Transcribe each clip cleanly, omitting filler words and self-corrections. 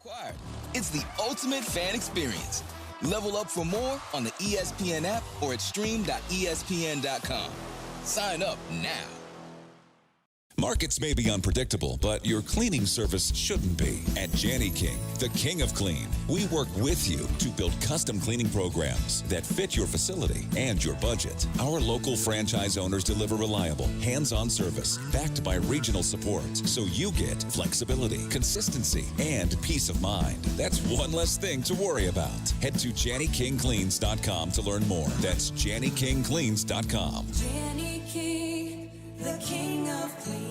Required. It's the ultimate fan experience. Level up for more on the ESPN app or at stream.espn.com. Sign up now. Markets may be unpredictable, but your cleaning service shouldn't be. At Janny King, the king of clean, we work with you to build custom cleaning programs that fit your facility and your budget. Our local franchise owners deliver reliable, hands-on service backed by regional support, so you get flexibility, consistency, and peace of mind. That's one less thing to worry about. Head to JannyKingCleans.com to learn more. That's JannyKingCleans.com. Janny King, the king of clean.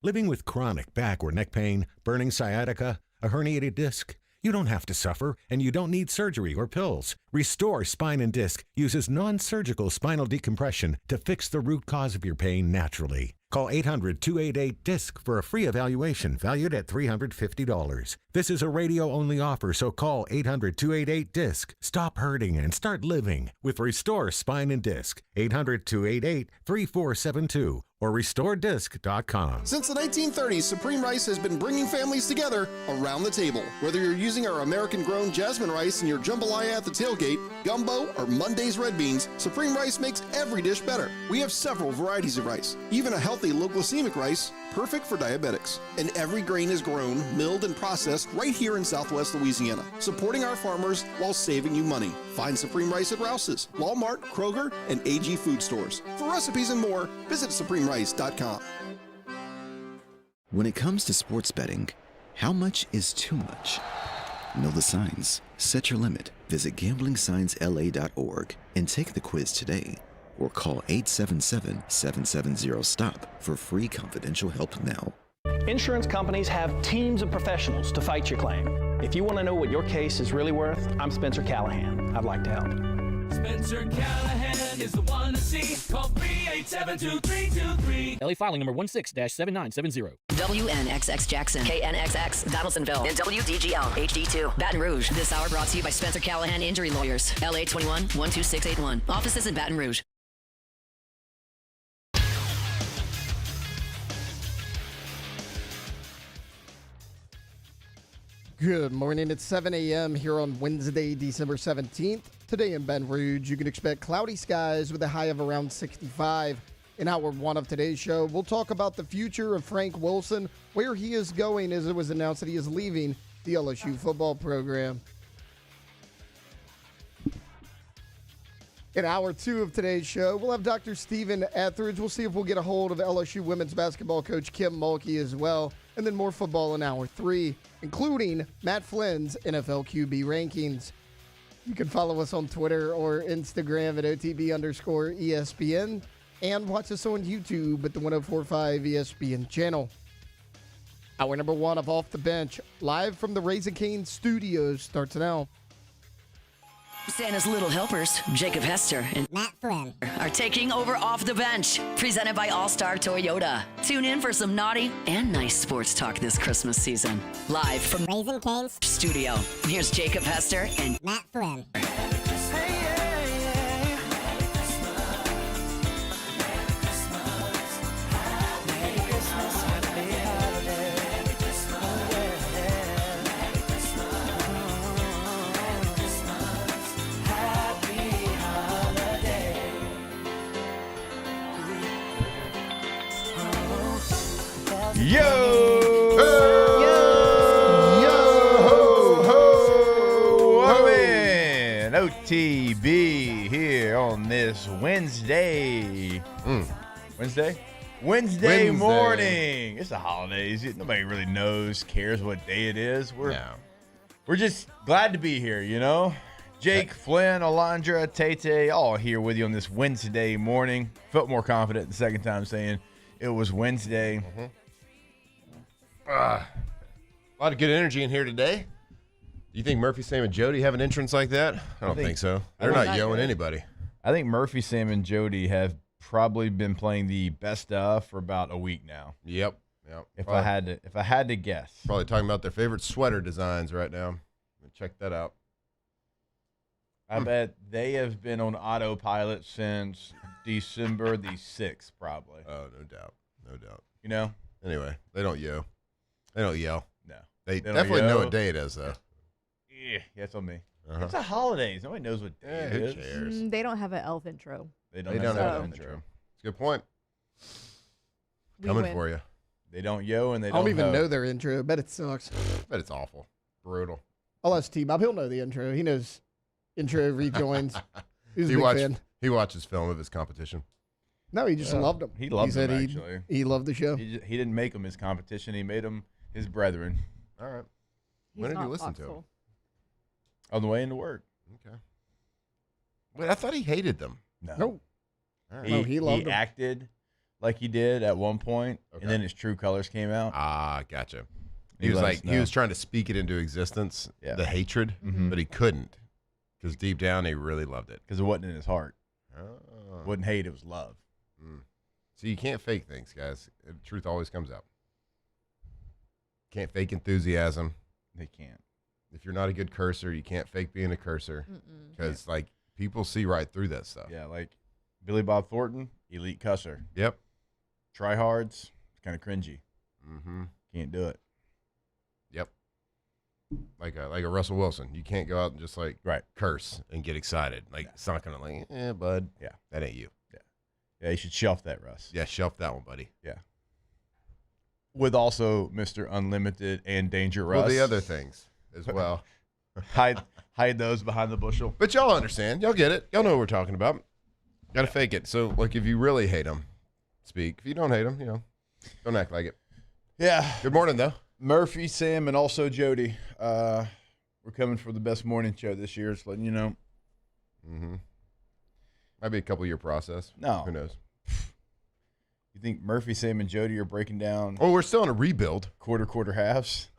Living with chronic back or neck pain, burning sciatica, a herniated disc, you don't have to suffer, and you don't need surgery or pills. Restore Spine and Disc uses non-surgical spinal decompression to fix the root cause of your pain naturally. Call 800-288-DISC for a free evaluation valued at $350. This is a radio-only offer, so call 800-288-DISC. Stop hurting and start living with Restore Spine and Disc. 800-288-3472 or RestoreDisc.com. Since the 1930s, Supreme Rice has been bringing families together around the table. Whether you're using our American-grown jasmine rice in your jambalaya at the tailgate, gumbo, or Monday's red beans, Supreme Rice makes every dish better. We have several varieties of rice, even a healthy low-glycemic rice, perfect for diabetics. And every grain is grown, milled, and processed right here in Southwest Louisiana, supporting our farmers while saving you money. Find Supreme Rice at Rouse's, Walmart, Kroger, and AG food stores. For recipes and more, visit SupremeRice.com. When it comes to sports betting, how much is too much? Know the signs. Set your limit. Visit GamblingSignsLA.org and take the quiz today. Or call 877-770-STOP for free confidential help now. Insurance companies have teams of professionals to fight your claim. If you want to know what your case is really worth, I'm Spencer Callahan. I'd like to help. Spencer Callahan is the one to see. Call 387-2323. LA filing number 16-7970. WNXX Jackson, KNXX Donaldsonville, and WDGL HD2 Baton Rouge. This hour brought to you by Spencer Callahan Injury Lawyers. LA 21-12681. Offices in Baton Rouge. Good morning. It's 7 a.m. here on Wednesday, December 17th. Today in Baton Rouge, you can expect cloudy skies with a high of around 65. In hour one of today's show, we'll talk about the future of Frank Wilson, where he is going as it was announced that he is leaving the LSU football program. In hour two of today's show, we'll have Dr. Stephen Etheredge. We'll see if we'll get a hold of LSU women's basketball coach Kim Mulkey as well. And then more football in hour three, including Matt Flynn's NFL QB rankings. You can follow us on Twitter or Instagram at OTB_ESPN and watch us on YouTube at the 104.5 ESPN channel. Hour number one of Off the Bench, live from the Raising Cane Studios, starts now. Santa's Little Helpers, Jacob Hester and Matt Flynn, are taking over Off the Bench, presented by All-Star Toyota. Tune in for some naughty and nice sports talk this Christmas season. Live from Raising Cane's studio, here's Jacob Hester and Matt Flynn. Yo! Welcome in. OTB here on this Wednesday. Wednesday morning. It's the holidays. Nobody really knows, cares what day it is. We're just glad to be here, you know? Jake, Flynn, Alondra, Tate, all here with you on this Wednesday morning. Felt more confident the second time saying it was Wednesday. Mm-hmm. A lot of good energy in here today. Do you think Murphy, Sam, and Jody have an entrance like that? I don't think so. They're not yelling anybody. I think Murphy, Sam, and Jody have probably been playing the best of for about a week now. Yep. If I had to guess, probably talking about their favorite sweater designs right now. Check that out. I bet they have been on autopilot since December the 6th, probably. Oh, no doubt. You know. Anyway, they don't yell. No. They definitely know what day it is, though. Yeah, that's on me. It's the holidays. Nobody knows what day it is. Who cares? They don't have an elf intro. They don't have an an intro. It's a good point. We Coming win. for you. They don't yo and they I don't don't even ho. know their intro. I bet it sucks. But it's awful. Brutal. I'll ask T-Bob. He'll know the intro. He knows intro rejoins. He's a big fan. He watches film of his competition. No, he just loved him. He loved said them, actually. He loved the show. He didn't make them his competition. He made them his brethren. All right. He's When did you not listen to him? Foxhole. On the way into work. Okay. Wait, I thought he hated them. No. All right. No, he loved he them. acted like he did at one point, and then his true colors came out. Ah, gotcha. He He was let like us he know. was trying to speak it into existence, Yeah. the hatred, Mhm. but he couldn't because deep down he really loved it. Because it wasn't in his heart. Oh. It wasn't hate, it was love. So you can't fake things, guys. The truth always comes out. Can't fake enthusiasm. They can't. If you're not a good cursor, you can't fake being a cursor because like people see right through that stuff. Yeah, like Billy Bob Thornton, elite cusser. Yep. Tryhards, it's kind of cringy. Mm-hmm. Can't do it. Yep. Like a Russell Wilson, you can't go out and just like curse and get excited. Like it's not gonna like, bud. Yeah, that ain't you. Yeah, you should shelf that, Russ. Yeah, shelf that one, buddy. Yeah. With also Mr. Unlimited and Danger Russ. Well, the other things as well. hide those behind the bushel. But y'all understand. Y'all get it. Y'all know what we're talking about. Got to fake it. So, like, if you really hate them, speak. If you don't hate them, don't act like it. Yeah. Good morning, though. Murphy, Sam, and also Jody. We're coming for the best morning show this year. Just letting you know. Mm-hmm. Might be a couple-year process. No. Who knows? You think Murphy, Sam, and Jody are breaking down? Oh, we're still in a rebuild. Quarter halves?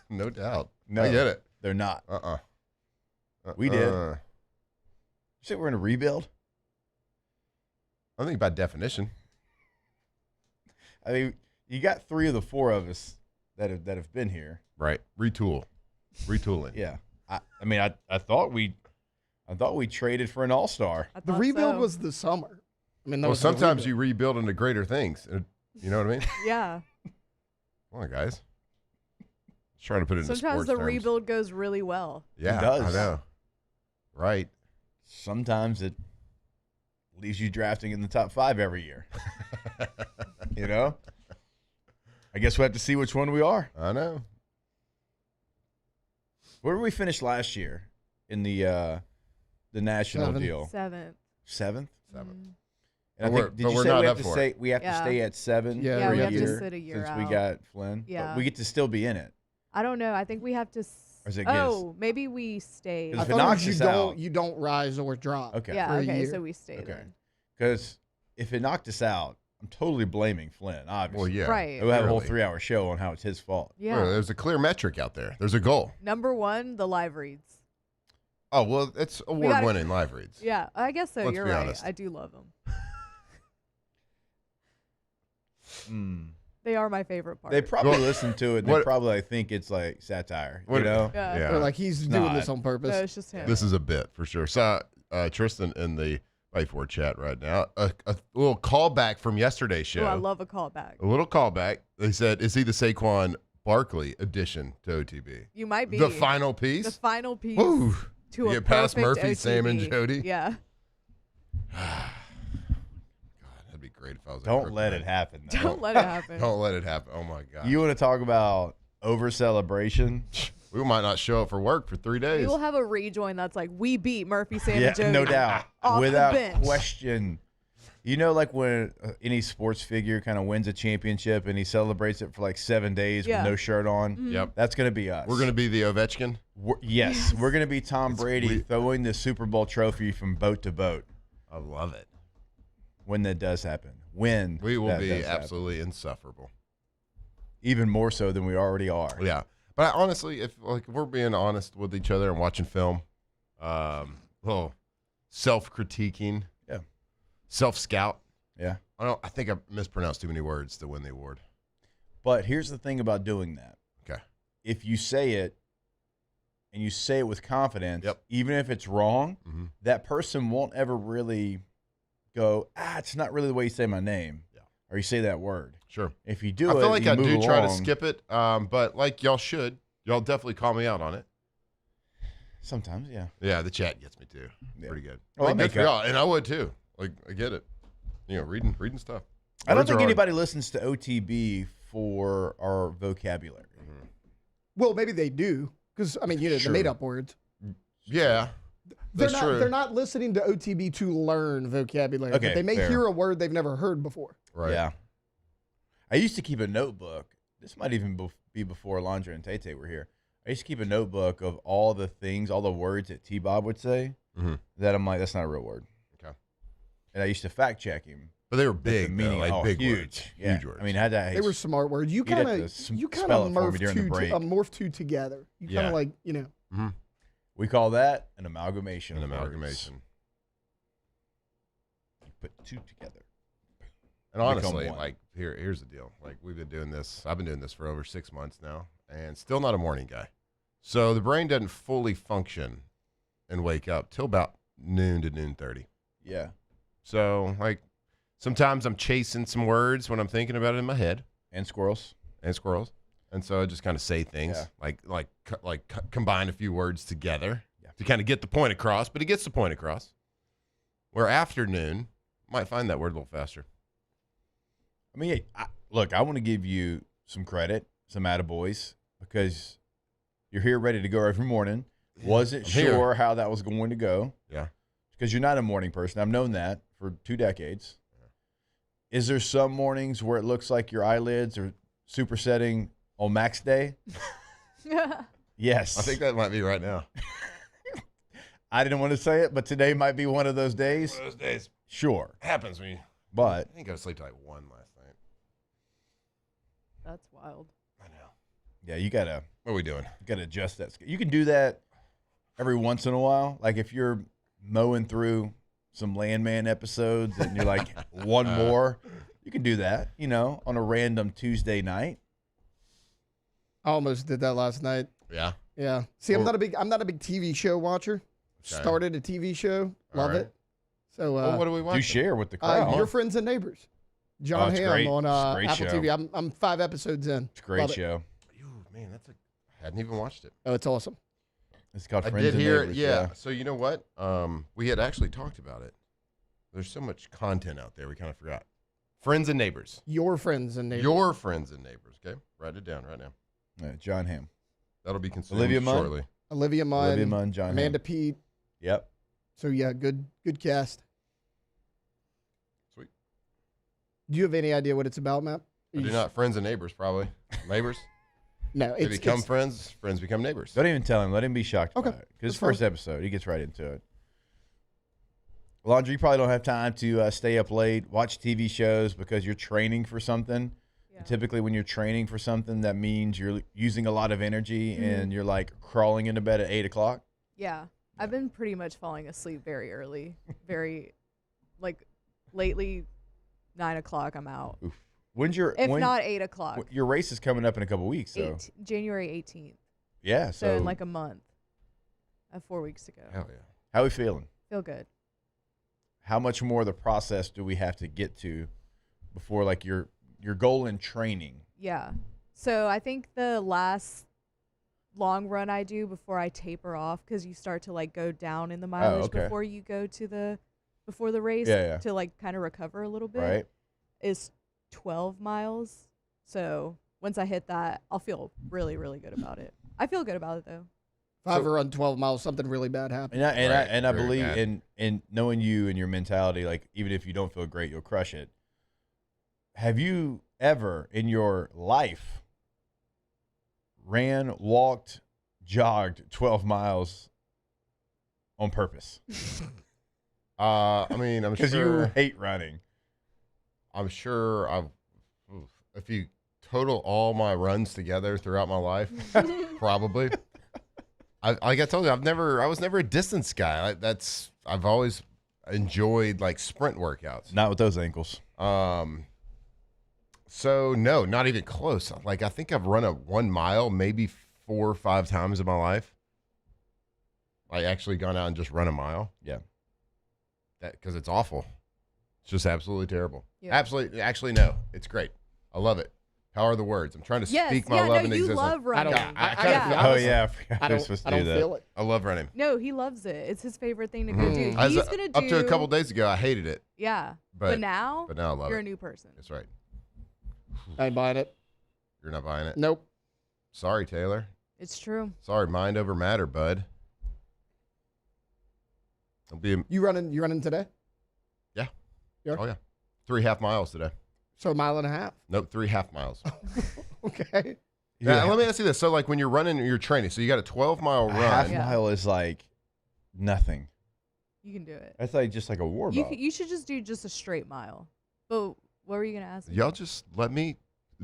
No doubt. No, I get it. They're not. We did. You say we're in a rebuild? I think by definition. I mean, you got 3 of the 4 of us that have been here. Right. Retooling. Yeah. I thought we traded for an all-star. The rebuild was the summer. I mean, that Well, was the sometimes rebuild. you rebuild into greater things. You know what I mean? Yeah. Come on, guys. Just trying to put it into Sometimes sports the terms. rebuild goes really well. Yeah, It does. I know. Right. Sometimes it leaves you drafting in the top 5 every year. You know? I guess we'll have to see which one we are. I know. Where did we finish last year in the national 7th. deal? 7th. 7th? 7th. And I But think, did we're you say not we up have to for stay? it. We have to stay at 7 Yeah, for we a have to year sit a year since we out. got Flynn. Yeah. But we get to still be in it. I don't know. I think we have to. Or is it Maybe we stayed. Because I if it thought it knocks was us you out- don't you don't rise or drop. Okay. Yeah. for a Okay. year. So we stayed. Okay. Then. Because if it knocked us out, I'm totally blaming Flynn, obviously. Well, yeah. Right. We'll have a whole clearly. 3-hour show on how it's his fault. Yeah. Well, there's a clear metric out there. There's a goal. Number 1, the live reads. Oh, well, it's award-winning live reads. Yeah, I guess so. Let's You're be right. honest. I do love them. Mm. They are my favorite part. They probably Well, listen to it. They what- probably think it's like satire. What- You know? Yeah. Yeah. Or like he's doing this on purpose. No, it's just him. This is a bit for sure. So, Tristan in the Wait for chat right now, a little callback from yesterday's show. Oh, I love a callback. A little callback. They said, is he the Saquon Barkley addition to OTB? You might be. The final piece? The final piece. Woo. To You a get past perfect Murphy, Sam, and OTB. Jody? Yeah. God, that'd be great if I was. Don't let it happen. though. Don't let it happen. Don't let it happen. Oh my God. You want to talk about over celebration? We might not show up for work for 3 days. We will have a rejoin that's like, we beat Murphy, Sam, and Jody. no doubt, Off without the bench. question. You know, like when any sports figure kind of wins a championship and he celebrates it for like 7 days Yeah. with no shirt on. Mhm. Yep. That's going to be us. We're going to be the Ovechkin. Yes, we're going to be Tom Brady throwing the Super Bowl trophy from boat to boat. I love it. When that does happen. When We will that be does happen. absolutely insufferable. Even more so than we already are. Yeah. But honestly, if we're being honest with each other and watching film, little self-critiquing, yeah, self-scout. Yeah. I think I mispronounced too many words to win the award. But here's the thing about doing that. Okay. If you say it and you say it with confidence, even if it's wrong, that person won't ever really go, it's not really the way you say my name. Yeah. or you say that word. Sure. If you do I it, feel like you I move do try to along. skip it, but like y'all should. Y'all definitely call me out on it. Sometimes, yeah. Yeah, the chat gets me too. Yeah. Pretty good. Oh, I Like, make good for up. y'all, and I would too. Like, I get it. You know, reading stuff. I don't Words are think hard. anybody listens to OTB for our vocabulary. Well, maybe they do because I mean, you know, Sure. the made-up words. Yeah, that's true. They're not listening to OTB to learn vocabulary. Okay, but they may fair. hear a word they've never heard before. Right. Yeah. I used to keep a notebook. This might even be before Alondra and Tate were here. I used to keep a notebook of all the things, all the words that T-Bob would say that I'm like, that's not a real word. Okay. And I used to fact check him. But they were with big, the meaning. though, like Oh, big huge. words. Yeah. Huge words. I mean, had that. They were smart words. You You'd have kind to of spell it for me during the break. morph two together. You kind Yeah. of like, you know. Mm-hmm. We call that an amalgamation. An of words. amalgamation. You put two together. And honestly, one. like here's the deal. Like we've been doing this. I've been doing this for over 6 months now, and still not a morning guy. So the brain doesn't fully function and wake up till about noon to noon 30. Yeah. So like sometimes I'm chasing some words when I'm thinking about it in my head. And squirrels. And so I just kind of say things Yeah. combine a few words together to kind of get the point across. But it gets the point across. Where afternoon might find that word a little faster. I mean, look, I want to give you some credit, some attaboys, because you're here ready to go every morning. Wasn't I'm sure here. how that was going to go. Yeah. Because you're not a morning person. I've known that for 2 decades. Is there some mornings where it looks like your eyelids are supersetting on max day? Yes. I think that might be right now. I didn't want to say it, but today might be one of those days. One of those days. Sure. Happens when you. But I didn't go to sleep till like 1 last night. That's wild. I know. yeah, you gotta. What are we doing? You gotta adjust that. You can do that every once in a while. Like if you're mowing through some Landman episodes and you're like one more, you can do that. You know, on a random Tuesday night. I almost did that last night. Yeah. Yeah. See, I'm not a big TV show watcher. Okay. Started a TV show. Love right. it. So Well, what do we watch? You share with the crowd. Your Friends and Neighbors. John it's Hamm great. on It's a great Apple show. TV. I'm 5 episodes in. It's a great Love it. show. Man, I hadn't even watched it. Oh, it's awesome. It's called I Friends did and hear it. Neighbors, Yeah. So you know what? We had actually talked about it. There's so much content out there. We kind of forgot. Friends and Neighbors. Your Friends and Neighbors. Your Friends and Neighbors. Okay. Write it down right now. John Hamm. That'll be consumed Olivia Munn? shortly. Olivia Munn. John Amanda Hamm. Pete. Yep. So yeah, good cast. Sweet. Do you have any idea what it's about, Matt? I do not. Friends and neighbors, probably. Neighbors. No, They it's become friends. Friends become neighbors. Don't even tell him. Let him be shocked Okay. about it. Because That's first fine. episode, he gets right into it. Laundry, you probably don't have time to stay up late, watch TV shows because you're training for something. Yeah. And typically, when you're training for something, that means you're using a lot of energy and you're like crawling into bed at 8 o'clock. Yeah. I've been pretty much falling asleep very early. Very, like, lately, 9 o'clock, I'm out. Oof. When's your If not 8 o'clock. Your race is coming up in a couple weeks, so January 18th. yeah. So in like a month. I have 4 weeks to go. Hell yeah. How are we feeling? Feel good. How much more of the process do we have to get to before like your goal in training? Yeah. So I think the last long run I do before I taper off, because you start to like go down in the mileage okay. before you go to before the race Yeah. to like kind of recover a little bit, Right. is 12 miles. So once I hit that, I'll feel really, really good about it. I feel good about it though. If I ever run 12 miles, something really bad happened. And I Very believe bad. in knowing you and your mentality, like even if you don't feel great, you'll crush it. Have you ever in your life ran, walked, jogged 12 miles on purpose? I mean, I'm Because sure. you hate running. I'm sure if you total all my runs together throughout my life, probably. Like I told you, I was never a distance guy. I've always enjoyed like sprint workouts. Not with those ankles. So no, not even close. Like I think I've run a 1 mile maybe 4 or 5 times in my life. I actually gone out and just run a mile. Yeah. Because it's awful. It's just absolutely terrible. Yeah. Absolutely. Actually, no. It's great. I love it. How are the words? I'm trying to speak my love into you existence. love running. I forgot I don't feel it. I love running. No, he loves it. It's his favorite thing to go do. As He's gonna do up to a couple days ago, I hated it. Yeah, But now I love you're it. a new person. That's right. I ain't buying it. You're not buying it? Nope. Sorry, Taylor. It's true. Sorry, mind over matter, bud. You running today? Yeah. You are? Oh, yeah. 3.5 miles today. So a mile and a half. Nope, 3.5 miles. Okay. Yeah, let me ask you this. So, like, when you're running, you're training. So, you got a 12-mile run. Half mile is like nothing. You can do it. That's like just like a warm up. You should just do just a straight mile. But what were you gonna ask me? Y'all just let me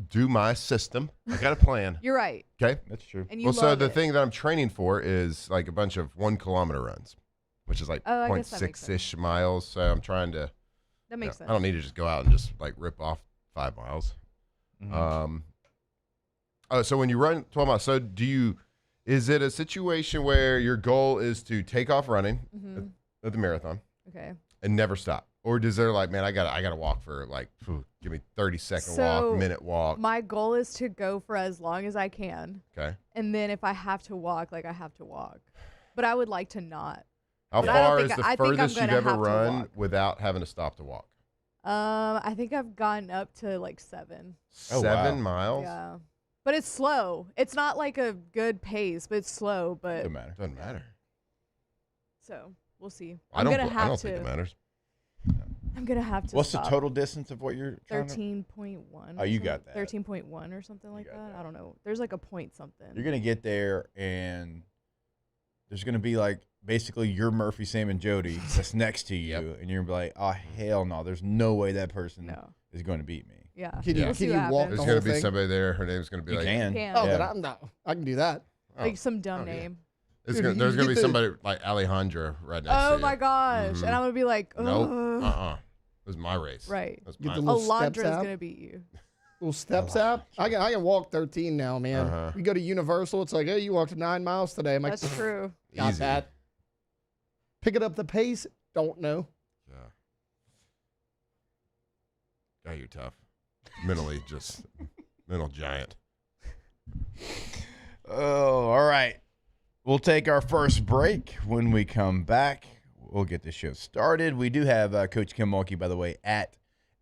do my system. I got a plan. You're right. Okay? That's true. And you well, so love the it. thing that I'm training for is like a bunch of 1 kilometer runs, which is like I guess that makes 0.6-ish miles. So I'm trying to. That makes sense. I don't need to just go out and just like rip off 5 miles. So when you run 12 miles, so is it a situation where your goal is to take off running at the marathon? Okay. And never stop? Or does there like, man, I gotta walk for like, give me 30-second walk, minute walk. My goal is to go for as long as I can. Okay. And then if I have to walk, like I have to walk. But I would like to not. How But I don't far think- is the I think I'm furthest you've gonna ever have to run walk. without having to stop to walk? I think I've gotten up to like 7. 7 miles? Yeah. But it's slow. It's not like a good pace, but it's slow. But Doesn't matter. Doesn't matter. So we'll see. I don't have think it matters. I'm gonna have to. What's stop. the total distance of what you're trying 13.1. Oh, you got that. 13.1 or something like that. I don't know. There's like a point something. You're gonna get there, and there's gonna be like basically your Murphy, Sam, and Jody that's next to you, and you're gonna be like, oh hell no, there's no way that person is going to beat me. Yeah. Can you walk There's the going whole to be thing? somebody there. Her name's going to be You like. can. Oh, Yeah. but I'm not. I can do that. Like some dumb name. There's Dude, going you to be get the- somebody like Alejandra right next to you. Oh my gosh! And I'm gonna be like, Nope. ugh. It was my race. Right. That's Get the mine. little steps Alondra's app. gonna beat you. Little steps app. I can walk 13 now, man. We go to Universal. It's like, hey, you walked 9 miles today. I'm like, That's true. Got Easy. that. Picking up the pace. Don't know. Yeah. Yeah, you're tough. Mentally, just mental giant. Oh, all right. We'll take our first break. When we come back, we'll get the show started. We do have Coach Kim Mulkey, by the way, at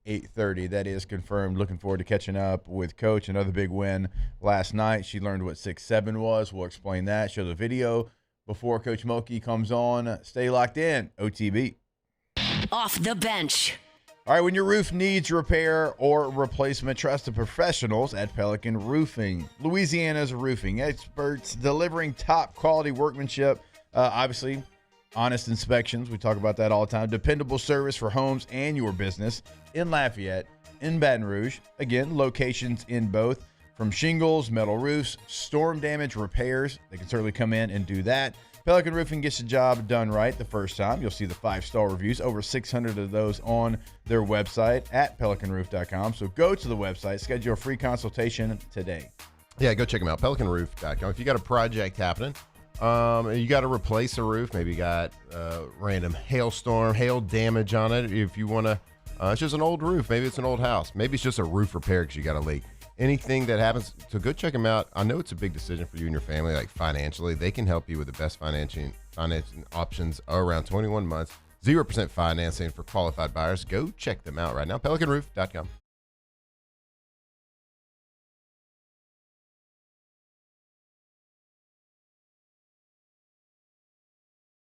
8:30. That is confirmed. Looking forward to catching up with Coach. Another big win last night. She learned what 6'7" was. We'll explain that. Show the video before Coach Mulkey comes on. Stay locked in. OTB. Off the bench. All right, when your roof needs repair or replacement, trust the professionals at Pelican Roofing. Louisiana's roofing experts delivering top quality workmanship. Obviously, honest inspections. We talk about that all the time. Dependable service for homes and your business in Lafayette, in Baton Rouge. Again, locations in both. From shingles, metal roofs, storm damage repairs. They can certainly come in and do that. Pelican Roofing gets the job done right the first time. You'll see the 5-star reviews, over 600 of those on their website at pelicanroof.com. So go to the website, schedule a free consultation today. Yeah, go check them out, pelicanroof.com. If you got a project happening, you got to replace a roof, maybe you got random hailstorm, hail damage on it. If you want to, it's just an old roof. Maybe it's an old house. Maybe it's just a roof repair because you got a leak. Anything that happens, so go check them out. I know it's a big decision for you and your family, like financially. They can help you with the best financing options around 21 months, 0% financing for qualified buyers. Go check them out right now, pelicanroof.com.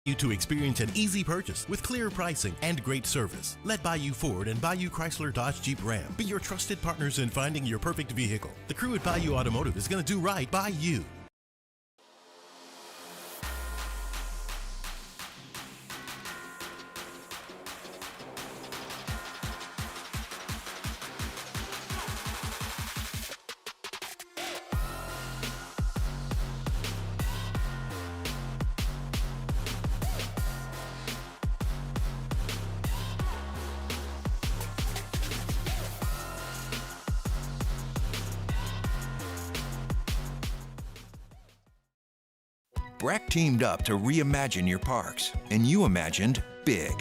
You to experience an easy purchase with clear pricing and great service. Let Bayou Ford and Bayou Chrysler Dodge Jeep Ram be your trusted partners in finding your perfect vehicle. The crew at Bayou Automotive is going to do right by you. BRAC teamed up to reimagine your parks, and you imagined big.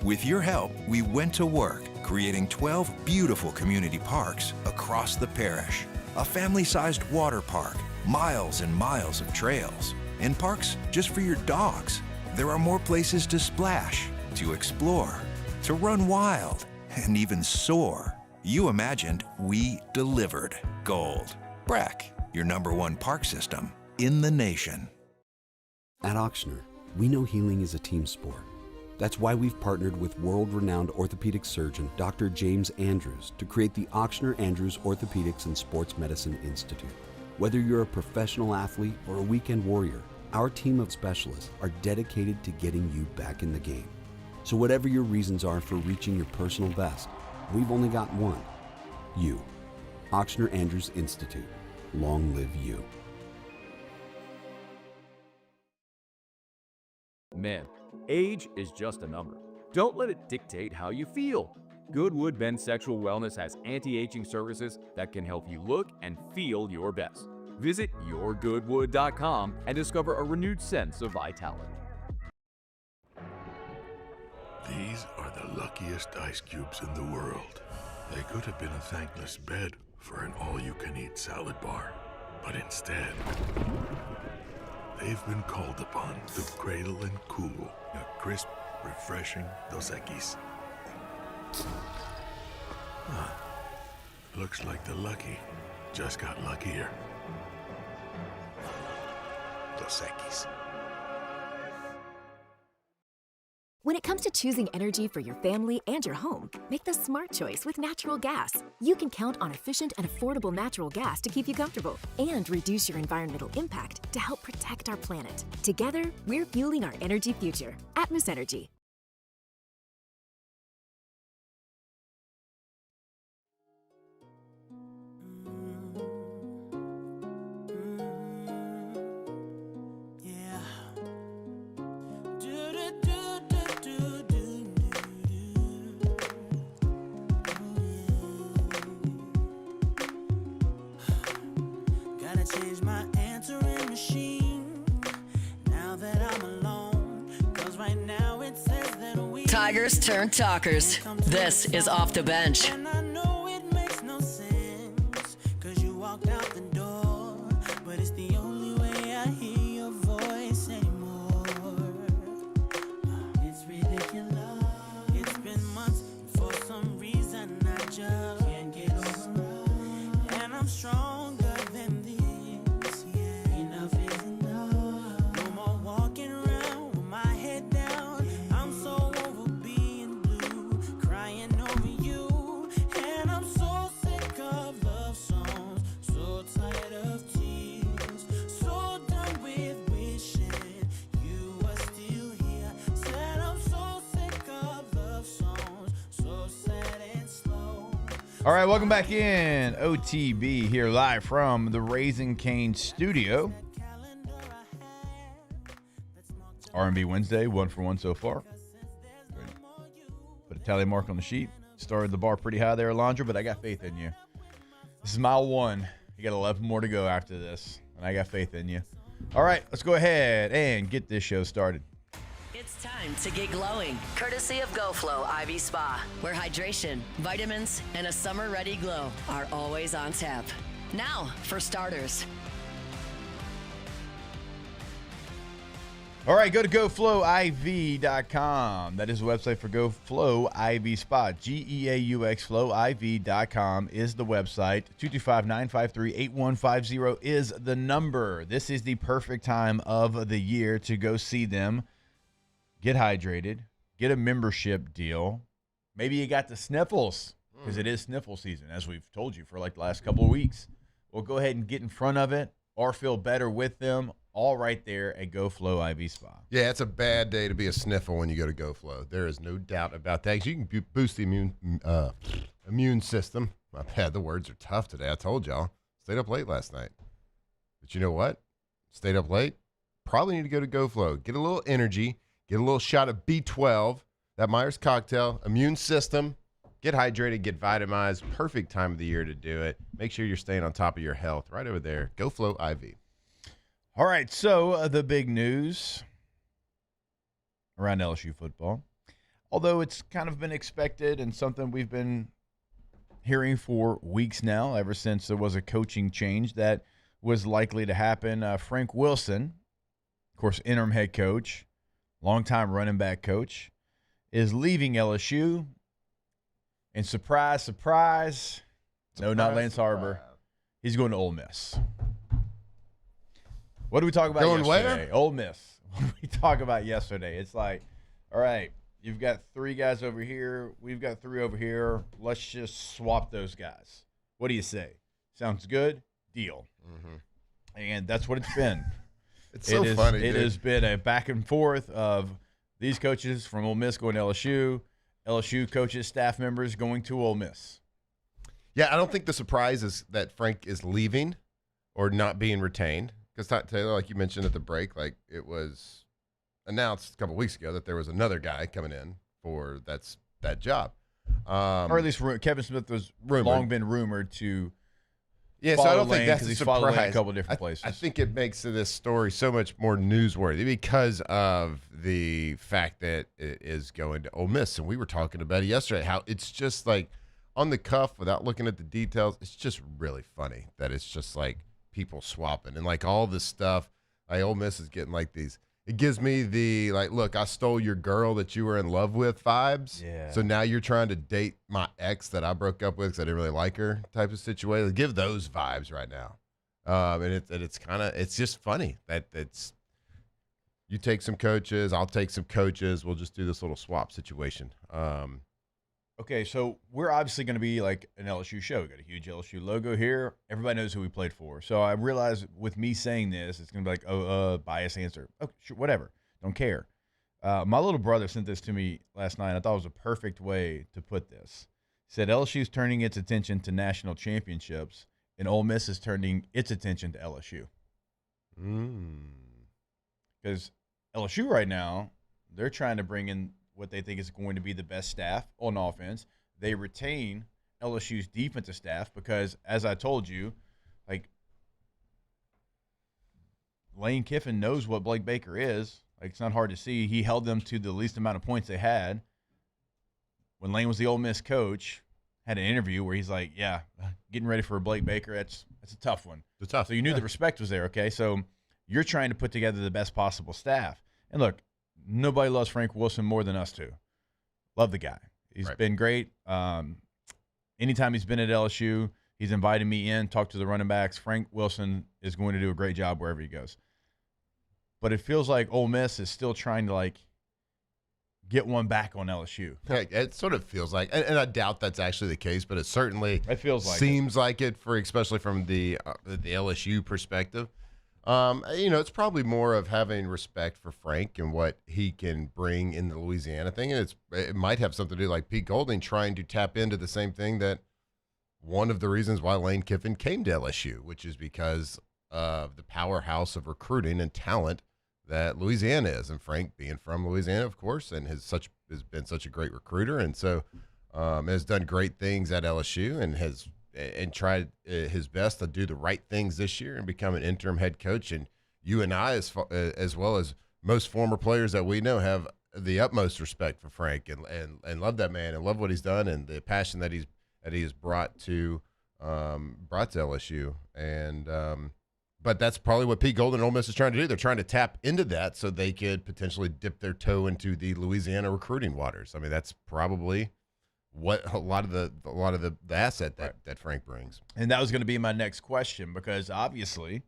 With your help, we went to work creating 12 beautiful community parks across the parish. A family-sized water park, miles and miles of trails, and parks just for your dogs. There are more places to splash, to explore, to run wild, and even soar. You imagined, we delivered. Gold. Breck, your #1 park system in the nation. At Ochsner, we know healing is a team sport. That's why we've partnered with world-renowned orthopedic surgeon Dr. James Andrews to create the Ochsner Andrews Orthopedics and Sports Medicine Institute. Whether you're a professional athlete or a weekend warrior, our team of specialists are dedicated to getting you back in the game. So whatever your reasons are for reaching your personal best, we've only got one. You. Ochsner Andrews Institute. Long live you. Men, age is just a number. Don't let it dictate how you feel. Goodwood Men's Sexual Wellness has anti-aging services that can help you look and feel your best. Visit yourgoodwood.com and discover a renewed sense of vitality. These are the luckiest ice cubes in the world. They could have been a thankless bed for an all-you-can-eat salad bar, but instead, they've been called upon to cradle and cool a crisp, refreshing Dos Equis. Looks like the lucky just got luckier. Dos Equis. When it comes to choosing energy for your family and your home, make the smart choice with natural gas. You can count on efficient and affordable natural gas to keep you comfortable and reduce your environmental impact to help protect our planet. Together, we're fueling our energy future. Atmos Energy. Change my answering machine now that I'm alone, 'cause right now it says that we Tigers turn talkers. This is Off the Bench. and I know it makes no sense, 'cause you walked out the door, but it's the only way I hear your voice anymore. It's ridiculous. It's been months, and for some reason I just can't get over it, and I'm stronger than this. All right, welcome back in. OTB here live from the Raising Cane studio. R&B Wednesday, 1 for 1 so far. Put a tally mark on the sheet. Started the bar pretty high there, Alondra, but I got faith in you. This is mile 1. You got 11 more to go after this, and I got faith in you. All right, let's go ahead and get this show started. It's time to get glowing, courtesy of GoFlow IV Spa, where hydration, vitamins, and a summer-ready glow are always on tap. Now, for starters. All right, go to GoFlowIV.com. That is the website for GoFlow IV Spa. GEAUX FlowIV.com is the website. 225-953-8150 is the number. This is the perfect time of the year to go see them. Get hydrated, get a membership deal. Maybe you got the sniffles, because it is sniffle season, as we've told you for like the last couple of weeks. Well, go ahead and get in front of it or feel better with them, all right there at GoFlow IV Spa. Yeah, it's a bad day to be a sniffle when you go to GoFlow. There is no doubt about that. You can boost the immune system. My bad, the words are tough today. I told y'all. Stayed up late last night. But you know what? Stayed up late. Probably need to go to GoFlow. Get a little energy. Get a little shot of B12, that Myers cocktail, immune system, get hydrated, get vitamized. Perfect time of the year to do it. Make sure you're staying on top of your health right over there. GoFlow IV. All right, so the big news around LSU football. although it's kind of been expected and something we've been hearing for weeks now, ever since there was a coaching change that was likely to happen. Frank Wilson, of course, interim head coach, longtime running back coach, is leaving LSU. And surprise, surprise, no, not Lance Harbor. He's going to Ole Miss. What did we talk about yesterday? Where? Ole Miss. What did we talk about yesterday? It's like, all right, you've got 3 guys over here. We've got 3 over here. Let's just swap those guys. What do you say? Sounds good? Deal. Mm-hmm. And that's what it's been. It's so funny, It dude. has been a back and forth of these coaches from Ole Miss going to LSU, LSU coaches, staff members going to Ole Miss. Yeah, I don't think the surprise is that Frank is leaving or not being retained. Because Taylor, like you mentioned at the break, like it was announced a couple weeks ago that there was another guy coming in for that job. Or at least Kevin Smith was long been rumored to so I don't think that's because a he's followed Lane surprise. a couple different places. I think it makes this story so much more newsworthy because of the fact that it is going to Ole Miss. And we were talking about it yesterday, how it's just like on the cuff without looking at the details. It's just really funny that it's just like people swapping and like all this stuff. Like Ole Miss is getting like these. It gives me the like, look, I stole your girl that you were in love with vibes. Yeah. So now you're trying to date my ex that I broke up with because I didn't really like her type of situation. Give those vibes right now. And it's just funny that it's you take some coaches, I'll take some coaches. We'll just do this little swap situation. Okay, so we're obviously going to be like an LSU show. We got a huge LSU logo here. Everybody knows who we played for. So I realize with me saying this, it's going to be like, biased answer. Okay, sure, whatever. Don't care. My little brother sent this to me last night. I thought it was a perfect way to put this. He said LSU's turning its attention to national championships, and Ole Miss is turning its attention to LSU. Because LSU right now, they're trying to bring in what they think is going to be the best staff on offense. They retain LSU's defensive staff because, as I told you, like Lane Kiffin knows what Blake Baker is. Like it's not hard to see. He held them to the least amount of points they had. When Lane was the Ole Miss coach, had an interview where he's like, "Yeah, getting ready for Blake Baker. That's a tough one." It's tough. So you knew the respect was there. Okay, so you're trying to put together the best possible staff. And look, nobody loves Frank Wilson more than us two. Love the guy. He's been great. Anytime he's been at LSU, he's invited me in, talked to the running backs. Frank Wilson is going to do a great job wherever he goes. But it feels like Ole Miss is still trying to like get one back on LSU. It sort of feels like, and I doubt that's actually the case, but it certainly seems like it for especially from the LSU perspective. It's probably more of having respect for Frank and what he can bring in the Louisiana thing. And it might have something to do like Pete Golding trying to tap into the same thing that one of the reasons why Lane Kiffin came to LSU, which is because of the powerhouse of recruiting and talent that Louisiana is. And Frank being from Louisiana, of course, and has been such a great recruiter. And so has done great things at LSU and tried his best to do the right things this year and become an interim head coach. And you and I, as well as most former players that we know, have the utmost respect for Frank and love that man and love what he's done and the passion that he has brought to LSU. And but that's probably what Pete Golding and Ole Miss is trying to do. They're trying to tap into that so they could potentially dip their toe into the Louisiana recruiting waters. I mean, that's probably what a lot of the asset that Frank brings. And that was going to be my next question because obviously,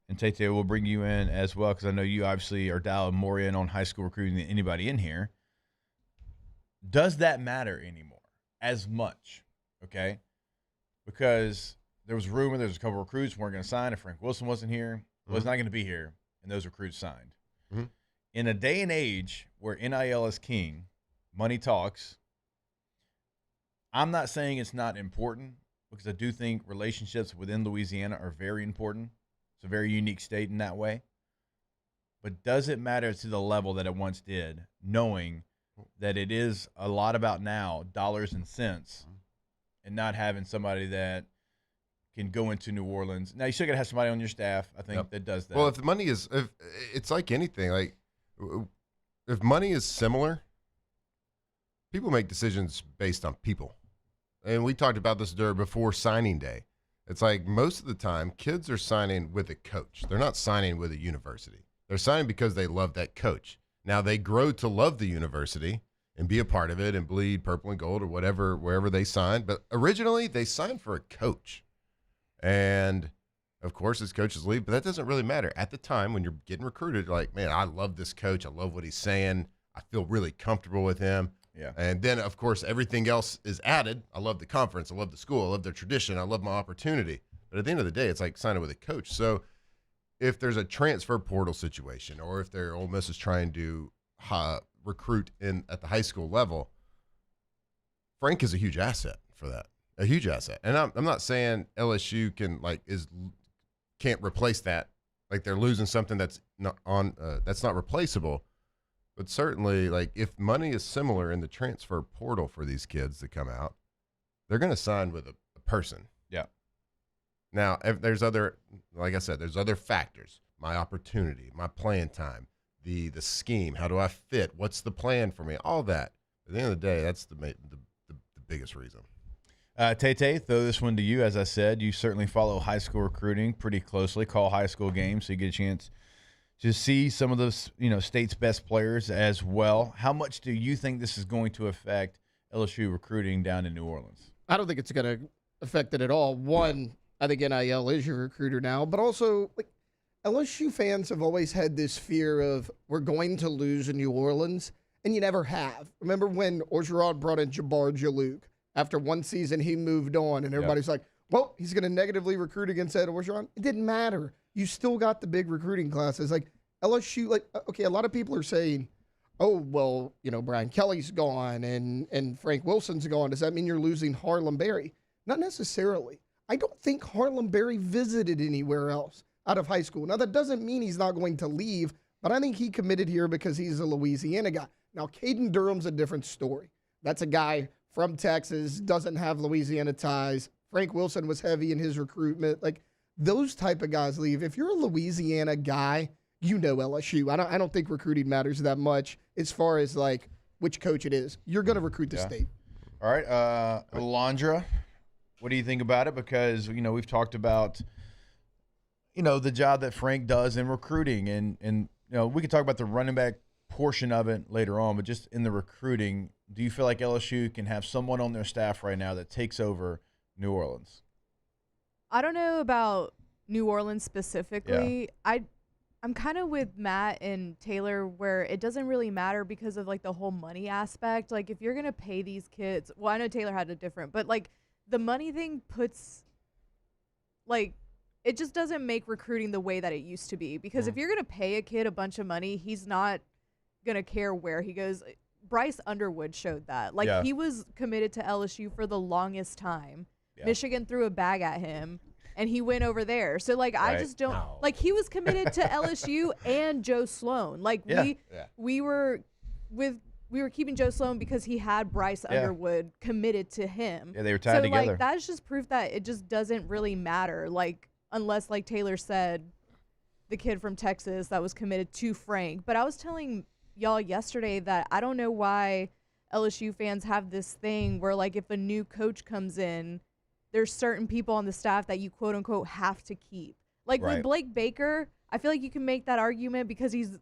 and Tate will bring you in as well because I know you obviously are dialed more in on high school recruiting than anybody in here. Does that matter anymore as much? Okay, because there was rumor there's a couple of recruits weren't going to sign if Frank Wilson wasn't here. Was not going to be here, and those recruits signed. Mm-hmm. In a day and age where NIL is king, money talks. I'm not saying it's not important because I do think relationships within Louisiana are very important. It's a very unique state in that way. But does it matter to the level that it once did, knowing that it is a lot about now dollars and cents and not having somebody that can go into New Orleans? Now, you still got to have somebody on your staff, I think, that does that. Well, if it's like anything, like if money is similar, people make decisions based on people. And we talked about this before signing day. It's like most of the time, kids are signing with a coach. They're not signing with a university. They're signing because they love that coach. Now, they grow to love the university and be a part of it and bleed purple and gold or whatever, wherever they signed. But originally, they signed for a coach. And, of course, his coaches leave, but that doesn't really matter. At the time, when you're getting recruited, you're like, man, I love this coach. I love what he's saying. I feel really comfortable with him. Yeah. And then, of course, everything else is added. I love the conference. I love the school. I love their tradition. I love my opportunity. But at the end of the day, it's like signing with a coach. So if there's a transfer portal situation or if Ole Miss is trying to recruit at the high school level, Frank is a huge asset for that, a huge asset. And I'm not saying LSU can't replace that. Like they're losing something that's not replaceable. But certainly, like if money is similar in the transfer portal for these kids that come out, they're going to sign with a person. Yeah. Now, if there's like I said, there's other factors. My opportunity, my playing time, the scheme. How do I fit? What's the plan for me? All that. At the end of the day, that's the biggest reason. Tay, throw this one to you. As I said, you certainly follow high school recruiting pretty closely, call high school games, so you get a chance to see some of those, state's best players as well. How much do you think this is going to affect LSU recruiting down in New Orleans? I don't think it's going to affect it at all. One, I think NIL is your recruiter now, but also like LSU fans have always had this fear of we're going to lose in New Orleans, and you never have. Remember when Orgeron brought in Jabbar Jalouk? After one season, he moved on, and everybody's like, well, he's going to negatively recruit against Ed Orgeron. It didn't matter. You still got the big recruiting classes. Like LSU, okay, a lot of people are saying, oh, well, Brian Kelly's gone and Frank Wilson's gone. Does that mean you're losing Harlem Berry? Not necessarily. I don't think Harlem Berry visited anywhere else out of high school. Now, that doesn't mean he's not going to leave, but I think he committed here because he's a Louisiana guy. Now, Caden Durham's a different story. That's a guy from Texas, doesn't have Louisiana ties. Frank Wilson was heavy in his recruitment. Like, those type of guys leave. If you're a Louisiana guy, LSU. I don't think recruiting matters that much as far as, like, which coach it is. You're going to recruit the state. All right. Alondra, what do you think about it? Because, we've talked about, the job that Frank does in recruiting. And we can talk about the running back portion of it later on, but just in the recruiting, do you feel like LSU can have someone on their staff right now that takes over New Orleans? I don't know about New Orleans specifically. Yeah. I'm kind of with Matt and Taylor where it doesn't really matter because of, like, the whole money aspect. Like, if you're going to pay these kids – well, I know Taylor had a different – but, like, the money thing puts – like, it just doesn't make recruiting the way that it used to be. Because if you're going to pay a kid a bunch of money, he's not going to care where he goes. Bryce Underwood showed that. Like, he was committed to LSU for the longest time. Yeah. Michigan threw a bag at him, and he went over there. So, like, I just don't – like, he was committed to LSU and Joe Sloan. Like, we were keeping Joe Sloan because he had Bryce Underwood committed to him. Yeah, they were tied together. So, like, that's just proof that it just doesn't really matter. Like, unless, like Taylor said, the kid from Texas that was committed to Frank. But I was telling y'all yesterday that I don't know why LSU fans have this thing where, like, if a new coach comes in, there's certain people on the staff that you quote unquote have to keep. Like with Blake Baker, I feel like you can make that argument because he's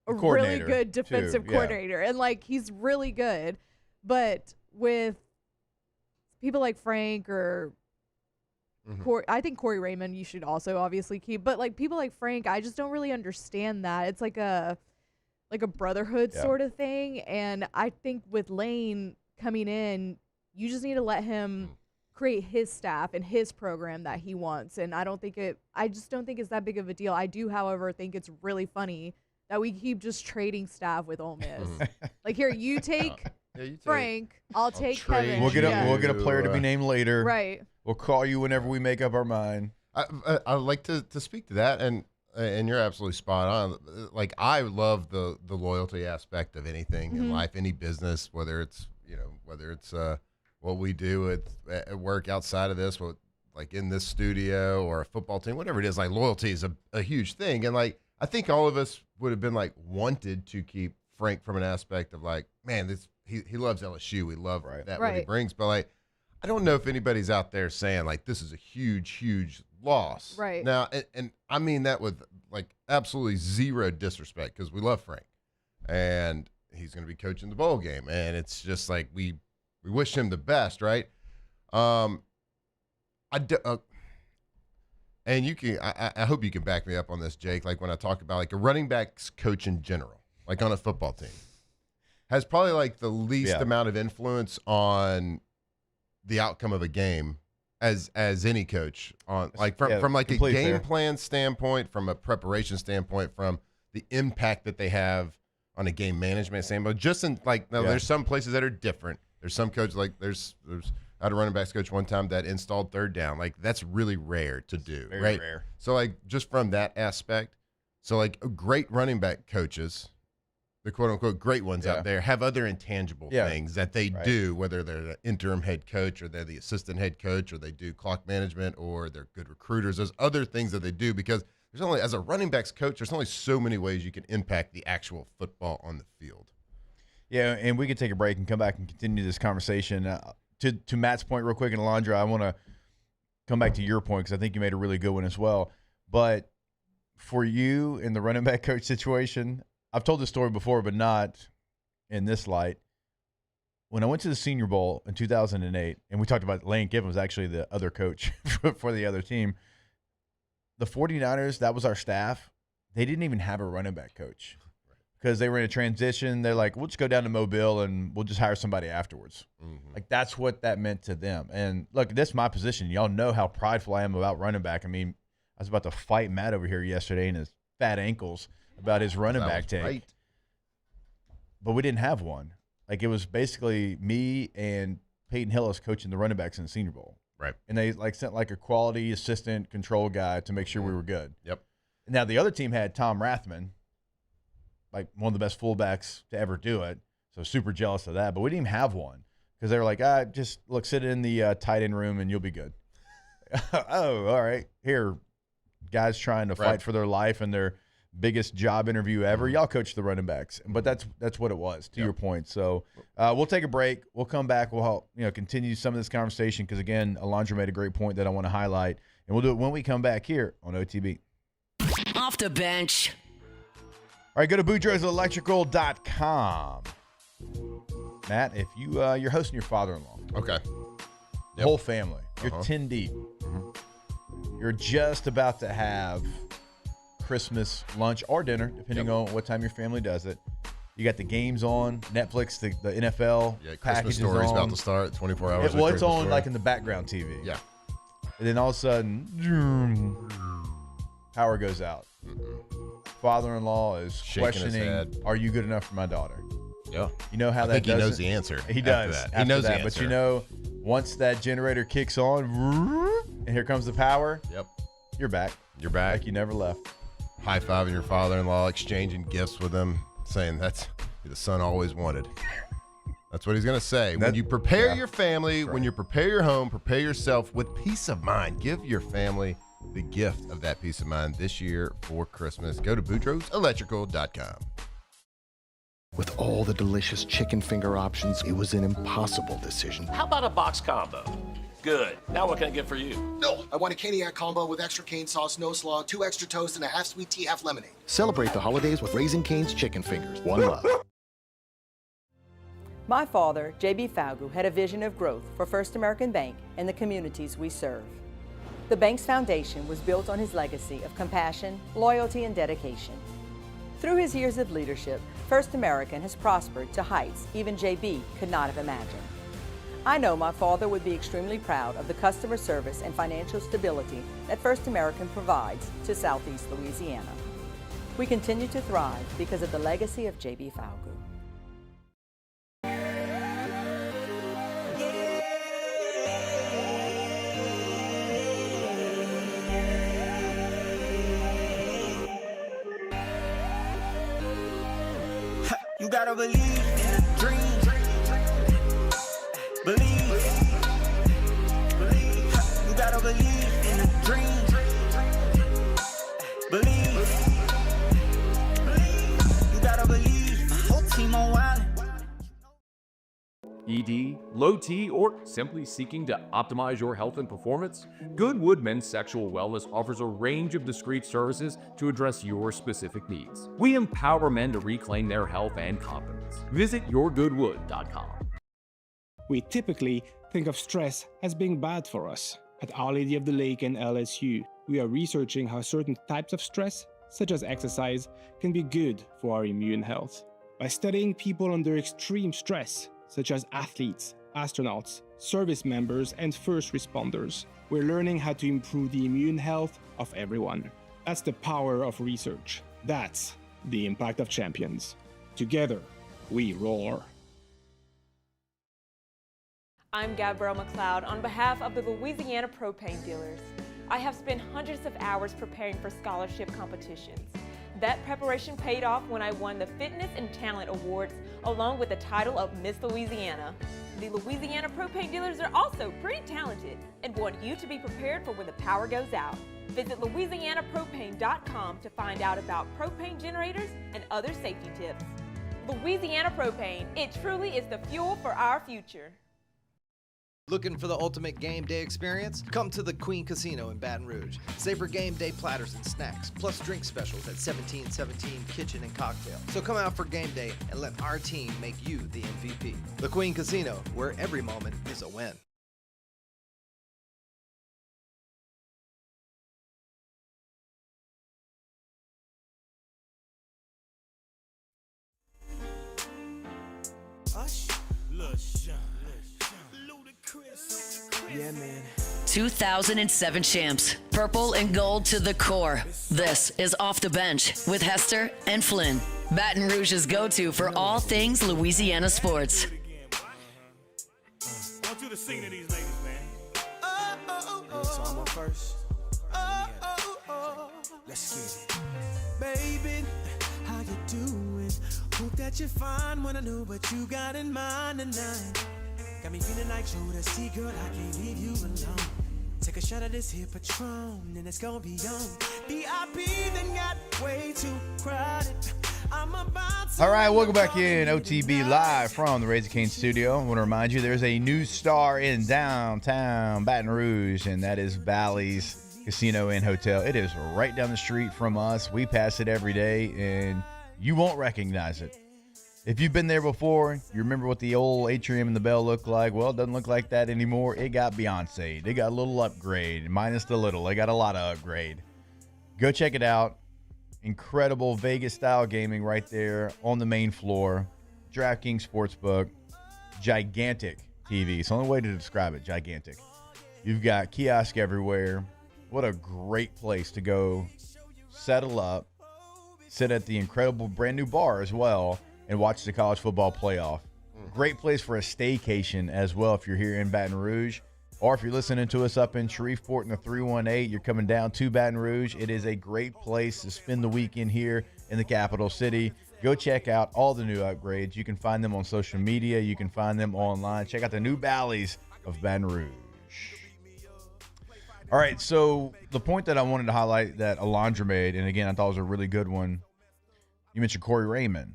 a really good defensive coordinator and, like, he's really good. But with people like Frank or I think Corey Raymond you should also obviously keep. But, like, people like Frank, I just don't really understand that. It's like a brotherhood sort of thing. And I think with Lane coming in, you just need to let him create his staff and his program that he wants. And I just don't think it's that big of a deal. I do, however, think it's really funny that we keep just trading staff with Ole Miss. Like, here, you take Frank, I'll take Kevin. We'll get a player to be named later. Right. We'll call you whenever we make up our mind. I like to speak to that, and you're absolutely spot on. Like, I love the loyalty aspect of anything in life, any business, whether it's what we do at work outside of this, like in this studio or a football team, whatever it is. Like, loyalty is a huge thing, and, like, I think all of us would have been, like, wanted to keep Frank from an aspect of, like, man, he loves LSU. We love that what he Right. brings. But like, I don't know if anybody's out there saying like this is a huge loss. Right. Now, and I mean that with like absolutely zero disrespect because we love Frank, and he's going to be coaching the bowl game, and it's just like we wish him the best, right? And you can, I hope you can back me up on this, Jake. Like when I talk about like a running backs coach in general, like on a football team, has probably like the least amount of influence on the outcome of a game as any coach on like from like a game plan standpoint, from a preparation standpoint, from the impact that they have on a game management standpoint. Just in like, now there's some places that are different. There's some coaches like there's I had a running backs coach one time that installed third down. Like that's really rare to do, Very right? rare. So like just from that aspect, so like great running back coaches, the quote unquote great ones out there, have other intangible things that they do, whether they're the interim head coach or they're the assistant head coach or they do clock management or they're good recruiters. There's other things that they do because there's only, as a running backs coach, there's only so many ways you can impact the actual football on the field. Yeah, and we could take a break and come back and continue this conversation. To Matt's point real quick, and Alondra, I want to come back to your point because I think you made a really good one as well. But for you in the running back coach situation, I've told this story before, but not in this light. When I went to the Senior Bowl in 2008, and we talked about Lane Kiffin was actually the other coach for the other team, the 49ers, that was our staff. They didn't even have a running back coach. Because they were in a transition. They're like, we'll just go down to Mobile and we'll just hire somebody afterwards. Mm-hmm. Like, that's what that meant to them. And, look, this is my position. Y'all know how prideful I am about running back. I mean, I was about to fight Matt over here yesterday in his fat ankles about his running back take. Right. But we didn't have one. Like, it was basically me and Peyton Hillis coaching the running backs in the Senior Bowl. Right. And they, like, sent, like, a quality assistant control guy to make sure we were good. Yep. Now, the other team had Tom Rathman, like one of the best fullbacks to ever do it. So super jealous of that. But we didn't even have one because they were like, just look, sit in the tight end room and you'll be good. Oh, all right. Here, guys trying to fight for their life and their biggest job interview ever. Y'all coach the running backs. But that's what it was, to your point. So we'll take a break. We'll come back. We'll help, continue some of this conversation because, again, Alondra made a great point that I want to highlight. And we'll do it when we come back here on OTB. Off the bench. All right, go to BoudreauxElectrical.com. Matt, if you're hosting your father-in-law. Okay. The whole family. You're 10 deep. You're just about to have Christmas lunch or dinner, depending on what time your family does it. You got the games on, Netflix, the NFL Christmas Story's about to start, 24 hours. It's on like in the background TV. Yeah. And then all of a sudden, power goes out. Father-in-law is Shaking his questioning, head. are you good enough for my daughter? Yeah. You know how I that think he does knows it? the answer. He after does. that. After He knows that. the But answer. once that generator kicks on, and here comes the power. Yep. You're back. You're back. Like you never left. High-fiving your father-in-law, exchanging gifts with him, saying that's the son always wanted. That's what he's going to say. When you prepare your family, when you prepare your home, prepare yourself with peace of mind. Give your family the gift of that peace of mind this year for Christmas. Go to BoudreauxElectrical.com. With all the delicious chicken finger options, it was an impossible decision. How about a box combo? Good. Now what can I get for you? No, I want a Caniac combo with extra cane sauce, no slaw, 2 extra toast, and a half sweet tea, half lemonade. Celebrate the holidays with Raising Cane's chicken fingers. One love. My father, J.B. Falgu, had a vision of growth for First American Bank and the communities we serve. The bank's foundation was built on his legacy of compassion, loyalty, and dedication. Through his years of leadership, First American has prospered to heights even J.B. could not have imagined. I know my father would be extremely proud of the customer service and financial stability that First American provides to Southeast Louisiana. We continue to thrive because of the legacy of J.B. Falgu. You gotta believe in a dream. Believe. You gotta believe in a dream. Believe. You gotta believe. My whole team on wild. PD, low T, or simply seeking to optimize your health and performance, Goodwood Men's Sexual Wellness offers a range of discreet services to address your specific needs. We empower men to reclaim their health and confidence. Visit yourgoodwood.com. We typically think of stress as being bad for us. At Our Lady of the Lake and LSU, we are researching how certain types of stress, such as exercise, can be good for our immune health. By studying people under extreme stress, such as athletes, astronauts, service members, and first responders, we're learning how to improve the immune health of everyone. That's the power of research. That's the impact of champions. Together, we roar. I'm Gabrielle McLeod on behalf of the Louisiana Propane Dealers. I have spent hundreds of hours preparing for scholarship competitions. That preparation paid off when I won the Fitness and Talent Awards along with the title of Miss Louisiana. The Louisiana Propane Dealers are also pretty talented and want you to be prepared for when the power goes out. Visit louisianapropane.com to find out about propane generators and other safety tips. Louisiana Propane, it truly is the fuel for our future. Looking for the ultimate game day experience? Come to the Queen Casino in Baton Rouge. Savor game day platters and snacks, plus drink specials at 1717 Kitchen and Cocktail. So come out for game day and let our team make you the MVP. The Queen Casino, where every moment is a win. Yeah, man. 2007 champs, purple and gold to the core. This is Off the Bench with Hester and Flynn, Baton Rouge's go-to for all things Louisiana sports. I want you to sing to these ladies, man. So I'm on first. Let's get it. Baby, how you doing? Hope that you're fine when I know what you got in mind tonight. Got me feeling like Joe the Sea, girl, I can't leave you alone. Take a shot of this here Patron, and it's gonna be on. VIP then got way too crowded. I'm about to. All right, welcome back in OTB live from the Raising Cane studio. I want to remind you there's a new star in downtown Baton Rouge, and that is Bally's Casino and Hotel. It is right down the street from us. We pass it every day, and you won't recognize it. If you've been there before, you remember what the old atrium and the bell looked like. Well, it doesn't look like that anymore. It got Beyonce. They got a little upgrade, minus the little. They got a lot of upgrade. Go check it out. Incredible Vegas-style gaming right there on the main floor. DraftKings Sportsbook. Gigantic TV. It's the only way to describe it, gigantic. You've got kiosk everywhere. What a great place to go settle up, sit at the incredible brand new bar as well, and watch the college football playoff. Great place for a staycation as well if you're here in Baton Rouge. Or if you're listening to us up in Shreveport in the 318, you're coming down to Baton Rouge. It is a great place to spend the weekend here in the capital city. Go check out all the new upgrades. You can find them on social media. You can find them online. Check out the new Bally's of Baton Rouge. All right, so the point that I wanted to highlight that Alondra made, and again, I thought was a really good one, you mentioned Corey Raymond.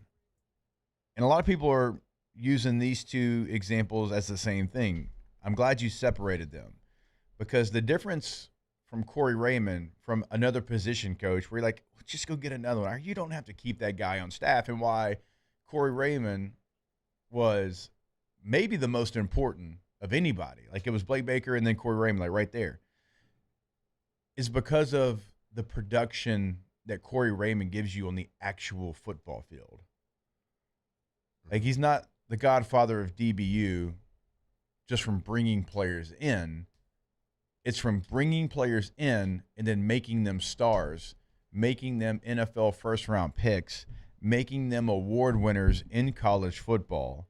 And a lot of people are using these two examples as the same thing. I'm glad you separated them because the difference from Corey Raymond from another position coach where you're like, just go get another one. You don't have to keep that guy on staff, and why Corey Raymond was maybe the most important of anybody. Like it was Blake Baker and then Corey Raymond, like right there, is because of the production that Corey Raymond gives you on the actual football field. Like he's not the godfather of DBU just from bringing players in. It's from bringing players in and then making them stars, making them NFL first-round picks, making them award winners in college football.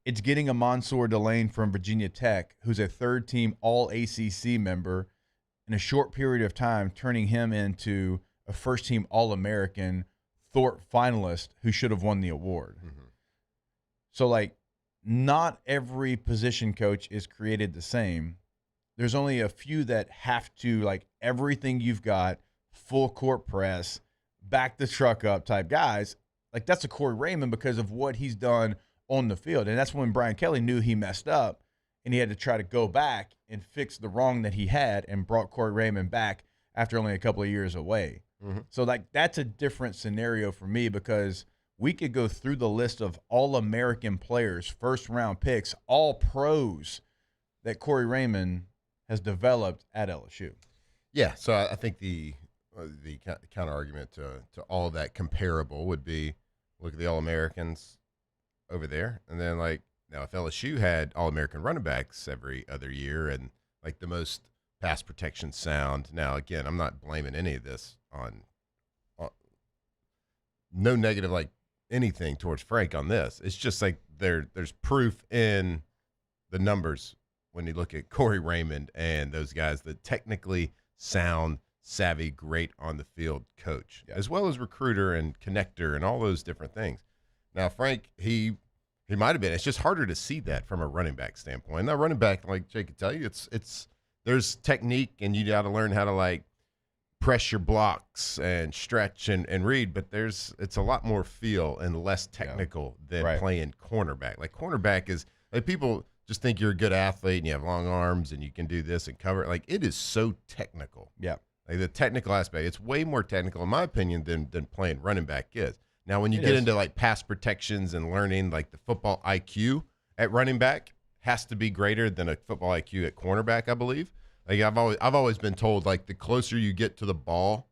It's getting a Mansour Delane from Virginia Tech, who's a third-team All-ACC member, in a short period of time, turning him into a first-team All-American Thorpe finalist who should have won the award. So, like, not every position coach is created the same. There's only a few that have to, like, everything you've got, full court press, back the truck up type guys. Like, that's a Corey Raymond because of what he's done on the field. And that's when Brian Kelly knew he messed up, and he had to try to go back and fix the wrong that he had and brought Corey Raymond back after only a couple of years away. So, like, that's a different scenario for me because we could go through the list of All-American players, first-round picks, all pros that Corey Raymond has developed at LSU. Yeah, so I think the counter argument to all that comparable would be look at the All-Americans over there, and then like now if LSU had All-American running backs every other year and like the most pass protection sound. Now again, I'm not blaming any of this on no negative like anything towards Frank on this. It's just like there's proof in the numbers when you look at Corey Raymond and those guys that technically sound, savvy, great on the field coach, as well as recruiter and connector and all those different things. Now, Frank, he might have been. It's just harder to see that from a running back standpoint. Now, running back, like Jake could tell you, it's there's technique and you got to learn how to like press your blocks and stretch and read, but it's a lot more feel and less technical than playing cornerback. Like cornerback is like people just think you're a good athlete and you have long arms and you can do this and cover it. Like it is so technical. Yeah. Like the technical aspect, it's way more technical in my opinion than playing running back is. Now when you get into like pass protections and learning like the football IQ at running back has to be greater than a football IQ at cornerback, I believe. Like I've always been told like the closer you get to the ball,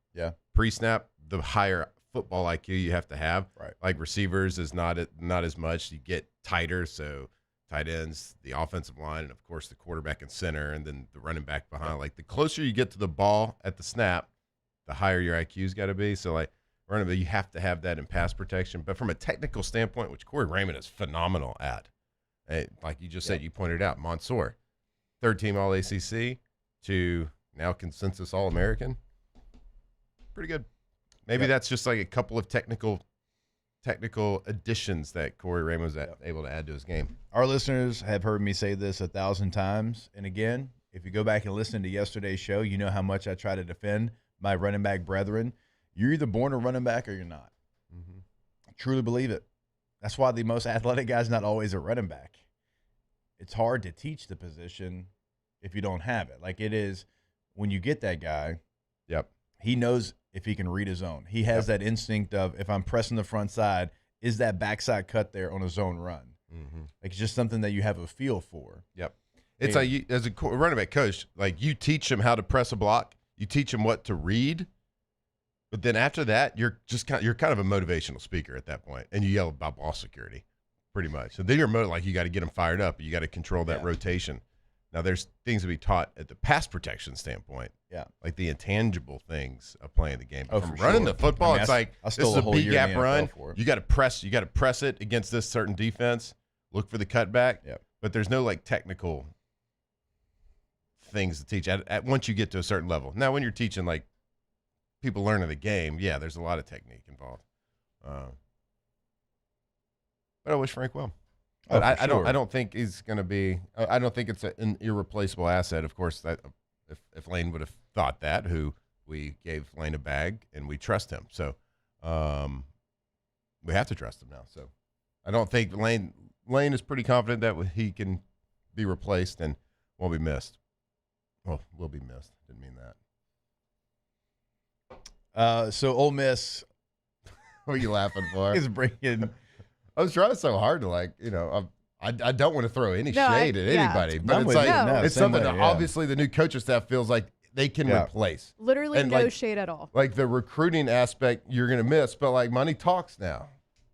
pre-snap, the higher football IQ you have to have. Right. Like receivers is not as much. You get tighter, so tight ends, the offensive line, and of course the quarterback and center, and then the running back behind. Like the closer you get to the ball at the snap, the higher your IQ's got to be. So like running back, you have to have that in pass protection. But from a technical standpoint, which Corey Raymond is phenomenal at, like you just said, you pointed out, Mansour, third-team All-ACC to now consensus All-American, pretty good. Maybe that's just like a couple of technical additions that Corey Raymond was able to add to his game. Our listeners have heard me say this 1,000 times. And again, if you go back and listen to yesterday's show, you know how much I try to defend my running back brethren. You're either born a running back or you're not. I truly believe it. That's why the most athletic guy's not always a running back. It's hard to teach the position if you don't have it. Like it is when you get that guy, he knows if he can read his zone. He has that instinct of if I'm pressing the front side, is that backside cut there on a zone run? Like it's just something that you have a feel for. It's like you, as a running back coach, like you teach him how to press a block, you teach him what to read, but then after that, you're kind of a motivational speaker at that point, and you yell about ball security, pretty much. So then you're like you got to get him fired up, you got to control that rotation. Now, there's things to be taught at the pass protection standpoint. Like the intangible things of playing the game. From running the football, it's like this is a B gap run. You got to press it against this certain defense. Look for the cutback. But there's no like technical things to teach at once you get to a certain level. Now, when you're teaching like people learning the game, there's a lot of technique involved. But I wish Frank well. But I don't think he's going to be. I don't think it's an irreplaceable asset. Of course, that if Lane would have thought that, who we gave Lane a bag and we trust him, so we have to trust him now. So I don't think Lane is pretty confident that he can be replaced and won't be missed. Well, will be missed. Didn't mean that. So Ole Miss. What are you laughing for? Is bringing. I was trying so hard to I don't want to throw any shade at anybody, but it's like it's something that obviously the new coaching staff feels like they can replace. Literally and no shade at all. Like the recruiting aspect you're going to miss, but like money talks now.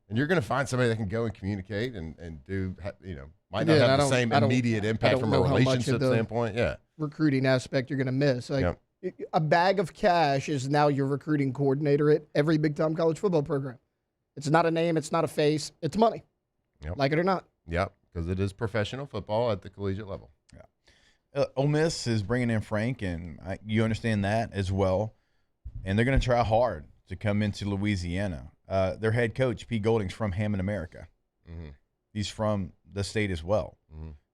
And you're going to find somebody that can go and communicate and do, might not have the same immediate impact from a relationship standpoint. Recruiting aspect you're going to miss. Like a bag of cash is now your recruiting coordinator at every big-time college football program. It's not a name. It's not a face. It's money. Like it or not. Because it is professional football at the collegiate level. Ole Miss is bringing in Frank, and you understand that as well. And they're going to try hard to come into Louisiana. Their head coach, Pete Golding's from Hammond, America. He's from the state as well.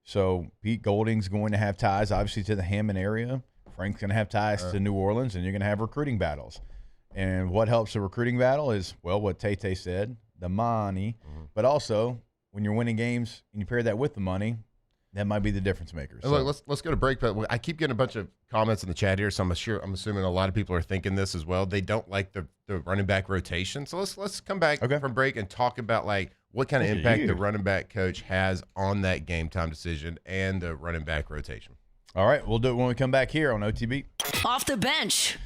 So Pete Golding's going to have ties, obviously, to the Hammond area. Frank's going to have ties to New Orleans, and you're going to have recruiting battles. And what helps a recruiting battle is, well, what Tay said, the money, but also when you're winning games and you pair that with the money, that might be the difference maker. So. Look, let's go to break. But I keep getting a bunch of comments in the chat here, so I'm assuming a lot of people are thinking this as well. They don't like the running back rotation. So let's come back from break and talk about like what kind of impact the running back coach has on that game time decision and the running back rotation. All right, we'll do it when we come back here on OTB. Off the bench.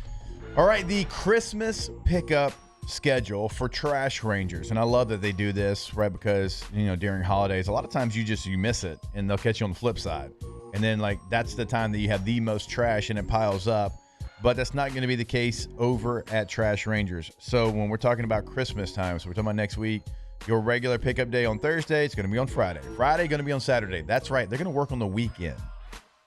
All right, the Christmas pickup schedule for Trash Rangers, and I love that they do this, right? Because during holidays, a lot of times you miss it, and they'll catch you on the flip side, and then like that's the time that you have the most trash and it piles up. But that's not going to be the case over at Trash Rangers. So when we're talking about Christmas time, so we're talking about next week, your regular pickup day on Thursday, it's going to be on Friday. Friday going to be on Saturday. That's right, they're going to work on the weekend.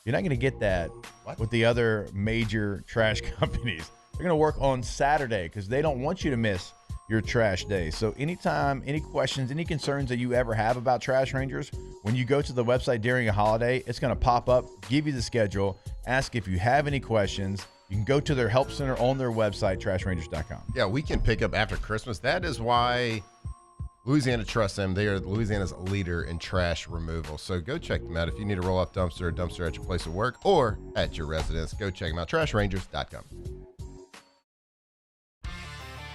You're not going to get that with the other major trash companies. They're going to work on Saturday because they don't want you to miss your trash day. So anytime, any questions, any concerns that you ever have about Trash Rangers, when you go to the website during a holiday, it's going to pop up, give you the schedule, ask if you have any questions. You can go to their help center on their website, trashrangers.com. Yeah, we can pick up after Christmas. That is why Louisiana trusts them. They are Louisiana's leader in trash removal. So go check them out. If you need a roll-off dumpster or dumpster at your place of work or at your residence, go check them out, trashrangers.com.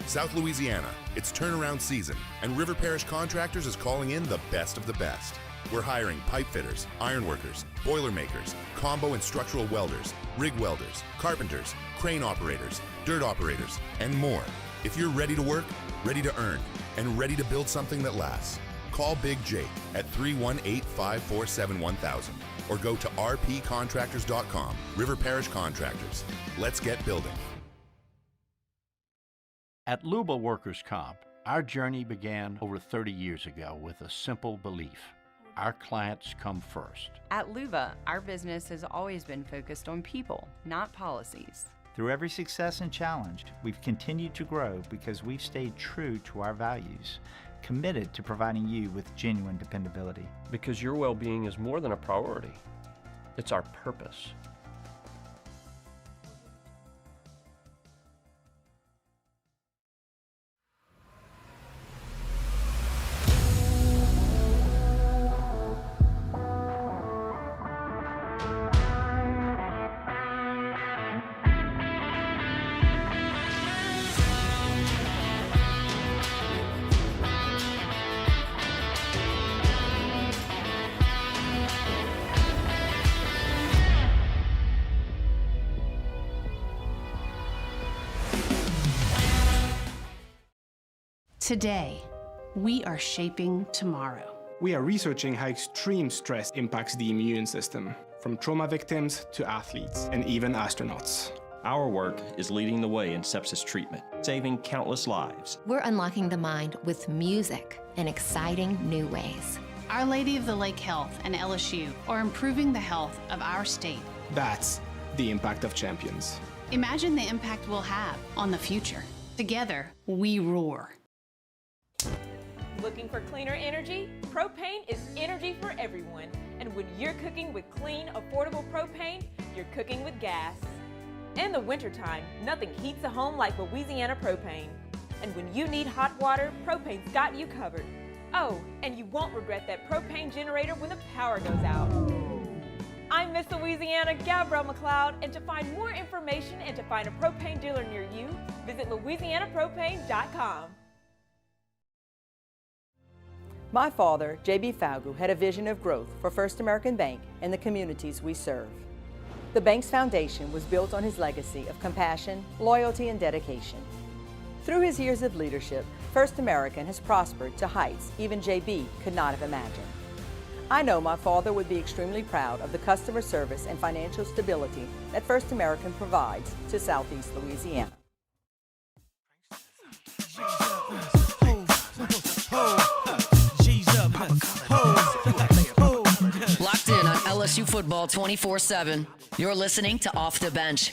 South Louisiana, it's turnaround season, and River Parish Contractors is calling in the best of the best. We're hiring pipe fitters, iron workers, boiler makers, combo and structural welders, rig welders, carpenters, crane operators, dirt operators, and more. If you're ready to work, ready to earn, and ready to build something that lasts, call Big Jake at 318-547-1000 or go to rpcontractors.com. River Parish Contractors. Let's get building. At Luba Workers' Comp, our journey began over 30 years ago with a simple belief: our clients come first. At Luba, our business has always been focused on people, not policies. Through every success and challenge, we've continued to grow because we've stayed true to our values, committed to providing you with genuine dependability. Because your well-being is more than a priority. It's our purpose. Today, we are shaping tomorrow. We are researching how extreme stress impacts the immune system, from trauma victims to athletes and even astronauts. Our work is leading the way in sepsis treatment, saving countless lives. We're unlocking the mind with music in exciting new ways. Our Lady of the Lake Health and LSU are improving the health of our state. That's the impact of champions. Imagine the impact we'll have on the future. Together, we roar. Looking for cleaner energy? Propane is energy for everyone. And when you're cooking with clean, affordable propane, you're cooking with gas. In the wintertime, nothing heats a home like Louisiana propane. And when you need hot water, propane's got you covered. Oh, and you won't regret that propane generator when the power goes out. I'm Miss Louisiana, Gabrielle McLeod, and to find more information and to find a propane dealer near you, visit louisianapropane.com. My father, J.B. Falgu, had a vision of growth for First American Bank and the communities we serve. The bank's foundation was built on his legacy of compassion, loyalty, and dedication. Through his years of leadership, First American has prospered to heights even J.B. could not have imagined. I know my father would be extremely proud of the customer service and financial stability that First American provides to Southeast Louisiana. Locked in on LSU football 24/7. You're listening to Off the Bench.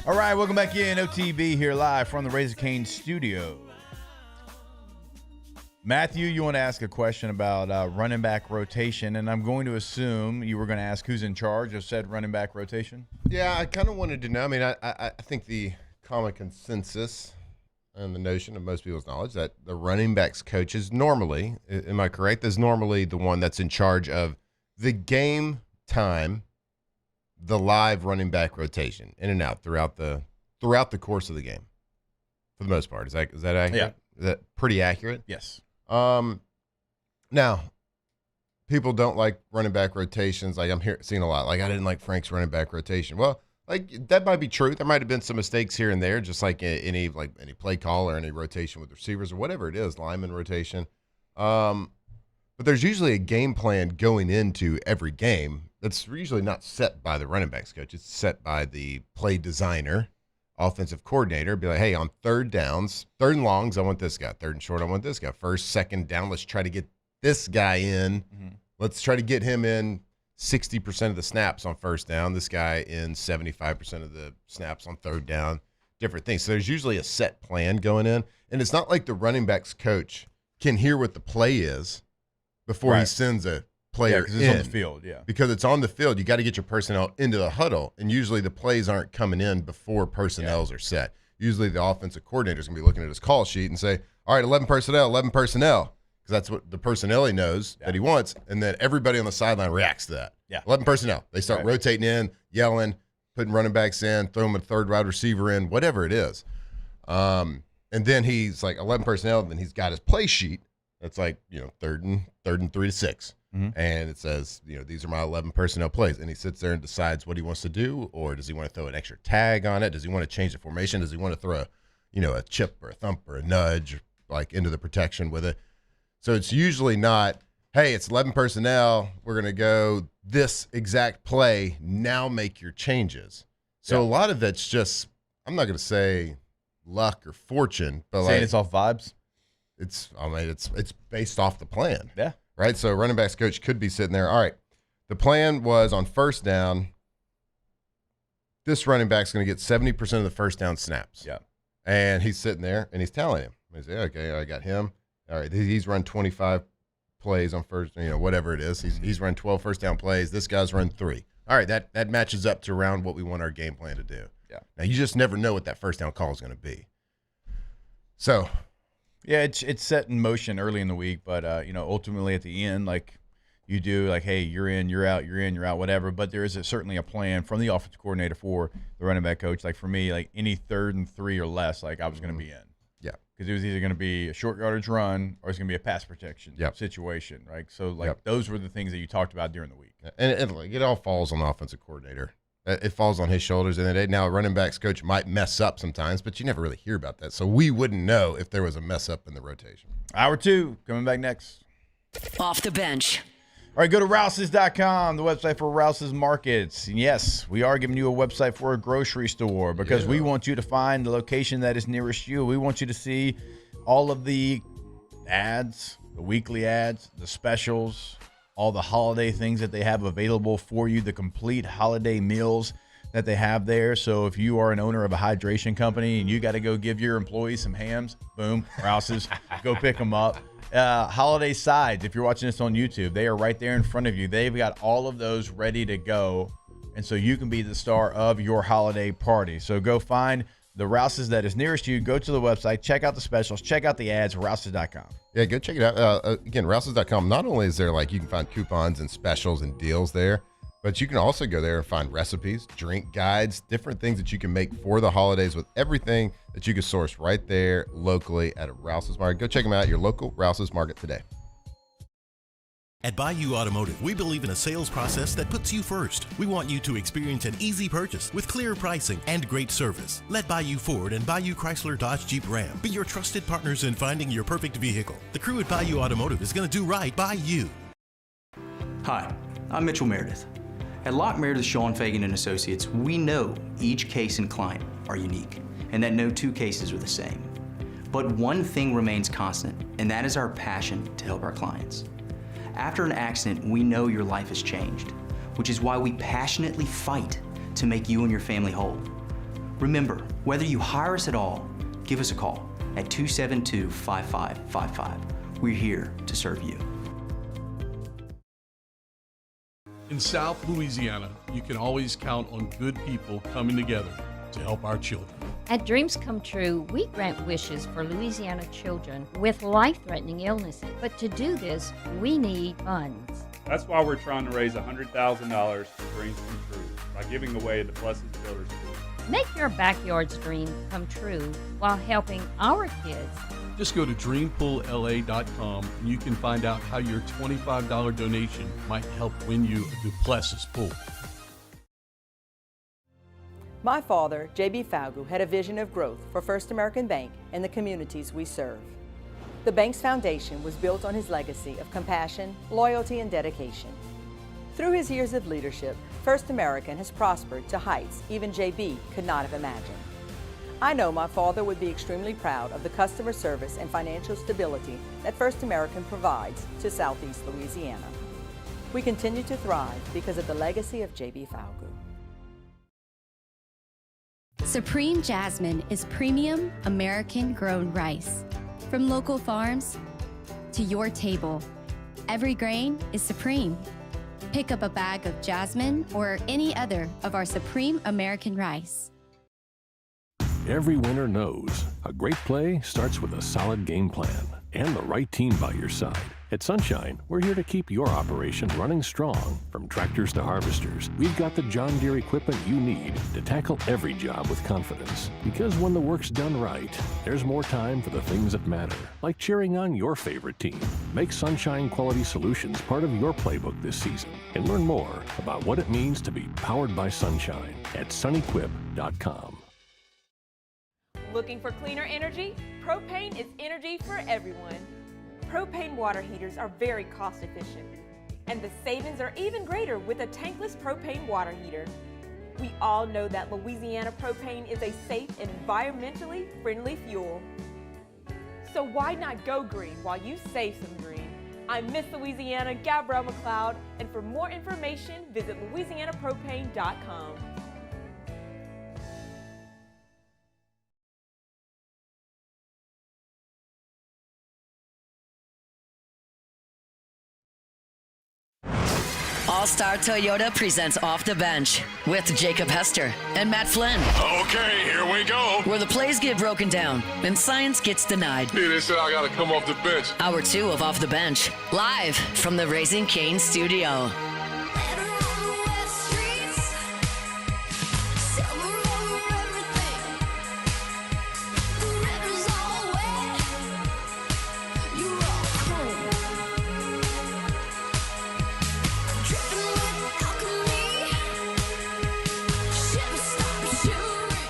All right, welcome back in. OTB here live from the Razor Cane studio. Matthew, you want to ask a question about running back rotation, and I'm going to assume you were going to ask who's in charge of said running back rotation. Yeah, I kind of wanted to know. I mean, I think the common consensus and the notion of most people's knowledge that the running backs coach is normally, am I correct, is normally the one that's in charge of the game time, the live running back rotation, in and out throughout the course of the game, for the most part. Is that accurate? Yeah. Is that pretty accurate? Yes. Now, people don't like running back rotations. Like I'm seeing a lot. Like I didn't like Frank's running back rotation. Well, like that might be true. There might have been some mistakes here and there, just like any play call or any rotation with receivers or whatever it is, lineman rotation. But there's usually a game plan going into every game that's usually not set by the running backs coach. It's set by the play designer, offensive coordinator. Be like, hey, on third downs, third and longs, I want this guy. Third and short, I want this guy. First, second down, let's try to get this guy in. Mm-hmm. Let's try to get him in 60% of the snaps on first down. This guy in 75% of the snaps on third down. Different things. So there's usually a set plan going in. And it's not like the running backs coach can hear what the play is before he sends a player because it's on the field, Because it's on the field, you got to get your personnel into the huddle, and usually the plays aren't coming in before personnels are set. Usually the offensive coordinator is going to be looking at his call sheet and say, all right, 11 personnel, because that's what the personnel he knows that he wants, and then everybody on the sideline reacts to that. 11 personnel. They start rotating in, yelling, putting running backs in, throw them a third wide receiver in, whatever it is. And then he's like 11 personnel, and then he's got his play sheet. That's like, third and 3 to 6. Mm-hmm. And it says, these are my 11 personnel plays. And he sits there and decides what he wants to do, or does he want to throw an extra tag on it? Does he want to change the formation? Does he want to throw a chip or a thump or a nudge like into the protection with it? So it's usually not, hey, it's 11 personnel. We're going to go this exact play. Now make your changes. So a lot of that's just, I'm not going to say luck or fortune, but saying it's off vibes. It's based off the plan. Yeah. Right. So running backs coach could be sitting there. All right. The plan was on first down, this running back's going to get 70% of the first down snaps. Yeah. And he's sitting there and he's telling him, he say, okay, I got him. All right. He's run 25 plays on first, whatever it is. He's run 12 first down plays. This guy's run 3. All right. That matches up to around what we want our game plan to do. Yeah. Now you just never know what that first down call is going to be. So, yeah, it's set in motion early in the week, but ultimately at the end, like you do, like, hey, you're in, you're out, you're in, you're out, whatever. But there is certainly a plan from the offensive coordinator for the running back coach. Like for me, like any 3rd and 3 or less, like I was going to be in. Yeah, because it was either going to be a short yardage run or it's going to be a pass protection situation, right? So like those were the things that you talked about during the week. And it all falls on the offensive coordinator. It falls on his shoulders. And now a running backs coach might mess up sometimes, but you never really hear about that. So we wouldn't know if there was a mess up in the rotation. Hour 2 coming back next. Off the bench. All right, go to Rouses.com, the website for Rouses Markets. And yes, we are giving you a website for a grocery store because we want you to find the location that is nearest you. We want you to see all of the ads, the weekly ads, the specials, all the holiday things that they have available for you, the complete holiday meals that they have there. So if you are an owner of a hydration company and you got to go give your employees some hams, boom, Rouses, go pick them up. Holiday sides, if you're watching this on YouTube, they are right there in front of you. They've got all of those ready to go. And so you can be the star of your holiday party. So go find the Rouses that is nearest you. Go to the website, check out the specials, check out the ads, Rouses.com. Yeah, go check it out. Again, Rouses.com, not only is there you can find coupons and specials and deals there, but you can also go there and find recipes, drink guides, different things that you can make for the holidays with everything that you can source right there locally at a Rouses Market. Go check them out, your local Rouses Market today. At Bayou Automotive, we believe in a sales process that puts you first. We want you to experience an easy purchase with clear pricing and great service. Let Bayou Ford and Bayou Chrysler Dodge Jeep Ram be your trusted partners in finding your perfect vehicle. The crew at Bayou Automotive is going to do right by you. Hi, I'm Mitchell Meredith. At Locke Meredith, Sean Fagan and Associates, we know each case and client are unique and that no 2 cases are the same. But one thing remains constant, and that is our passion to help our clients. After an accident, we know your life has changed, which is why we passionately fight to make you and your family whole. Remember, whether you hire us at all, give us a call at 272-5555 we're here to serve you. In South Louisiana, you can always count on good people coming together to help our children. At Dreams Come True, we grant wishes for Louisiana children with life-threatening illnesses. But to do this, we need funds. That's why we're trying to raise $100,000 for Dreams Come True by giving away the Blessed Builders School. Make your backyard's dream come true while helping our kids. Just go to dreampoolla.com and you can find out how your $25 donation might help win you a Duplessis pool. My father, J.B. Falgu, had a vision of growth for First American Bank and the communities we serve. The bank's foundation was built on his legacy of compassion, loyalty, and dedication. Through his years of leadership, First American has prospered to heights even J.B. could not have imagined. I know my father would be extremely proud of the customer service and financial stability that First American provides to Southeast Louisiana. We continue to thrive because of the legacy of J.B. Falgu. Supreme Jasmine is premium American-grown rice. From local farms to your table, every grain is supreme. Pick up a bag of Jasmine or any other of our Supreme American rice. Every winner knows a great play starts with a solid game plan and the right team by your side. At Sunshine, we're here to keep your operation running strong. From tractors to harvesters, we've got the John Deere equipment you need to tackle every job with confidence. Because when the work's done right, there's more time for the things that matter, like cheering on your favorite team. Make Sunshine Quality Solutions part of your playbook this season and learn more about what it means to be powered by Sunshine at sunequip.com. Looking for cleaner energy? Propane is energy for everyone. Propane water heaters are very cost efficient, and the savings are even greater with a tankless propane water heater. We all know that Louisiana propane is a safe and environmentally friendly fuel. So why not go green while you save some green? I'm Miss Louisiana, Gabrielle McLeod, and for more information, visit louisianapropane.com. All-Star Toyota presents Off the Bench with Jacob Hester and Matt Flynn. Okay, here we go. Where the plays get broken down and science gets denied. Yeah, they said I gotta come off the bench. Hour 2 of Off the Bench, live from the Raising Cane studio.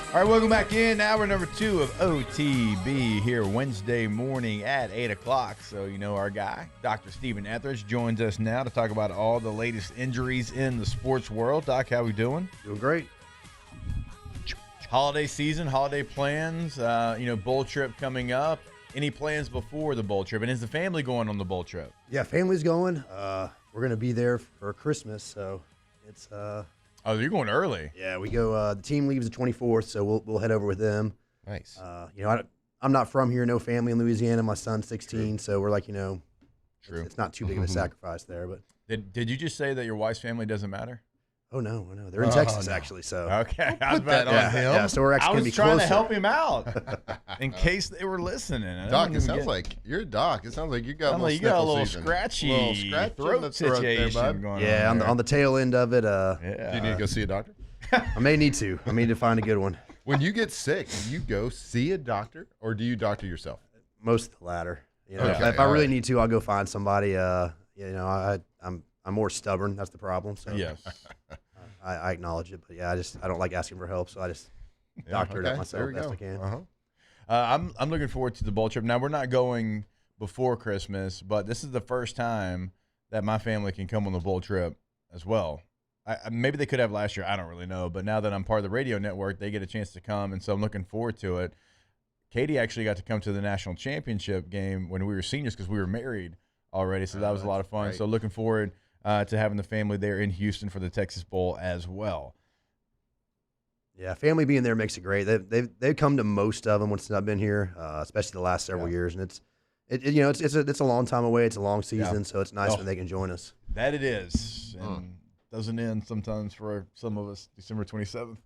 All right, welcome back in. Hour number 2 of OTB here Wednesday morning at 8 o'clock. So, you know our guy, Dr. Stephen Etheredge, joins us now to talk about all the latest injuries in the sports world. Doc, how we doing? Doing great. Holiday season, holiday plans, bowl trip coming up. Any plans before the bowl trip? And is the family going on the bowl trip? Yeah, family's going. We're going to be there for Christmas, so it's Oh, you're going early. Yeah, we go. The team leaves the 24th, so we'll head over with them. Nice. I'm not from here. No family in Louisiana. My son's 16, so we're like, True. It's not too big of a sacrifice there. But did you just say that your wife's family doesn't matter? Oh no, they're in Texas actually. So okay, I was about to him. Yeah, so we're actually I was be trying closer. to help him out in case they were listening. Doc, it sounds like you're a doc. It sounds like you got a little scratchy throat situation going on. Yeah, on the tail end of it. Do you need to go see a doctor? I may need to. I need to find a good one. When you get sick, do you go see a doctor or do you doctor yourself? Most of the latter. Okay, if I really need to, I'll go find somebody. I'm more stubborn. That's the problem. So yes, I acknowledge it, but yeah, I don't like asking for help, so I just doctor it up myself best I can. I'm looking forward to the bowl trip. Now we're not going before Christmas, but this is the first time that my family can come on the bowl trip as well. Maybe they could have last year. I don't really know. But now that I'm part of the radio network, they get a chance to come, and so I'm looking forward to it. Katie actually got to come to the national championship game when we were seniors because we were married already, so that was a lot of fun. Great. So looking forward to having the family there in Houston for the Texas Bowl as well. Yeah, family being there makes it great. They've come to most of them once I've been here, especially the last several years, and It's a long time away. It's a long season, so it's nice Oh. when they can join us. That it is, and doesn't end sometimes for some of us. December 27th.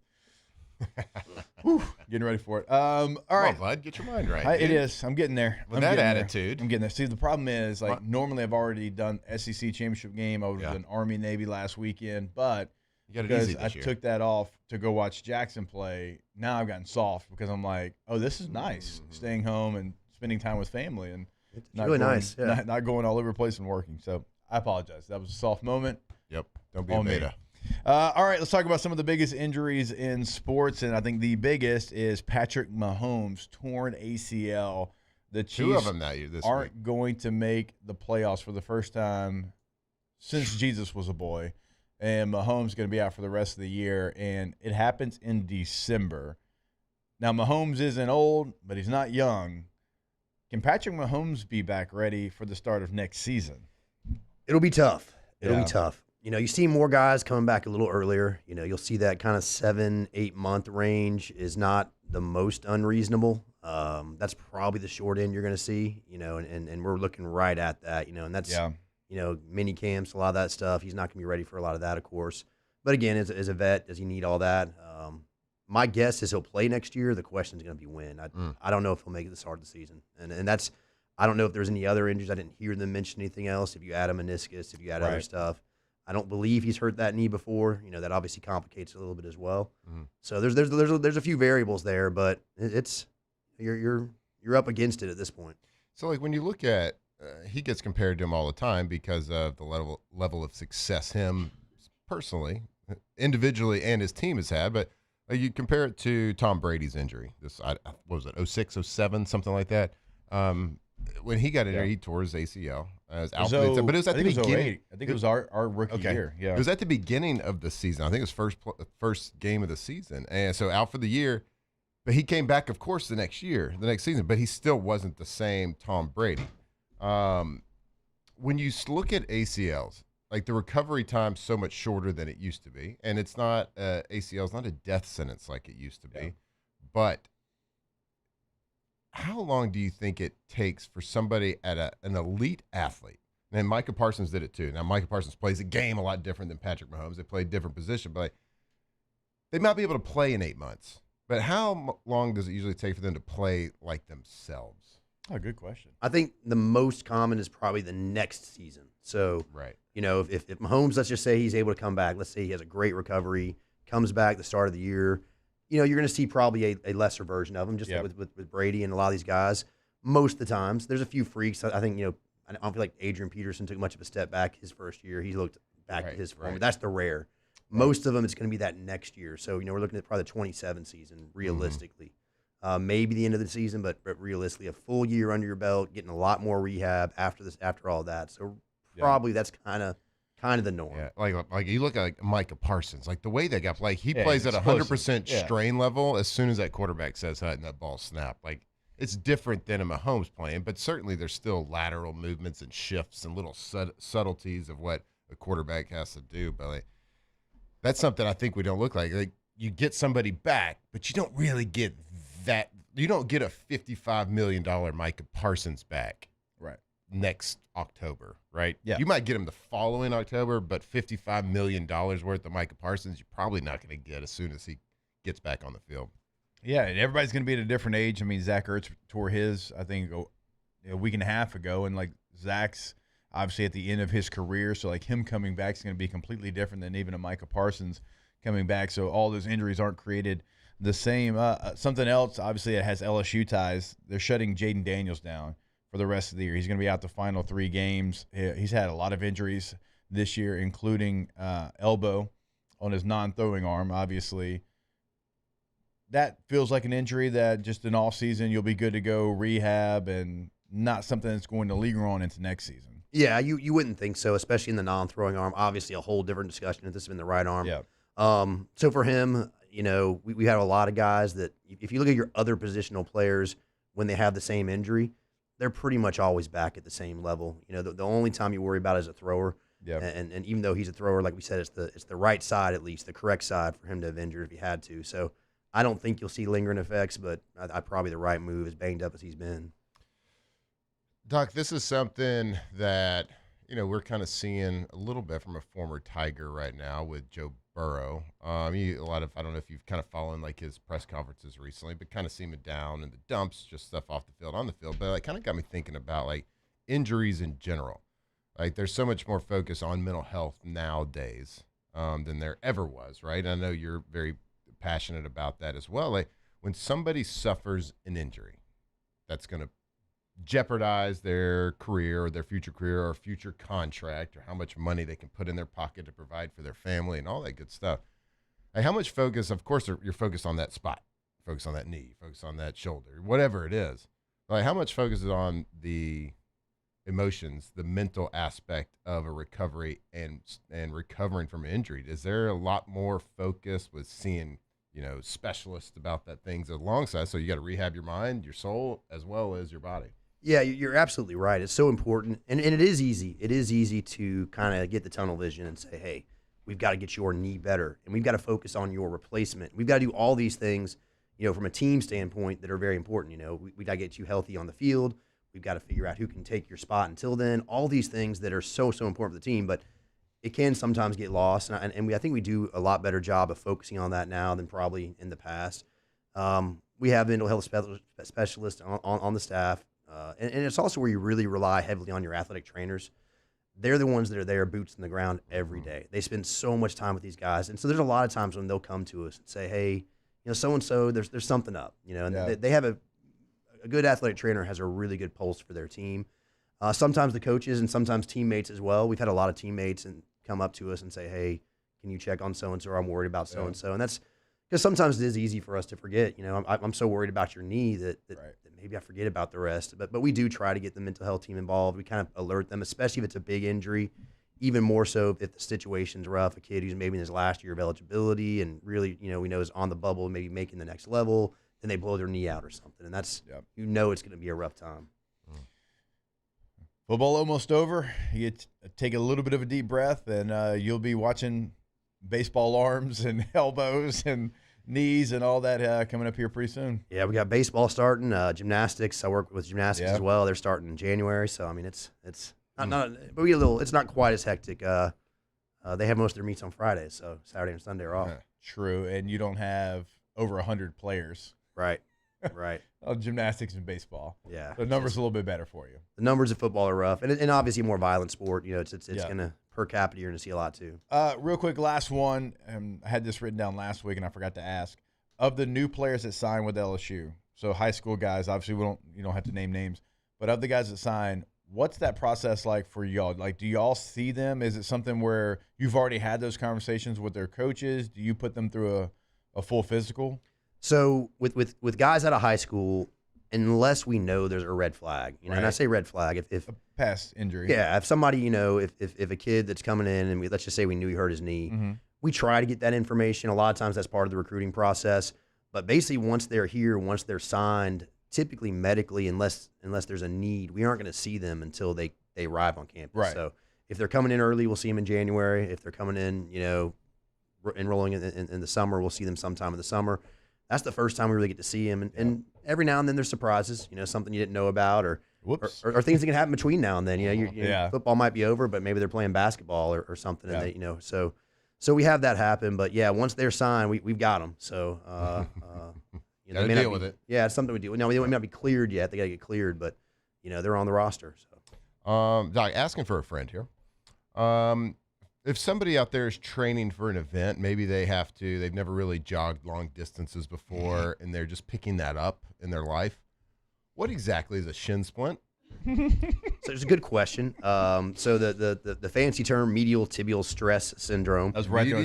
Whew, getting ready for it. All right, bud, get your mind right. It dude. is. I'm getting there. With I'm that getting there. attitude. I'm getting there. See, the problem is, like, normally I've already done SEC championship game. I would have done Army Navy last weekend, but You got it because easy I this year. took that off to go watch Jackson play, now I've gotten soft because I'm like, oh, this is nice, staying home and spending time with family, and It's really going, nice. Yeah. not going all over the place and working. So I apologize. That was a soft moment. Yep. Don't be on a me. beta. All right, let's talk about some of the biggest injuries in sports, and I think the biggest is Patrick Mahomes' torn ACL. The Chiefs Two of them that year this aren't going to make the playoffs for the first time since Jesus was a boy, and Mahomes is going to be out for the rest of the year, and it happens in December. Now, Mahomes isn't old, but he's not young. Can Patrick Mahomes be back ready for the start of next season? It'll be tough. It'll Yeah. be tough. You see more guys coming back a little earlier. You'll see that kind of 7-8 month range is not the most unreasonable. That's probably the short end you're going to see, and we're looking right at that, and that's, mini camps, a lot of that stuff. He's not going to be ready for a lot of that, of course. But again, as a vet, does he need all that? My guess is he'll play next year. The question is going to be when. I don't know if he'll make it the start of the season. And that's, I don't know if there's any other injuries. I didn't hear them mention anything else. If you add a meniscus, if you add other Right. stuff. I don't believe he's hurt that knee before. That obviously complicates it a little bit as well. So there's a few variables there, but it's you're up against it at this point. So, like, when you look at, he gets compared to him all the time because of the level of success him personally, individually, and his team has had. But you compare it to Tom Brady's injury. What was it, 06, 07, something like that. When he got injured, he tore his ACL. But it was at the beginning. I think it was our rookie year. Yeah, it was at the beginning of the season. I think it was first game of the season, and so out for the year. But he came back, of course, the next season. But he still wasn't the same Tom Brady. When you look at ACLs, like the recovery time's so much shorter than it used to be, and it's not ACL is not a death sentence like it used to be, but how long do you think it takes for somebody at an elite athlete? And Micah Parsons did it too. Now, Micah Parsons plays a game a lot different than Patrick Mahomes. They play a different position, but they might be able to play in 8 months. But how long does it usually take for them to play like themselves? Oh, good question. I think the most common is probably the next season. So, right. If Mahomes, let's just say he's able to come back. Let's say he has a great recovery, comes back the start of the year. You're going to see probably a lesser version of him, just like with Brady and a lot of these guys. Most of the times, there's a few freaks. I think I don't feel like Adrian Peterson took much of a step back his first year. He looked back at his form. But that's the rare. Most of them, it's going to be that next year. So we're looking at probably the 27 season realistically. Maybe the end of the season, but realistically, a full year under your belt, getting a lot more rehab after all that. So probably that's kind of the norm. Yeah, like you look at like Micah Parsons, like the way they got, like he Yeah, plays at explosive. 100% Yeah. strain level as soon as that quarterback says hut and that ball snap. Like it's different than a Mahomes playing, but certainly there's still lateral movements and shifts and little subtleties of what a quarterback has to do. But like, that's something I think we don't look like. Like you get somebody back, but you don't really get that. You don't get a $55 million Micah Parsons back. Right. Next October, right? Yeah. You might get him the following October, but $55 million worth of Micah Parsons, you're probably not going to get as soon as he gets back on the field. Yeah, and everybody's going to be at a different age. I mean, Zach Ertz tore his, I think, a week and a half ago, and like Zach's obviously at the end of his career, so like him coming back is going to be completely different than even a Micah Parsons coming back. So all those injuries aren't created the same. Something else, obviously, it has LSU ties. They're shutting Jaden Daniels down for the rest of the year. He's going to be out the final 3 games. He's had a lot of injuries this year, including elbow on his non-throwing arm, obviously. That feels like an injury that just in off season you'll be good to go rehab and not something that's going to linger on into next season. Yeah, you wouldn't think so, especially in the non-throwing arm. Obviously, a whole different discussion if this had been the right arm. Yeah. So for him, we have a lot of guys that if you look at your other positional players when they have the same injury, they're pretty much always back at the same level. The only time you worry about is a thrower. Yeah. And even though he's a thrower, like we said, it's the right side at least, the correct side for him to have injured if he had to. So I don't think you'll see lingering effects, but I probably the right move as banged up as he's been. Doc, this is something that, we're kind of seeing a little bit from a former Tiger right now with Joe Burrow. I don't know if you've kind of followed like his press conferences recently, but kind of seen him down in the dumps, just stuff off the field, on the field. But it kind of got me thinking about like injuries in general. Like there's so much more focus on mental health nowadays than there ever was, right? And I know you're very passionate about that as well. Like when somebody suffers an injury that's going to jeopardize their career or their future career or future contract or how much money they can put in their pocket to provide for their family and all that good stuff. Like how much focus, of course, you're focused on that spot, focus on that knee, focus on that shoulder, whatever it is. Like how much focus is on the emotions, the mental aspect of a recovery and recovering from an injury? Is there a lot more focus with seeing, specialists about that things alongside? So you got to rehab your mind, your soul, as well as your body. Yeah, you're absolutely right. It's so important. And it is easy. It is easy to kind of get the tunnel vision and say, hey, we've got to get your knee better. And we've got to focus on your replacement. We've got to do all these things, from a team standpoint that are very important. We got to get you healthy on the field. We've got to figure out who can take your spot until then. All these things that are so, so important for the team. But it can sometimes get lost. I think we do a lot better job of focusing on that now than probably in the past. We have mental health specialists on the staff. And it's also where you really rely heavily on your athletic trainers. They're the ones that are there, boots in the ground every day. They spend so much time with these guys. And so there's a lot of times when they'll come to us and say, hey, so-and-so, there's something up. They have a good athletic trainer has a really good pulse for their team. Sometimes the coaches and sometimes teammates as well. We've had a lot of teammates and come up to us and say, hey, can you check on so-and-so? I'm worried about so-and-so. And that's because sometimes it is easy for us to forget. I'm so worried about your knee that maybe I forget about the rest. But we do try to get the mental health team involved. We kind of alert them, especially if it's a big injury, even more so if the situation's rough. A kid who's maybe in his last year of eligibility and really, we know is on the bubble, maybe making the next level, then they blow their knee out or something. And that's, it's going to be a rough time. Football almost over. You take a little bit of a deep breath, and you'll be watching baseball arms and elbows and knees and all that coming up here pretty soon. Yeah, we got baseball starting, gymnastics. I work with gymnastics as well. They're starting in January, so I mean it's not but we get a little. It's not quite as hectic. They have most of their meets on Fridays, so Saturday and Sunday are off. True, and you don't have over 100 players. Right. Right. Gymnastics and baseball. Yeah. The numbers a little bit better for you. The numbers of football are rough, and obviously a more violent sport. It's gonna per capita you're gonna see a lot too. Real quick, last one. I had this written down last week, and I forgot to ask. Of the new players that signed with LSU, so high school guys, obviously you don't have to name names, but of the guys that sign, what's that process like for y'all? Like, do y'all see them? Is it something where you've already had those conversations with their coaches? Do you put them through a full physical? So with guys out of high school, unless we know there's a red flag, and I say red flag if a past injury. Yeah, if somebody, if a kid that's coming in and let's just say we knew he hurt his knee, we try to get that information. A lot of times that's part of the recruiting process. But basically once they're here, once they're signed, typically medically, unless there's a need, we aren't going to see them until they arrive on campus. Right. So if they're coming in early, we'll see them in January. If they're coming in, enrolling in the summer, we'll see them sometime in the summer. That's the first time we really get to see him. And every now and then there's surprises, something you didn't know about or things that can happen between now and then. Football might be over, but maybe they're playing basketball or something. Yeah. And so we have that happen. But yeah, once they're signed, we've got them. So, gotta deal with it. Yeah, it's something we do. Now, they may not be cleared yet. They got to get cleared, but they're on the roster. So, Doc, asking for a friend here. If somebody out there is training for an event, maybe they've never really jogged long distances before, and they're just picking that up in their life. What exactly is a shin splint? So it's a good question. So the fancy term, medial tibial stress syndrome. That's right there.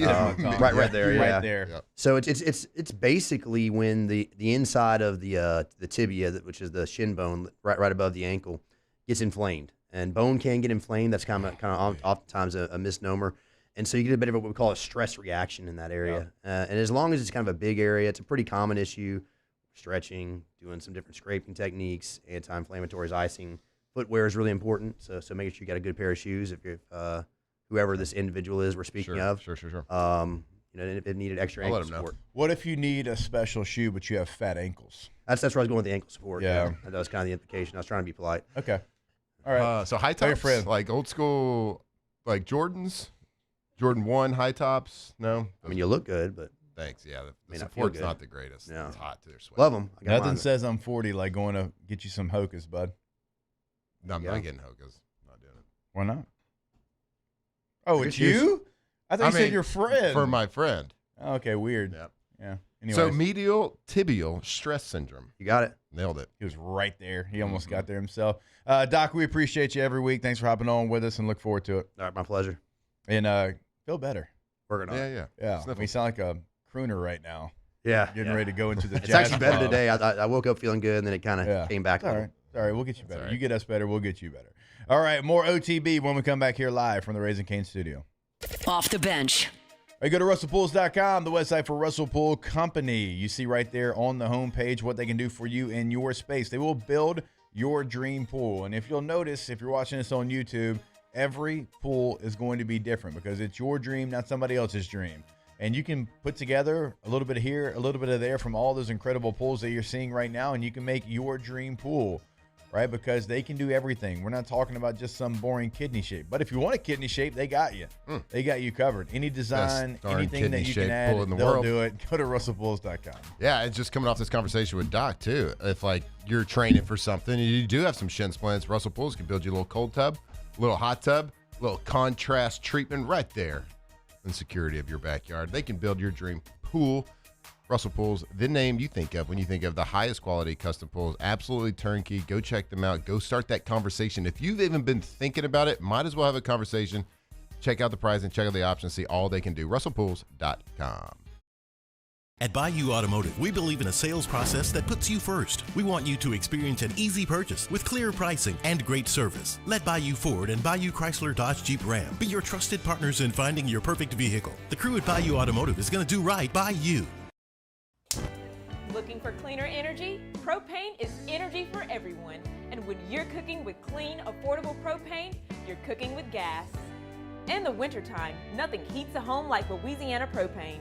Right there. Yeah. Right there. Yeah. So it's basically when the inside of the tibia, which is the shin bone, right above the ankle, gets inflamed. And bone can get inflamed. That's kind of oftentimes a misnomer. And so you get a bit of what we call a stress reaction in that area. And as long as it's kind of a big area, it's a pretty common issue. Stretching, doing some different scraping techniques, anti-inflammatories, icing. Footwear is really important. So making sure you got a good pair of shoes if you're whoever this individual is we're speaking of. Sure. If it needed extra ankle support. What if you need a special shoe but you have fat ankles? That's where I was going with the ankle support. Yeah. That was kind of the implication. I was trying to be polite. Okay. All right. So high Tell your tops, friend. like old school, like Jordans, Jordan 1 high tops. No, I mean, you look good, but thanks. Yeah, the may not feel support's good. not the greatest. No. It's hot to their sweat. Love them. Nothing says I'm 40 like going to get you some Hokas, bud. No, I'm not getting Hokas. Not doing it. Why not? Oh, it's Because you? I thought you said mean, your friend. For my friend. Okay, weird. Yep. Yeah. Anyways. So medial tibial stress syndrome. You got it. Nailed it. He was right there. He almost got there himself. Doc, we appreciate you every week. Thanks for hopping on with us and look forward to it. All right, my pleasure. And feel better. Working on it. Yeah. Yeah. Sniffle. We sound like a crooner right now. Yeah. Getting ready to go into the It's jazz actually better club. today. I woke up feeling good, and then it kind of came back. All right. All right. We'll get you better. You get us better. We'll get you better. All right. More OTB when we come back here live from the Raising Cane studio. Off the bench. All right, go to RussellPools.com, the website for Russell Pool Company. You see right there on the homepage what they can do for you in your space. They will build your dream pool. And if you'll notice, if you're watching this on YouTube, every pool is going to be different because it's your dream, not somebody else's dream. And you can put together a little bit of here, a little bit of there from all those incredible pools that you're seeing right now, and you can make your dream pool, right? Because they can do everything. We're not talking about just some boring kidney shape. But if you want a kidney shape, they got you. They got you covered. Any design, Best darn anything that you can kidney-shaped add, pool in the they'll world. do it. Go to RussellPools.com. Yeah, it's just coming off this conversation with Doc, too. If, like, you're training for something and you do have some shin splints, Russell Pools can build you a little cold tub, a little hot tub, a little contrast treatment right there in the security of your backyard. They can build your dream pool. Russell Pools, the name you think of when you think of the highest quality custom pools, absolutely turnkey. Go check them out. Go start that conversation. If you've even been thinking about it, might as well have a conversation. Check out the pricing, check out the options, see all they can do. RussellPools.com. At Bayou Automotive, we believe in a sales process that puts you first. We want you to experience an easy purchase with clear pricing and great service. Let Bayou Ford and Bayou Chrysler Dodge Jeep Ram be your trusted partners in finding your perfect vehicle. The crew at Bayou Automotive is going to do right by you. Looking for cleaner energy? Propane is energy for everyone. And when you're cooking with clean, affordable propane, you're cooking with gas. In the wintertime, nothing heats a home like Louisiana propane.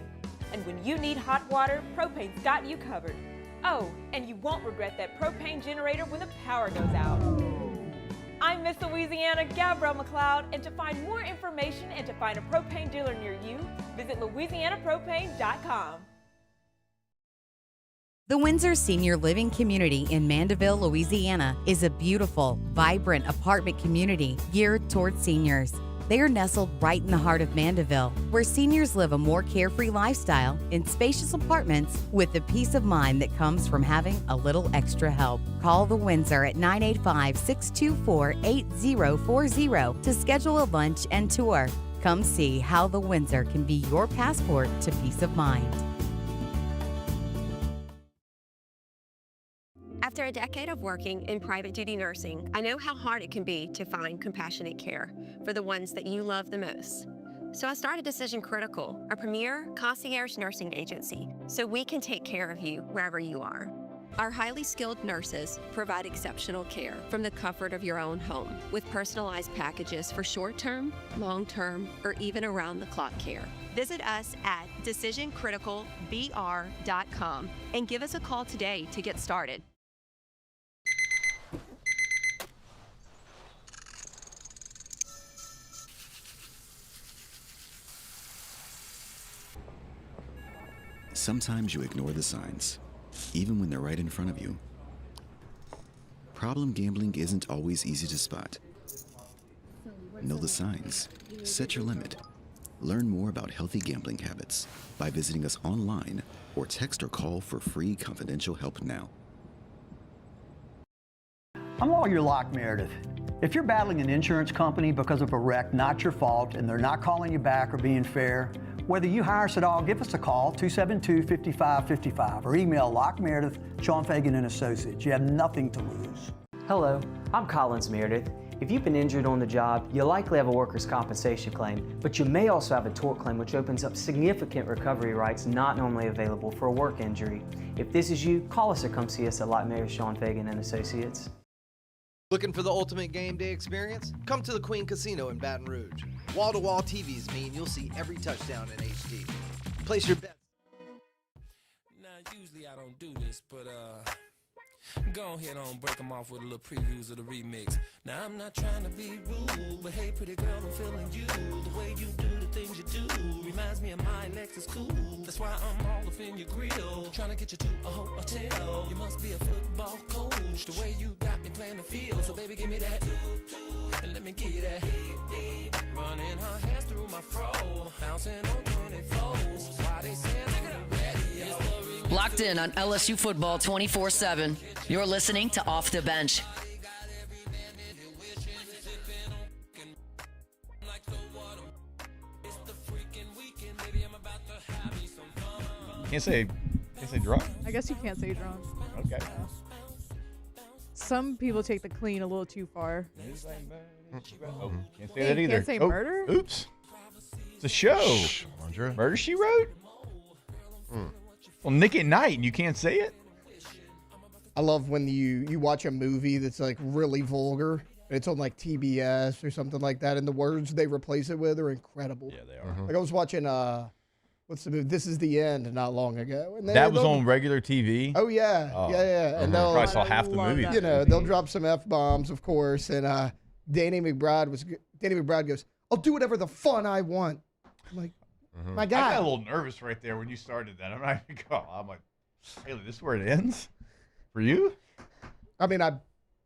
And when you need hot water, propane's got you covered. Oh, and you won't regret that propane generator when the power goes out. I'm Miss Louisiana, Gabrielle McLeod, and to find more information and to find a propane dealer near you, visit louisianapropane.com. The Windsor Senior Living Community in Mandeville, Louisiana is a beautiful, vibrant apartment community geared towards seniors. They are nestled right in the heart of Mandeville, where seniors live a more carefree lifestyle in spacious apartments with the peace of mind that comes from having a little extra help. Call the Windsor at 985-624-8040 to schedule a lunch and tour. Come see how the Windsor can be your passport to peace of mind. After a decade of working in private duty nursing, I know how hard it can be to find compassionate care for the ones that you love the most. So I started Decision Critical, a premier concierge nursing agency, so we can take care of you wherever you are. Our highly skilled nurses provide exceptional care from the comfort of your own home with personalized packages for short-term, long-term, or even around-the-clock care. Visit us at decisioncriticalbr.com and give us a call today to get started. Sometimes you ignore the signs, even when they're right in front of you. Problem gambling isn't always easy to spot. Know the signs. Set your limit. Learn more about healthy gambling habits by visiting us online or text or call for free confidential help now. I'm Lawyer Locke Meredith. If you're battling an insurance company because of a wreck not your fault and they're not calling you back or being fair, whether you hire us at all, give us a call, 272-5555, or email Locke Meredith, Sean Fagan and Associates. You have nothing to lose. Hello, I'm Collins Meredith. If you've been injured on the job, you likely have a workers' compensation claim, but you may also have a tort claim which opens up significant recovery rights not normally available for a work injury. If this is you, call us or come see us at Locke Meredith, Sean Fagan and Associates. Looking for the ultimate game day experience? Come to the Queen Casino in Baton Rouge. Wall-to-wall TVs mean you'll see every touchdown in HD. Place your bets. Now, usually I don't do this, but Go ahead on, break them off with a little previews of the remix. Now I'm not trying to be rude, but hey, pretty girl, I'm feeling you. The way you do the things you do reminds me of my Lexus cool. That's why I'm all up in your grill, trying to get you to a hotel. You must be a football coach, the way you got me playing the field. So baby, give me that, and let me get that. Running her hands through my fro, bouncing on 24s. Why they saying look at the radio? Locked in on LSU football 24/7. You're listening to Off the Bench. Can't say drunk. I guess you can't say drunk. Okay. Some people take the clean a little too far. Oh, can't say that either. Can't say murder? Oops. It's a show. Murder, She Wrote? Well, Nick at Night, and you can't say it? I love when you watch a movie that's like really vulgar. And it's on like TBS or something like that, and the words they replace it with are incredible. Yeah, they are. Like I was watching what's the movie? This Is the End not long ago. And That was on regular TV? Oh yeah, yeah. And they'll probably saw half the movie. You know, they'll drop some F-bombs, of course. And Danny McBride goes, "I'll do whatever the fun I want." I'm like, my God. I got a little nervous right there when you started that. I'm like, Haley, this is where it ends for you? I mean, I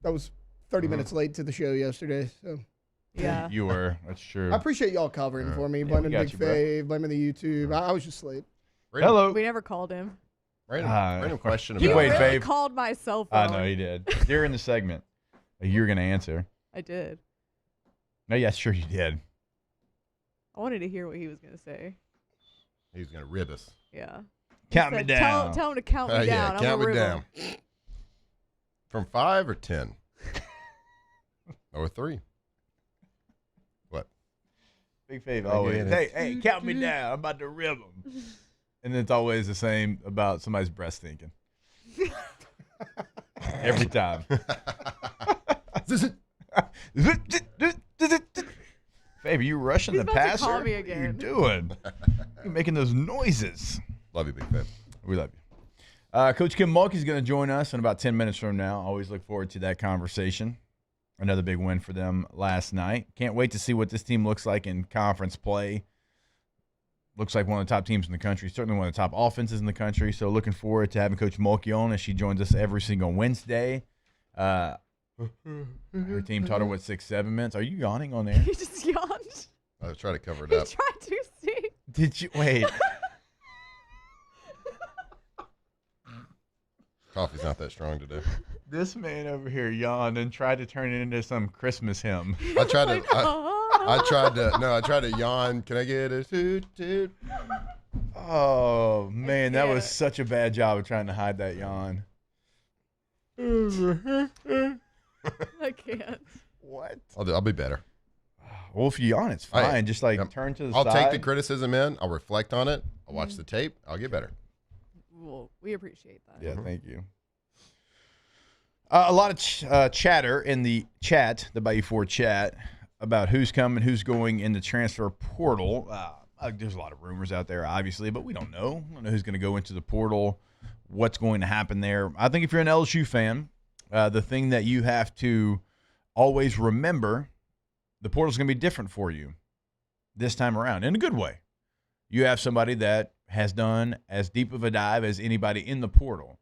was 30 minutes late to the show yesterday, so. Yeah. You were. That's true. I appreciate y'all covering for me, blaming Big Fave, blaming the YouTube. I was just late. Hello. We never called him. Random question He about really Fave. called my cell phone. I know he did. During the segment, you were going to answer. I did. No, yeah, sure you did. I wanted to hear what he was going to say. He was going to rib us. Yeah. Count me down. Tell him to count me down. Yeah, I'm count gonna me rib down. him. From 5 or 10? Or 3? What? Big Fave always. Hey, count me down. I'm about to rib him. And it's always the same about somebody's breast thinking. Every time. Baby, you rushing He's the about to passer? call me What are you again. doing? You're making those noises. Love you, Big Fave. We love you. Coach Kim Mulkey is going to join us in about 10 minutes from now. Always look forward to that conversation. Another big win for them last night. Can't wait to see what this team looks like in conference play. Looks like one of the top teams in the country, certainly one of the top offenses in the country. So looking forward to having Coach Mulkey on as she joins us every single Wednesday. Her team taught her, 6-7 minutes. Are you yawning on there? He just yawned. I was trying to cover it He up. tried to see. Did you? Wait. Coffee's not that strong today. This man over here yawned and tried to turn it into some Christmas hymn. I tried to. I tried to yawn. Can I get a toot toot? Oh man, that was such a bad job of trying to hide that yawn. I can't. What? I'll be better. Well, if you yawn, it's fine. Just like turn to the side. I'll take the criticism in. I'll reflect on it. I'll watch the tape. I'll get better. Well, we appreciate that. Yeah, thank you. A lot of chatter in the chat, the Bayou 4 chat, about who's coming, who's going in the transfer portal. There's a lot of rumors out there, obviously, but we don't know. We don't know who's going to go into the portal, what's going to happen there. I think if you're an LSU fan, the thing that you have to always remember, the portal's going to be different for you this time around, in a good way. You have somebody that has done as deep of a dive as anybody in the portal.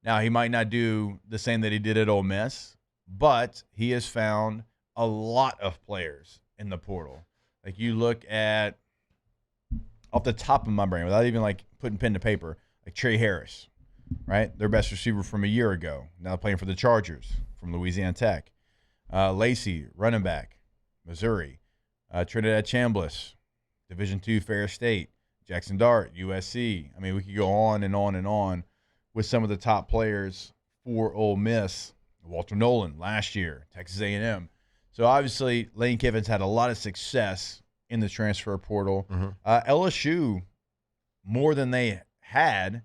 Now, he might not do the same that he did at Ole Miss, but he has found a lot of players in the portal. Like, you look at, off the top of my brain, without even, like, putting pen to paper, like Trey Harris, right? Their best receiver from a year ago, now playing for the Chargers from Louisiana Tech. Lacey, running back, Missouri. Trinidad Chambliss, Division II, Ferris State. Jackson Dart, USC. I mean, we could go on and on and on with some of the top players for Ole Miss. Walter Nolan last year, Texas A&M. So obviously, Lane Kiffin's had a lot of success in the transfer portal. LSU, more than they had,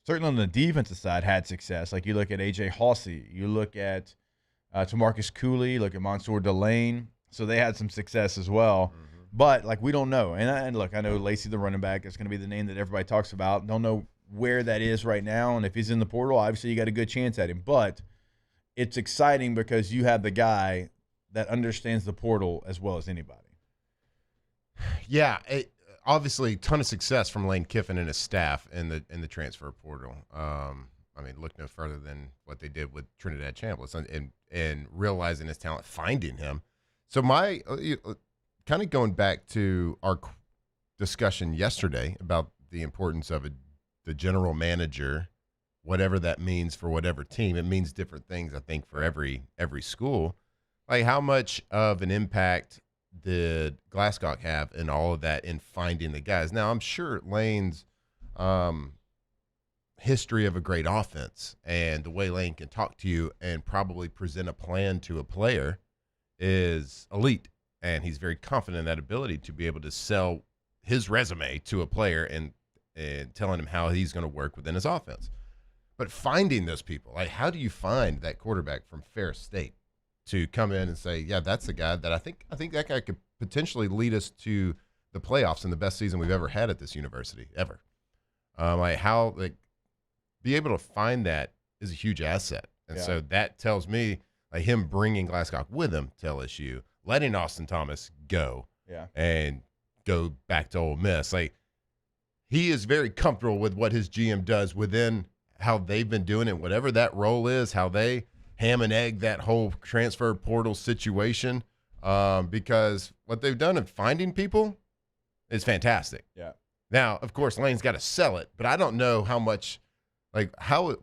certainly on the defensive side, had success. Like you look at A.J. Hawsey, you look at Tamarcus Cooley, look at Mansour Delane. So they had some success as well. But, like, we don't know. And look, I know Lacey, the running back, is going to be the name that everybody talks about. Don't know where that is right now. And if he's in the portal, obviously you got a good chance at him. But it's exciting because you have the guy that understands the portal as well as anybody. Yeah, obviously, ton of success from Lane Kiffin and his staff in the transfer portal. I mean, look no further than what they did with Trinidad Chambliss and realizing his talent, finding him. So my kind of going back to our discussion yesterday about the importance of the general manager, whatever that means for whatever team. It means different things, I think, for every school. Like, how much of an impact did Glasscock have in all of that in finding the guys? Now, I'm sure Lane's history of a great offense and the way Lane can talk to you and probably present a plan to a player is elite. And he's very confident in that ability to be able to sell his resume to a player and telling him how he's going to work within his offense. But finding those people, like, how do you find that quarterback from Ferris State to come in and say, yeah, that's the guy that I think that guy could potentially lead us to the playoffs and the best season we've ever had at this university, ever. Be able to find that is a huge asset. And so that tells me, like, him bringing Glasscock with him to LSU, letting Austin Thomas go and go back to Ole Miss. Like, he is very comfortable with what his GM does within how they've been doing it, whatever that role is, how they ham and egg that whole transfer portal situation, because what they've done in finding people is fantastic. Yeah. Now, of course, Lane's got to sell it, but I don't know how much, like, how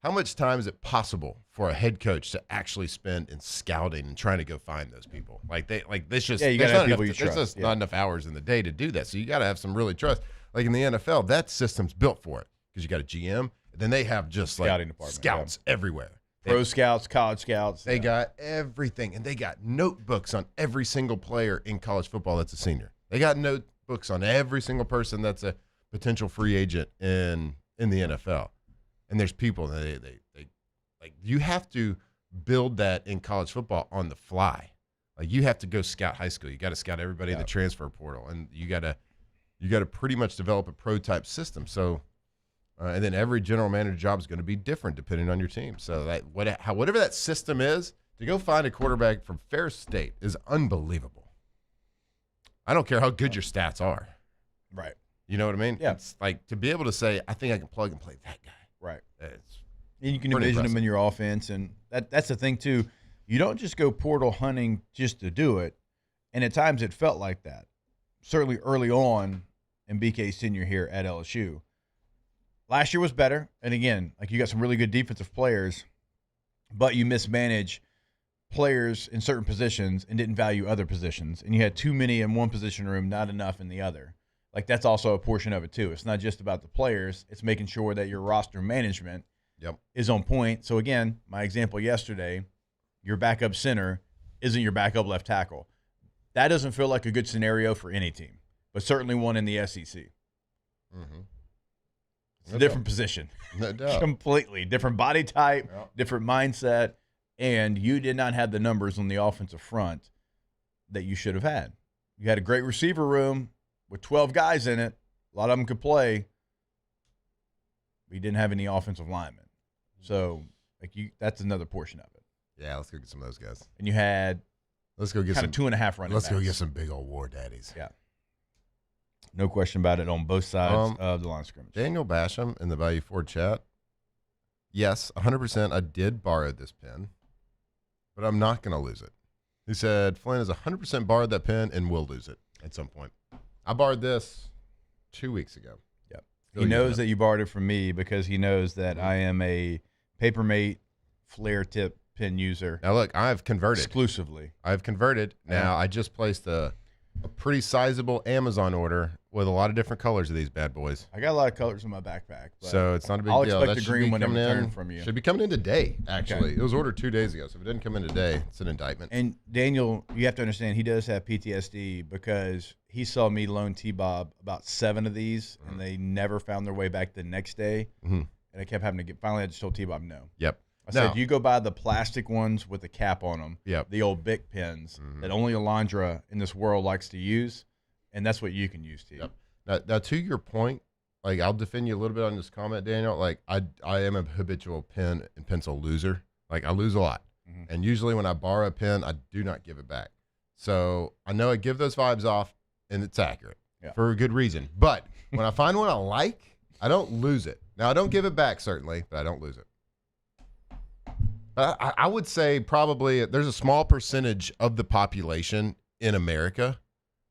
much time is it possible for a head coach to actually spend in scouting and trying to go find those people? There's just not enough hours in the day to do that. So you got to have some really trust. Like in the NFL, that system's built for it because you got a GM. Then they have just like scouts everywhere. Pro scouts, college scouts. They got everything, and they got notebooks on every single player in college football that's a senior. They got notebooks on every single person that's a potential free agent in the NFL. And there's people that they like. You have to build that in college football on the fly. Like, you have to go scout high school. You got to scout everybody in the transfer portal, and you got to pretty much develop a prototype system. So. And then every general manager job is going to be different depending on your team. So whatever that system is, to go find a quarterback from Ferris State is unbelievable. I don't care how good your stats are. Right. You know what I mean? Yeah. It's like to be able to say, I think I can plug and play that guy. Right. It's and you can envision him in your offense. And that's the thing, too. You don't just go portal hunting just to do it. And at times it felt like that. Certainly early on in BK's tenure here at LSU. Last year was better, and again, like, you got some really good defensive players, but you mismanage players in certain positions and didn't value other positions, and you had too many in one position room, not enough in the other. Like, that's also a portion of it too. It's not just about the players; it's making sure that your roster management is on point. So again, my example yesterday, your backup center isn't your backup left tackle. That doesn't feel like a good scenario for any team, but certainly one in the SEC. Mm-hmm. It's a different position. No doubt. Completely. Different body type, different mindset, and you did not have the numbers on the offensive front that you should have had. You had a great receiver room with 12 guys in it. A lot of them could play. But you didn't have any offensive linemen. So, that's another portion of it. Yeah, let's go get some of those guys. And you had let's go get kind some of 2.5 running Let's backs. go get some big old war daddies. Yeah. No question about it on both sides of the line of scrimmage. Daniel Basham in the Value Ford chat. Yes, 100%. I did borrow this pen, but I'm not going to lose it. He said Flynn has 100% borrowed that pen and will lose it at some point. I borrowed this 2 weeks ago. Yep. He knows that you borrowed it from me because he knows that I am a Papermate flare tip pen user. Now, look, I've converted. Exclusively. I've converted. Now, I just placed a pretty sizable Amazon order with a lot of different colors of these bad boys. I got a lot of colors in my backpack. So it's not a big I'll deal. I'll expect That the green one to return in, from you. Should be coming in today, actually. Okay. It was ordered 2 days ago, so if it didn't come in today, it's an indictment. And Daniel, you have to understand, he does have PTSD because he saw me loan T-Bob about 7 of these, and they never found their way back the next day. Mm-hmm. And I kept having to get – finally I just told T-Bob no. Yep. I said, you go buy the plastic ones with the cap on them, the old Bic pens that only Alondra in this world likes to use, and that's what you can use, T. Yep. Now, to your point, like I'll defend you a little bit on this comment, Daniel. Like I am a habitual pen and pencil loser. Like I lose a lot. And usually when I borrow a pen, I do not give it back. So I know I give those vibes off, and it's accurate for a good reason. But when I find one I like, I don't lose it. Now, I don't give it back, certainly, but I don't lose it. I would say probably there's a small percentage of the population in America,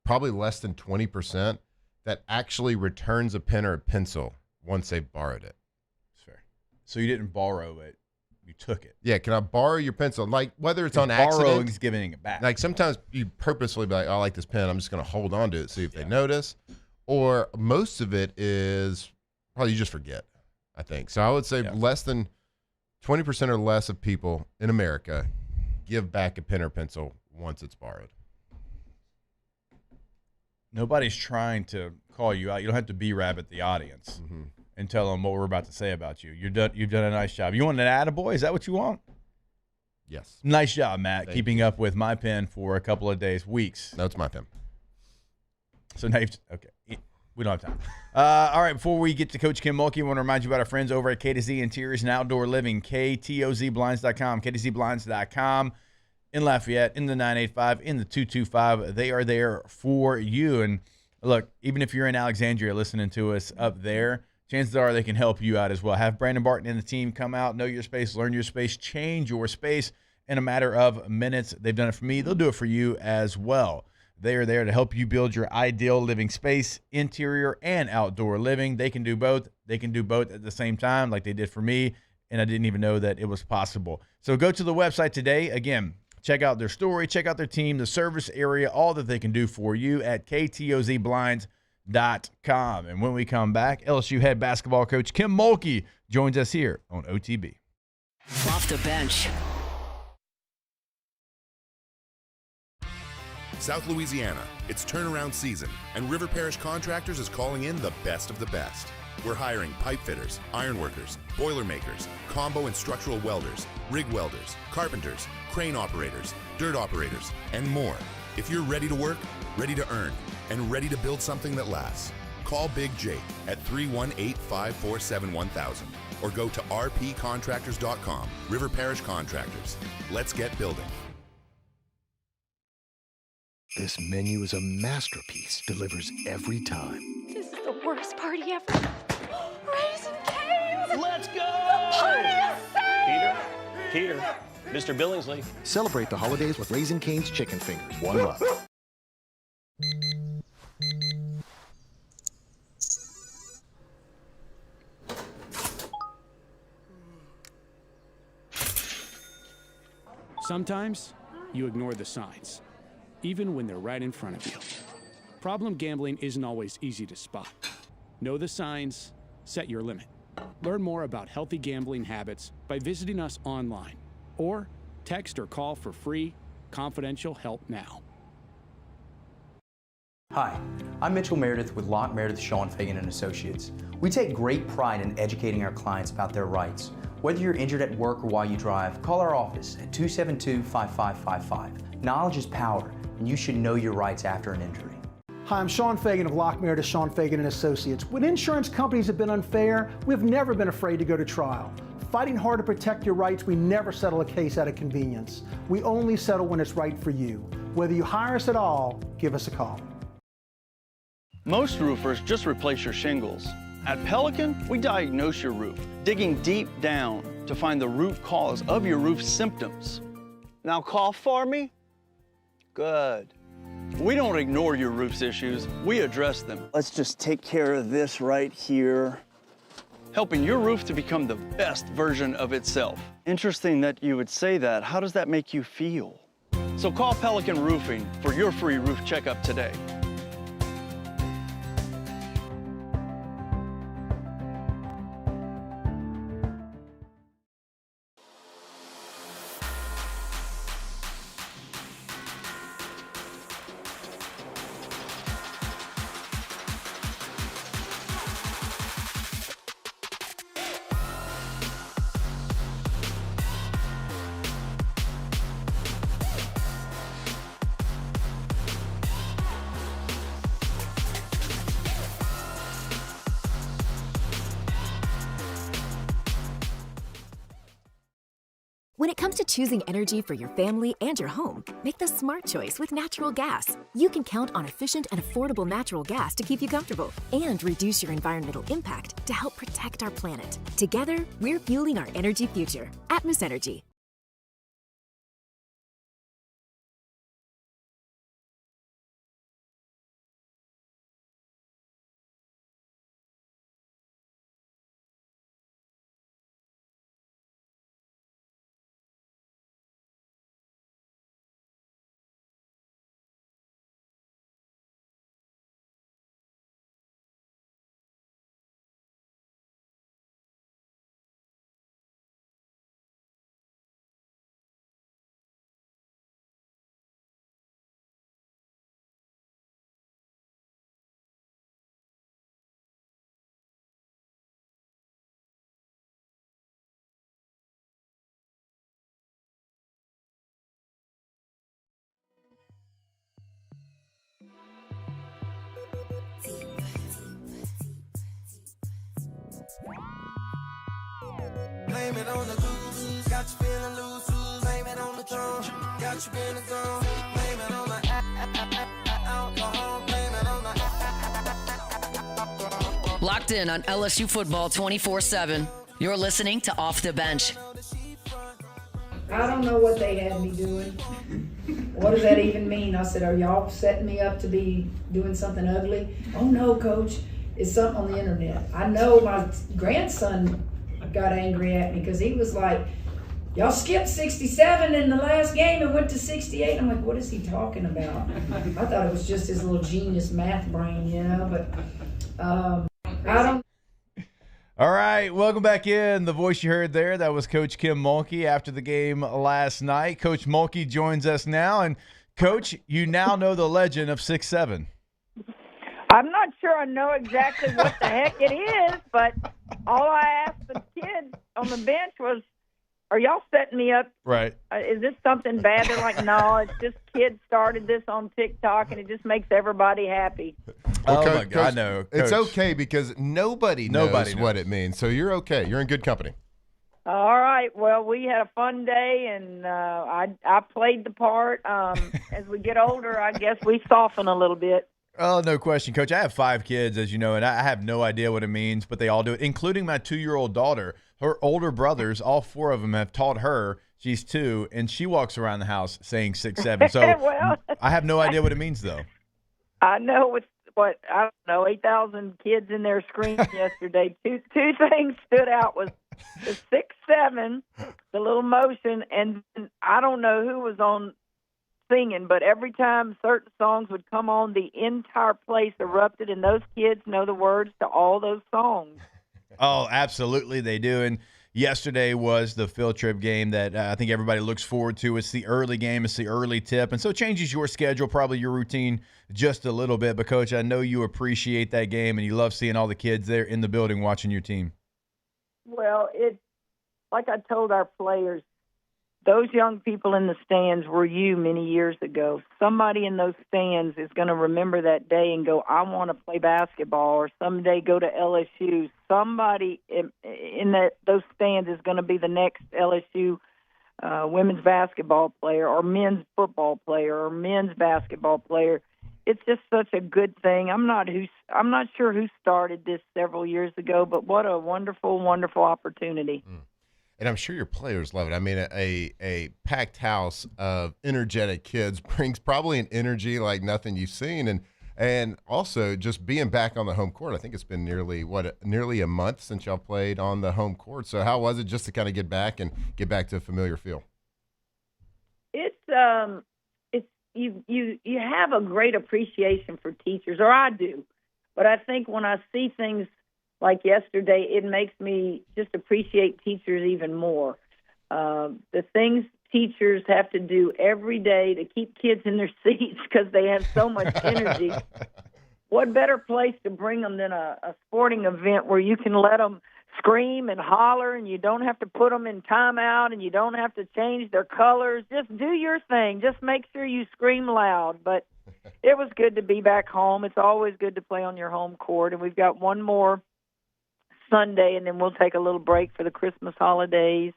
probably less than 20%, that actually returns a pen or a pencil once they've borrowed it. That's fair. So you didn't borrow it. You took it. Yeah, can I borrow your pencil? Like, whether it's on accident. Borrowing is giving it back. Like, sometimes you purposely be like, oh, I like this pen. I'm just going to hold on to it, see if they notice. Or most of it is probably you just forget, I think. So I would say less than 20% or less of people in America give back a pen or pencil once it's borrowed. Nobody's trying to call you out. You don't have to B-rabbit the audience and tell them what we're about to say about you. You've done a nice job. You want an attaboy? Is that what you want? Yes. Nice job, Matt, keeping up with my pen for a couple of days, weeks. No, it's my pen. So now okay. We don't have time. All right, before we get to Coach Kim Mulkey, I want to remind you about our friends over at K2Z Interiors and Outdoor Living, KTOZBlinds.com, KTZBlinds.com. In Lafayette, in the 985, in the 225. They are there for you. And look, even if you're in Alexandria listening to us up there, chances are they can help you out as well. Have Brandon Barton and the team come out, know your space, learn your space, change your space in a matter of minutes. They've done it for me. They'll do it for you as well. They are there to help you build your ideal living space, interior and outdoor living. They can do both. They can do both at the same time like they did for me, and I didn't even know that it was possible. So go to the website today. Again, check out their story, check out their team, the service area, all that they can do for you at KTOZBlinds.com. And when we come back, LSU head basketball coach Kim Mulkey joins us here on OTB. Off the bench. South Louisiana, it's turnaround season, and River Parish Contractors is calling in the best of the best. We're hiring pipe fitters, iron workers, boiler makers, combo and structural welders, rig welders, carpenters, crane operators, dirt operators, and more. If you're ready to work, ready to earn, and ready to build something that lasts, call Big Jake at 318-547-1000 or go to rpcontractors.com. River Parish Contractors. Let's get building. This menu is a masterpiece, delivers every time. This is the worst party ever. Raisin Cane's! Let's go! The party is saved! Peter, Mr. Billingsley. Celebrate the holidays with Raisin Cane's chicken fingers. One love. Sometimes you ignore the signs, even when they're right in front of you. Problem gambling isn't always easy to spot. Know the signs, set your limit. Learn more about healthy gambling habits by visiting us online or text or call for free, confidential help now. Hi, I'm Mitchell Meredith with Locke Meredith, Sean Fagan & Associates. We take great pride in educating our clients about their rights. Whether you're injured at work or while you drive, call our office at 272-5555. Knowledge is power, and you should know your rights after an injury. Hi, I'm Sean Fagan of Locke Meredith, Sean Fagan & Associates. When insurance companies have been unfair, we've never been afraid to go to trial. Fighting hard to protect your rights, we never settle a case out of convenience. We only settle when it's right for you. Whether you hire us at all, give us a call. Most roofers just replace your shingles. At Pelican, we diagnose your roof, digging deep down to find the root cause of your roof symptoms. Now cough for me? Good. We don't ignore your roof's issues, we address them. Let's just take care of this right here. Helping your roof to become the best version of itself. Interesting that you would say that. How does that make you feel? So call Pelican Roofing for your free roof checkup today. When it comes to choosing energy for your family and your home, make the smart choice with natural gas. You can count on efficient and affordable natural gas to keep you comfortable and reduce your environmental impact to help protect our planet. Together, we're fueling our energy future. Atmos Energy. Blame it on the goose, got you feeling loose. Blame it on the throne, got you in the zone. Blame it on the alcohol. Blame it on the. Locked in on LSU football 24/7. You're listening to Off the Bench. I don't know what they had me doing. What does that even mean? I said, are y'all setting me up to be doing something ugly? Oh no, coach, it's something on the internet. I know my grandson got angry at me because he was like, y'all skipped 67 in the last game and went to 68. I'm like, what is he talking about? I thought it was just his little genius math brain, you know, but I don't. All right, welcome back in. The voice you heard there, that was Coach Kim Mulkey after the game last night. Coach Mulkey joins us now. And, Coach, you now know the legend of 6'7". I'm not sure I know exactly what the heck it is, but all I asked the kids on the bench was, are y'all setting me up? Right. Is this something bad? They're like, no, it's just kids started this on TikTok, and it just makes everybody happy. Oh, Coach, my God, no. It's Coach. okay because nobody knows what it means. So you're okay. You're in good company. All right. Well, we had a fun day, and I played the part. As we get older, I guess we soften a little bit. Oh, no question, Coach. I have 5 kids, as you know, and I have no idea what it means, but they all do it, including my 2-year-old daughter. Her older brothers, all 4 of them have taught her. She's 2, and she walks around the house saying 6'7". So well, I have no idea what it means, though. I know it's what, I don't know, 8,000 kids in there screaming yesterday. Two things stood out was the 6'7", the little motion, and I don't know who was on singing, but every time certain songs would come on, the entire place erupted, and those kids know the words to all those songs. Oh, absolutely they do. And yesterday was the field trip game that I think everybody looks forward to. It's the early game. It's the early tip. And so it changes your schedule, probably your routine just a little bit. But, Coach, I know you appreciate that game, and you love seeing all the kids there in the building watching your team. Well, it's like I told our players, those young people in the stands were you many years ago. Somebody in those stands is going to remember that day and go, I want to play basketball, or someday go to LSU. Somebody in those stands is going to be the next LSU women's basketball player, or men's football player, or men's basketball player. It's just such a good thing. I'm not sure who started this several years ago, but what a wonderful, wonderful opportunity. And I'm sure your players love it. I mean, a packed house of energetic kids brings probably an energy like nothing you've seen. And also just being back on the home court. I think it's been nearly a month since y'all played on the home court. So how was it just to kind of get back to a familiar feel? It's you have a great appreciation for teachers, or I do. But I think when I see things like yesterday, it makes me just appreciate teachers even more. The things teachers have to do every day to keep kids in their seats because they have so much energy. What better place to bring them than a sporting event where you can let them scream and holler, and you don't have to put them in timeout, and you don't have to change their colors. Just do your thing. Just make sure you scream loud. But it was good to be back home. It's always good to play on your home court, and we've got one more Sunday, and then we'll take a little break for the Christmas holidays.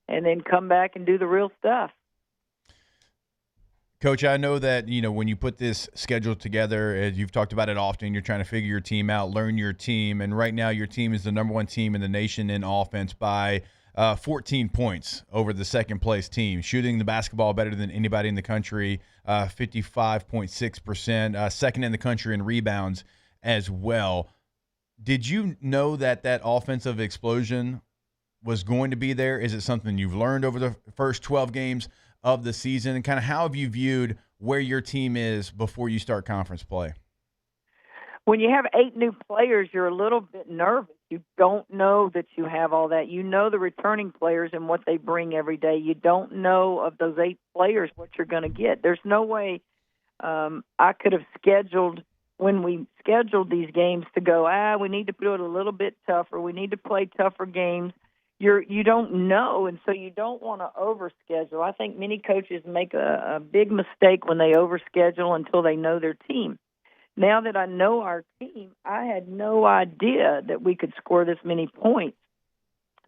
and then come back and do the real stuff. Coach, I know that, when you put this schedule together, as you've talked about it often, you're trying to figure your team out, learn your team. And right now your team is the number one team in the nation in offense by 14 points over the second-place team, shooting the basketball better than anybody in the country, 55.6%, second in the country in rebounds as well. Did you know that offensive explosion was going to be there? Is it something you've learned over the first 12 games of the season? And kind of how have you viewed where your team is before you start conference play? When you have 8 new players, you're a little bit nervous. You don't know that you have all that. You know the returning players and what they bring every day. You don't know of those 8 players what you're going to get. There's no way I could have scheduled, when we scheduled these games, to go, we need to do it a little bit tougher. We need to play tougher games. You don't know, and so you don't want to overschedule. I think many coaches make a big mistake when they overschedule until they know their team. Now that I know our team, I had no idea that we could score this many points.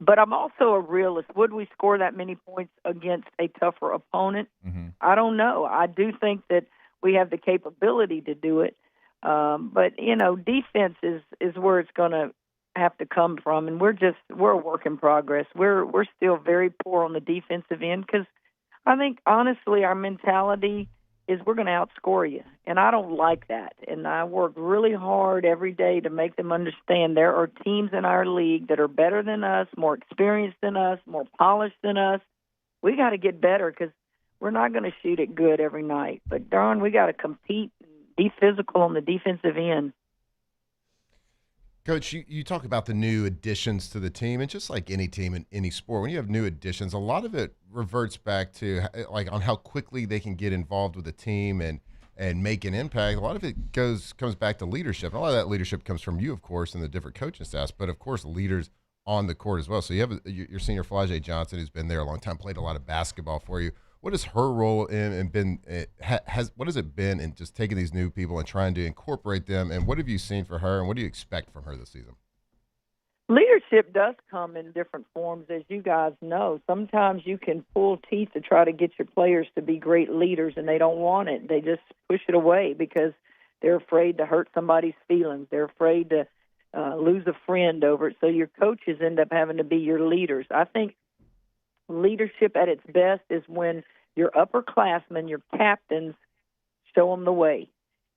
But I'm also a realist. Would we score that many points against a tougher opponent? Mm-hmm. I don't know. I do think that we have the capability to do it. But, defense is where it's going to have to come from, and we're a work in progress. We're still very poor on the defensive end because I think, honestly, our mentality is we're going to outscore you, and I don't like that. And I work really hard every day to make them understand there are teams in our league that are better than us, more experienced than us, more polished than us. We got to get better because we're not going to shoot it good every night. But, darn, we got to compete and be physical on the defensive end. Coach, you talk about the new additions to the team, and just like any team in any sport, when you have new additions, a lot of it reverts back to on how quickly they can get involved with the team and make an impact. A lot of it comes back to leadership. And a lot of that leadership comes from you, of course, and the different coaching staffs, but of course leaders on the court as well. So you have your senior Flau'jae Johnson, who's been there a long time, played a lot of basketball for you. What is her role what has it been in just taking these new people and trying to incorporate them, and what have you seen for her, and what do you expect from her this season? Leadership does come in different forms, as you guys know. Sometimes you can pull teeth to try to get your players to be great leaders, and they don't want it. They just push it away because they're afraid to hurt somebody's feelings. They're afraid to lose a friend over it. So your coaches end up having to be your leaders. I think leadership at its best is when your upperclassmen, your captains, show them the way.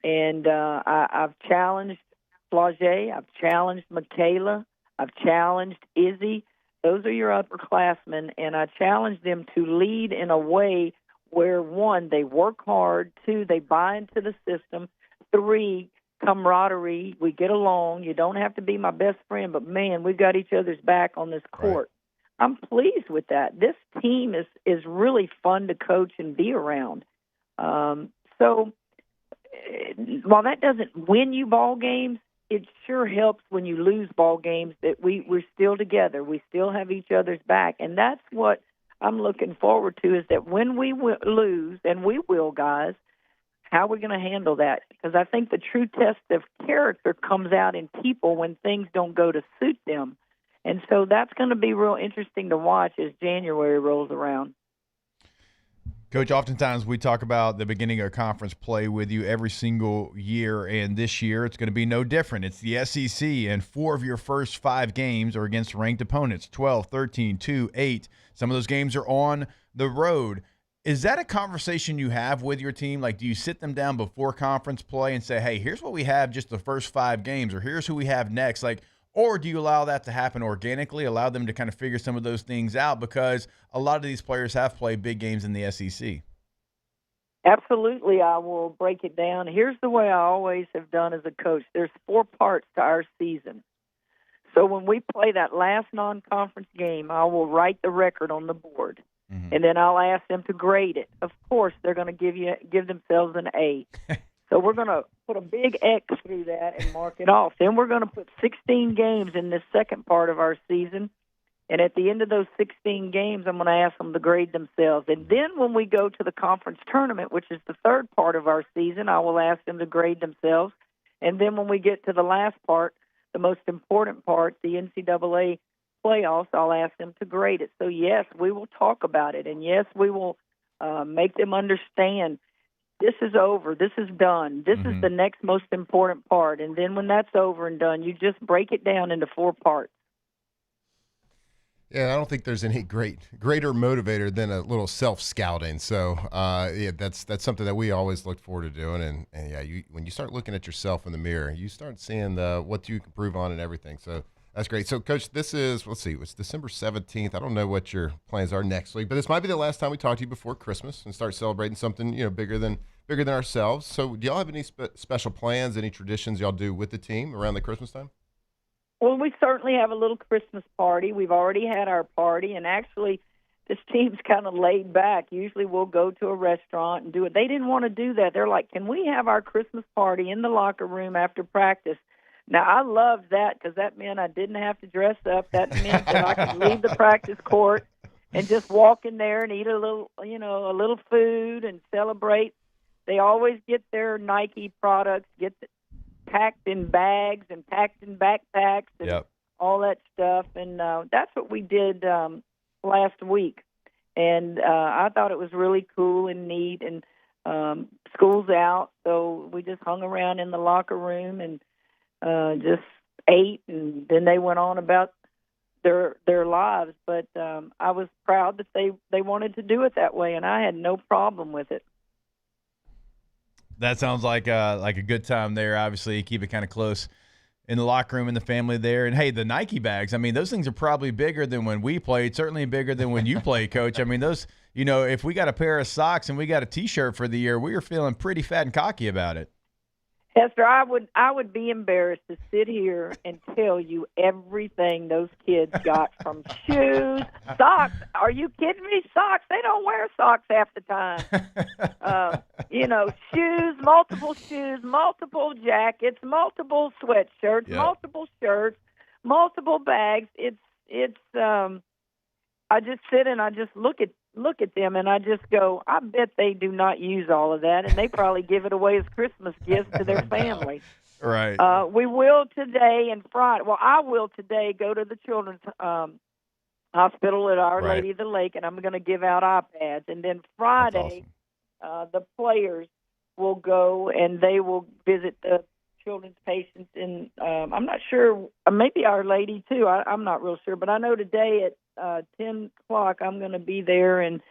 And I've challenged Flau'jae, I've challenged Michaela, I've challenged Izzy. Those are your upperclassmen, and I challenge them to lead in a way where, 1, they work hard, 2, they buy into the system, 3, camaraderie, we get along. You don't have to be my best friend, but, man, we've got each other's back on this court. Right. I'm pleased with that. This team is really fun to coach and be around. So while that doesn't win you ball games, it sure helps when you lose ball games that we're still together. We still have each other's back. And that's what I'm looking forward to, is that when we lose, and we will, guys, how are we going to handle that? Because I think the true test of character comes out in people when things don't go to suit them. And so that's going to be real interesting to watch as January rolls around. Coach, oftentimes we talk about the beginning of conference play with you every single year, and this year it's going to be no different. It's the SEC, and 4 of your first 5 games are against ranked opponents, 12, 13, 2, 8. Some of those games are on the road. Is that a conversation you have with your team? Like, do you sit them down before conference play and say, hey, here's what we have just the first 5 games, or here's who we have next? Like, or do you allow that to happen organically, allow them to kind of figure some of those things out, because a lot of these players have played big games in the SEC? Absolutely, I will break it down. Here's the way I always have done as a coach. There's 4 parts to our season. So when we play that last non-conference game, I will write the record on the board, and then I'll ask them to grade it. Of course, they're going to give themselves an A. So we're going to put a big X through that and mark it off. Then we're going to put 16 games in this second part of our season. And at the end of those 16 games, I'm going to ask them to grade themselves. And then when we go to the conference tournament, which is the third part of our season, I will ask them to grade themselves. And then when we get to the last part, the most important part, the NCAA playoffs, I'll ask them to grade it. So, yes, we will talk about it. And, yes, we will make them understand this is over. This is done. This is the next most important part. And then when that's over and done, you just break it down into 4 parts. Yeah, I don't think there's any greater motivator than a little self-scouting. So, yeah, that's something that we always look forward to doing. And yeah, when you start looking at yourself in the mirror, you start seeing what you can improve on and everything. So that's great. So, Coach, this is, let's see, it's December 17th. I don't know what your plans are next week, but this might be the last time we talk to you before Christmas and start celebrating something, bigger than ourselves. So, do y'all have any special plans, any traditions y'all do with the team around the Christmas time? Well, we certainly have a little Christmas party. We've already had our party, and actually this team's kind of laid back. Usually we'll go to a restaurant and do it. They didn't want to do that. They're like, can we have our Christmas party in the locker room after practice? Now, I loved that because that meant I didn't have to dress up. That meant that I could leave the practice court and just walk in there and eat a little food and celebrate. They always get their Nike products, packed in bags and packed in backpacks and all that stuff. And that's what we did last week. And I thought it was really cool and neat. And school's out, so we just hung around in the locker room and just ate. And then they went on about their lives. But I was proud that they wanted to do it that way, and I had no problem with it. That sounds like a good time there. Obviously, keep it kind of close in the locker room and the family there. And, hey, the Nike bags, I mean, those things are probably bigger than when we played, certainly bigger than when you played, Coach. I mean, those, if we got a pair of socks and we got a T-shirt for the year, we were feeling pretty fat and cocky about it. Hester, I would be embarrassed to sit here and tell you everything those kids got from shoes, socks. Are you kidding me? Socks. They don't wear socks half the time. Shoes, multiple jackets, multiple sweatshirts, multiple shirts, multiple bags. It's I just sit and I just look at them and I just go, I bet they do not use all of that, and they probably give it away as Christmas gifts to their family. Right. We will today and Friday. Well, I will today go to the children's hospital at Our Lady of the Lake, and I'm going to give out iPads. And then Friday, the players will go and they will visit the children's patients. And I'm not sure, maybe Our Lady too. I'm not real sure, but I know today at 10 o'clock I'm going to be there, and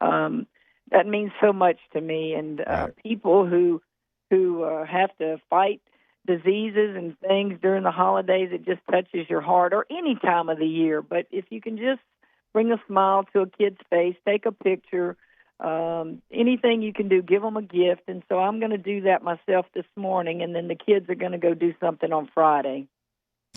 that means so much to me. And people who have to fight diseases and things during the holidays, it just touches your heart, or any time of the year. But if you can just bring a smile to a kid's face, take a picture, anything you can do, give them a gift. And so I'm going to do that myself this morning, and then the kids are going to go do something on Friday.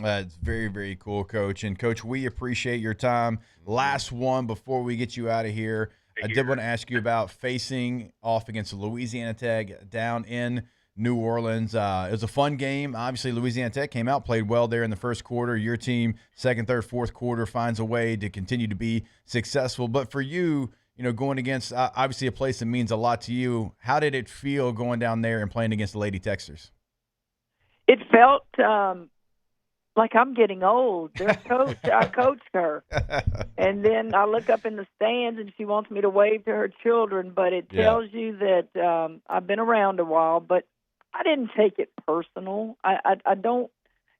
It's very, very cool, Coach. And, Coach, we appreciate your time. Last one before we get you out of here. I did want to ask you about facing off against Louisiana Tech down in New Orleans. It was a fun game. Obviously, Louisiana Tech came out, played well there in the first quarter. Your team, second, third, fourth quarter, finds a way to continue to be successful. But for you, going against obviously a place that means a lot to you, how did it feel going down there and playing against the Lady Texters? It felt like I'm getting old. Their coach, I coached her. And then I look up in the stands and she wants me to wave to her children, but it tells you that I've been around a while, but I didn't take it personal. I don't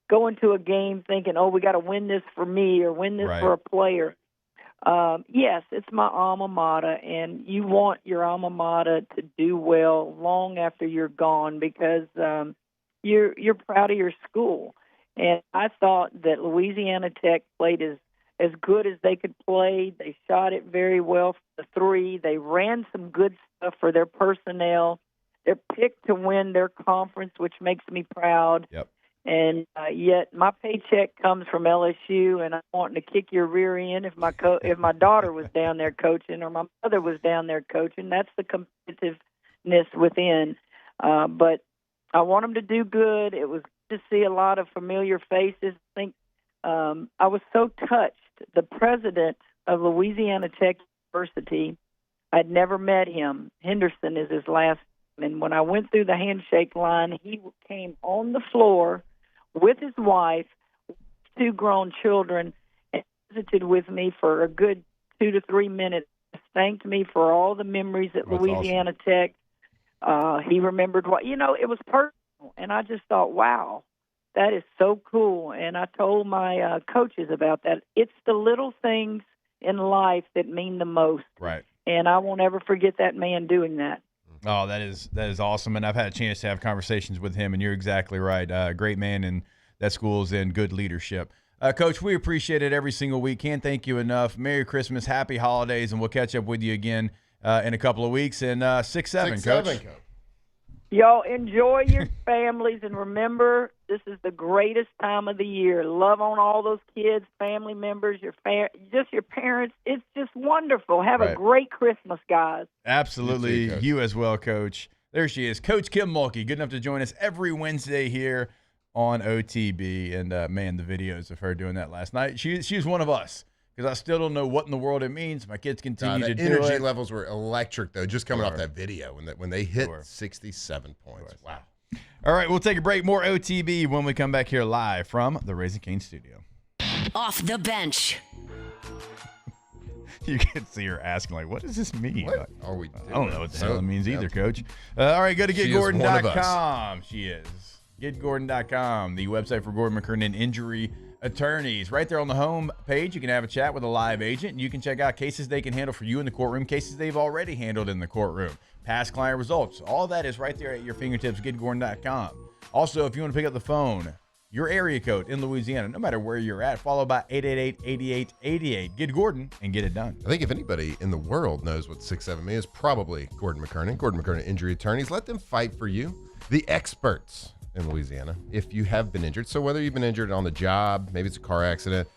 go into a game thinking, we got to win this for me or win this for a player. Yes, it's my alma mater, and you want your alma mater to do well long after you're gone because you're proud of your school. And I thought that Louisiana Tech played as good as they could play. They shot it very well for the three. They ran some good stuff for their personnel. They're picked to win their conference, which makes me proud. Yep. And yet my paycheck comes from LSU, and I'm wanting to kick your rear end if my daughter was down there coaching or my mother was down there coaching. That's the competitiveness within. But I want them to do good. It was to see a lot of familiar faces. I think I was so touched. The president of Louisiana Tech University, I'd never met him. Henderson is his last name. And when I went through the handshake line, he came on the floor with his wife, two grown children, and visited with me for a good 2 to 3 minutes, thanked me for all the memories at That's Louisiana Tech. He remembered it was personal, and I just thought, wow, that is so cool. And I told my coaches about that. It's the little things in life that mean the most. Right. And I won't ever forget that man doing that. Oh, that is awesome, and I've had a chance to have conversations with him, and you're exactly right. Great man, and that school's in good leadership. Coach, we appreciate it every single week. Can't thank you enough. Merry Christmas, happy holidays, and we'll catch up with you again in a couple of weeks. And 6-7, Coach. Y'all enjoy your families, and remember, this is the greatest time of the year. Love on all those kids, family members, just your parents. It's just wonderful. Have a great Christmas, guys. Absolutely. You as well, Coach. There she is, Coach Kim Mulkey, good enough to join us every Wednesday here on OTB. And, man, the videos of her doing that last night. She was one of us. Because I still don't know what in the world it means. My kids continue to do it. Energy levels were electric, though, just coming off that video when they hit 67 points. Wow. All right, we'll take a break. More OTB when we come back here live from the Raising Cane studio. Off the bench. You can see her asking, like, what does this mean? What are we doing? I don't know what the hell it means either, Coach. All right, go to GetGordon.com. She is. GetGordon.com, the website for Gordon McKernan Injury Attorneys. Right there on the home page, you can have a chat with a live agent, and you can check out cases they can handle for you in the courtroom, cases they've already handled in the courtroom, past client results. All that is right there at your fingertips, GetGordon.com. Also, if you want to pick up the phone, your area code in Louisiana, no matter where you're at, follow by 888-8888. Get Gordon and get it done. I think if anybody in the world knows what 6-7 means, it's probably Gordon McKernan. Gordon McKernan Injury Attorneys. Let them fight for you. The experts in Louisiana, if you have been injured. So whether you've been injured on the job, maybe it's a car accident,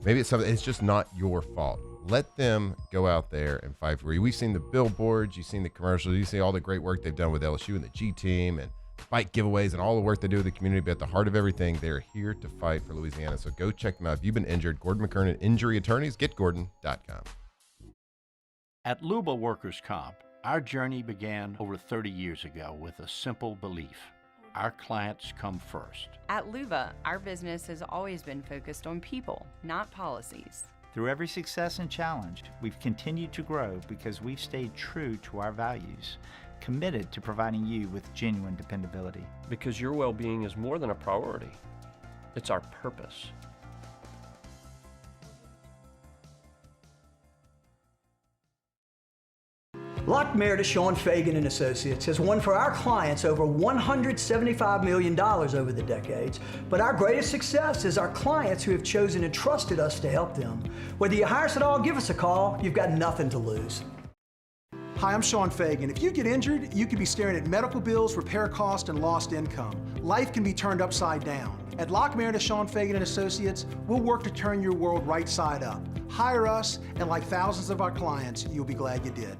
maybe it's something, it's just not your fault. Let them go out there and fight for you. We've seen the billboards, you've seen the commercials, you see all the great work they've done with LSU and the G team and bike giveaways and all the work they do with the community. But at the heart of everything, they're here to fight for Louisiana. So go check them out. If you've been injured, Gordon McKernan Injury Attorneys, GetGordon.com. At Luba Workers Comp, our journey began over 30 years ago with a simple belief. Our clients come first. At Luba, our business has always been focused on people, not policies. Through every success and challenge, we've continued to grow because we've stayed true to our values, committed to providing you with genuine dependability. Because your well-being is more than a priority. It's our purpose. Lock Meredith, Sean Fagan and Associates has won for our clients over $175 million over the decades, but our greatest success is our clients who have chosen and trusted us to help them. Whether you hire us at all, give us a call. You've got nothing to lose. Hi, I'm Sean Fagan. If you get injured, you could be staring at medical bills, repair costs, and lost income. Life can be turned upside down. At Lock Meredith, Sean Fagan and Associates, we'll work to turn your world right side up. Hire us, and like thousands of our clients, you'll be glad you did.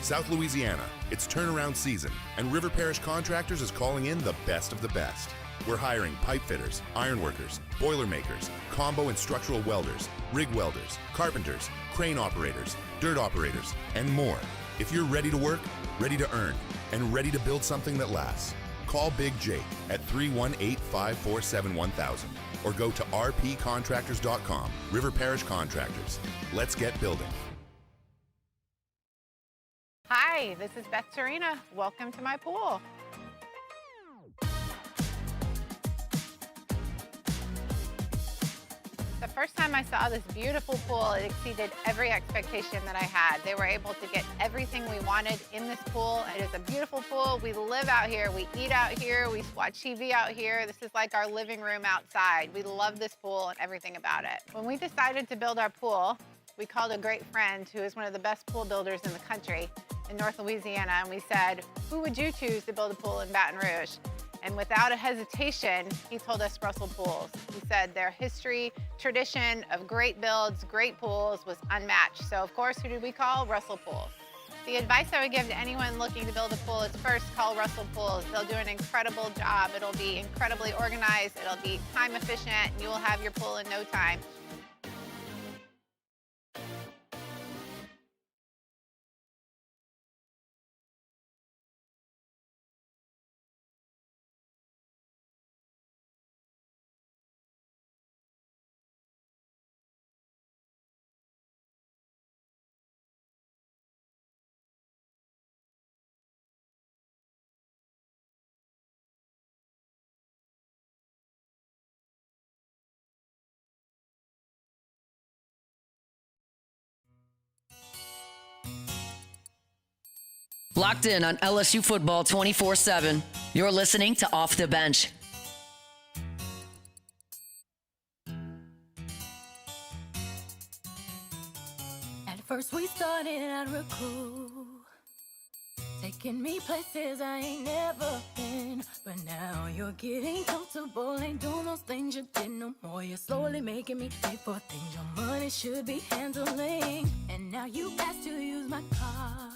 South Louisiana, it's turnaround season, and River Parish Contractors is calling in the best of the best. We're hiring pipe fitters, iron workers, boiler makers, combo and structural welders, rig welders, carpenters, crane operators, dirt operators, and more. If you're ready to work, ready to earn, and ready to build something that lasts, call Big Jake at 318-547-1000 or go to rpcontractors.com. River Parish Contractors. Let's get building. Hi, this is Beth Serena. Welcome to my pool. The first time I saw this beautiful pool, it exceeded every expectation that I had. They were able to get everything we wanted in this pool. It is a beautiful pool. We live out here, we eat out here, we watch TV out here. This is like our living room outside. We love this pool and everything about it. When we decided to build our pool, we called a great friend who is one of the best pool builders in the country in North Louisiana, and we said, who would you choose to build a pool in Baton Rouge? And without a hesitation, he told us Russell Pools. He said their history, tradition of great builds, great pools was unmatched. So of course, who did we call? Russell Pools. The advice I would give to anyone looking to build a pool is first call Russell Pools. They'll do an incredible job. It'll be incredibly organized, it'll be time efficient, and you will have your pool in no time. Locked in on LSU football 24/7. You're listening to Off the Bench. At first we started out real cool, taking me places I ain't never been. But now you're getting comfortable, ain't doing those things you did no more. You're slowly making me pay for things your money should be handling. And now you ask to use my car,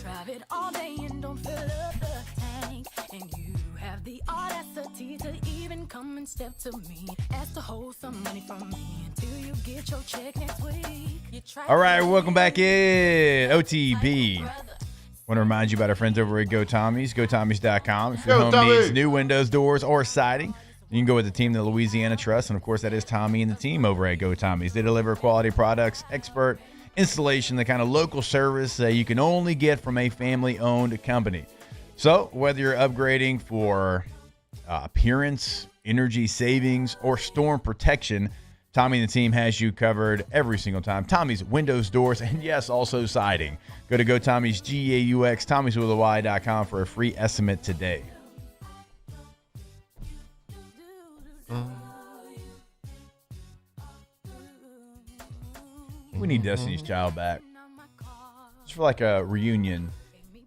drive it all day and don't fill up the tank. And you have the audacity to even come and step to me, ask to hold some money from me until you get your check next week. All right, welcome back in OTB. Want to remind you about our friends over at Go Tommy's, GoTommys.com. If your home needs new windows, doors, or siding, you can go with the team that Louisiana trusts, and of course that is Tommy and the team over at Go Tommy's. They deliver quality products, expert installation, the kind of local service that you can only get from a family-owned company. So whether you're upgrading for appearance, energy savings, or storm protection, Tommy and the team has you covered every single time. Tommy's windows, doors, and yes, also siding. Go to GoTommy's, G-A-U-X, Tommy'sWithAY.com for a free estimate today. We need Destiny's Child back. Just for like a reunion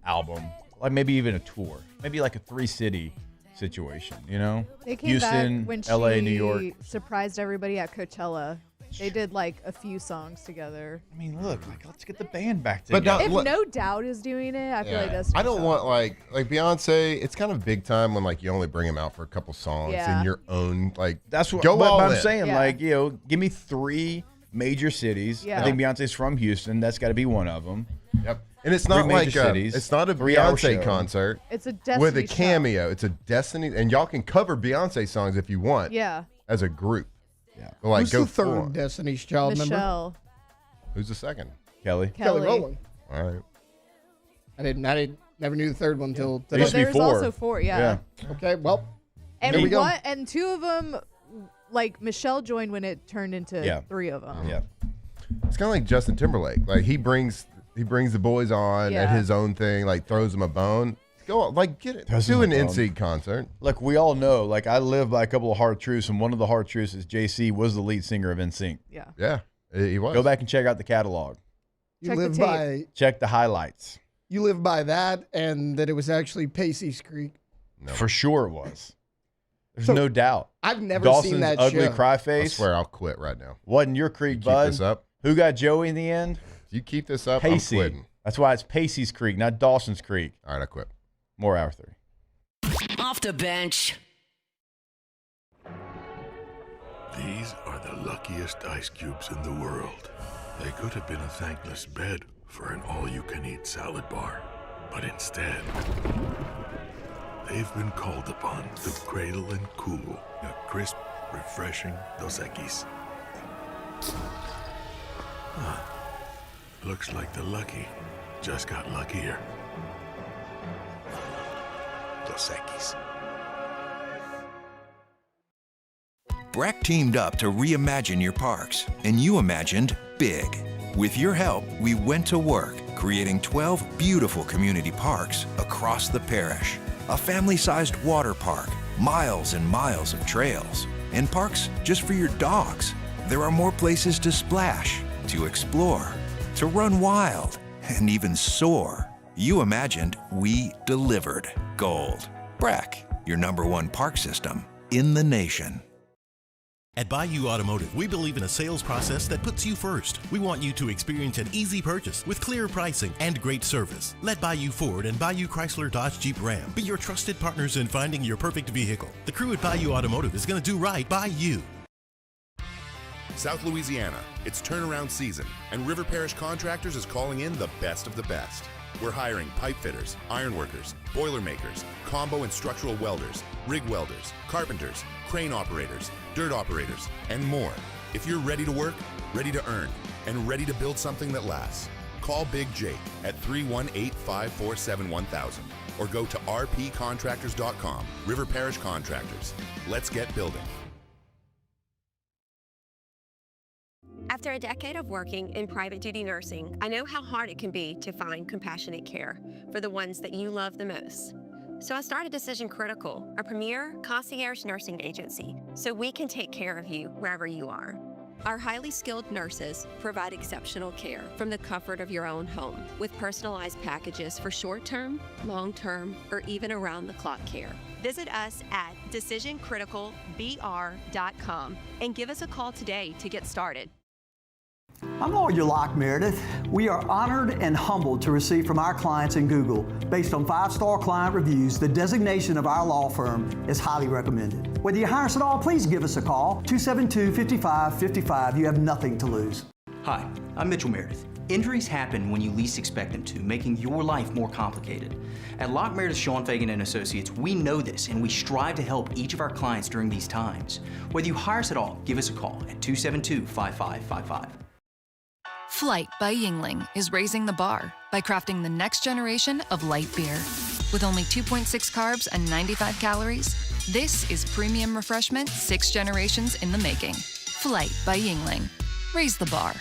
album. Like maybe even a tour. Maybe like a 3-city situation, you know? They came Houston, back when LA, she New York. surprised everybody at Coachella. They did like a few songs together. I mean, look, like let's get the band back But together. If No Doubt is doing it, I feel like that's. I don't want like Beyonce. It's kind of big time when like you only bring them out for a couple songs Yeah. in your own like. That's what go all I'm in. saying. Yeah. Like, you know, give me 3 major cities. Yeah. I think Beyonce's from Houston. That's got to be one of them. Yep. And it's 3 not like major cities, it's not a 3-hour Beyonce show. concert. It's a Destiny with a show. cameo. It's a Destiny, and y'all can cover Beyonce songs if you want. Yeah. As a group. Yeah. But like Who's go the third full on. Destiny's Child member? Michelle. Who's the second? Kelly. Kelly Rowland. All right. I never knew the third one until There used to be There's 4. also 4, yeah. Okay, well, And here we go. and 2 of them, like Michelle joined when it turned into 3 of them. Yeah. It's kind of like Justin Timberlake. Like he brings the boys on at Yeah. his own thing. Like throws them a bone. Go on, like get it. Do an NSYNC concert. Look, we all know. Like I live by a couple of hard truths, and one of the hard truths is JC was the lead singer of NSYNC. Yeah. Yeah, he was. Go back and check out the catalog. You live by Check the highlights. you live by that, and that it was actually Pacey's Creek. No. For sure it was. There's So, no doubt. I've never Dawson's seen that ugly show. cry I face. swear I'll quit right now. Wasn't your creek, Keep bud. this up. Who got Joey in the end? If you keep this up, Pacey. I'm quitting. That's why it's Pacey's Creek, not Dawson's Creek. All right, I quit. More Hour 3. Off the bench. These are the luckiest ice cubes in the world. They could have been a thankless bed for an all-you-can-eat salad bar. But instead, they've been called upon to cradle and cool a crisp, refreshing Dos Equis. Huh. Looks like the lucky just got luckier. Dos Equis. Breck teamed up to reimagine your parks, and you imagined big. With your help, we went to work, creating 12 beautiful community parks across the parish. A family-sized water park, miles and miles of trails, and parks just for your dogs. There are more places to splash, to explore, to run wild, and even soar. You imagined, we delivered. Gold. Breck, your #1 park system in the nation. At Bayou Automotive, we believe in a sales process that puts you first. We want you to experience an easy purchase with clear pricing and great service. Let Bayou Ford and Bayou Chrysler Dodge Jeep Ram be your trusted partners in finding your perfect vehicle. The crew at Bayou Automotive is going to do right by you. South Louisiana, it's turnaround season, and River Parish Contractors is calling in the best of the best. We're hiring pipe fitters, iron workers, boiler makers, combo and structural welders, rig welders, carpenters, crane operators, dirt operators, and more. If you're ready to work, ready to earn, and ready to build something that lasts, call Big Jake at 318-547-1000 or go to rpcontractors.com. River Parish Contractors. Let's get building. After a decade of working in private duty nursing, I know how hard it can be to find compassionate care for the ones that you love the most. So I started Decision Critical, a premier concierge nursing agency, so we can take care of you wherever you are. Our highly skilled nurses provide exceptional care from the comfort of your own home with personalized packages for short-term, long-term, or even around-the-clock care. Visit us at decisioncriticalbr.com and give us a call today to get started. I'm Lawyer Locke Meredith. We are honored and humbled to receive from our clients in Google. Based on 5-star client reviews, the designation of our law firm is highly recommended. Whether you hire us at all, please give us a call, 272-5555. You have nothing to lose. Hi, I'm Mitchell Meredith. Injuries happen when you least expect them to, making your life more complicated. At Locke Meredith, Sean Fagan and Associates, we know this, and we strive to help each of our clients during these times. Whether you hire us at all, give us a call at 272-5555. Flight by Yingling is raising the bar by crafting the next generation of light beer. With only 2.6 carbs and 95 calories, this is premium refreshment 6 generations in the making. Flight by Yingling. Raise the bar.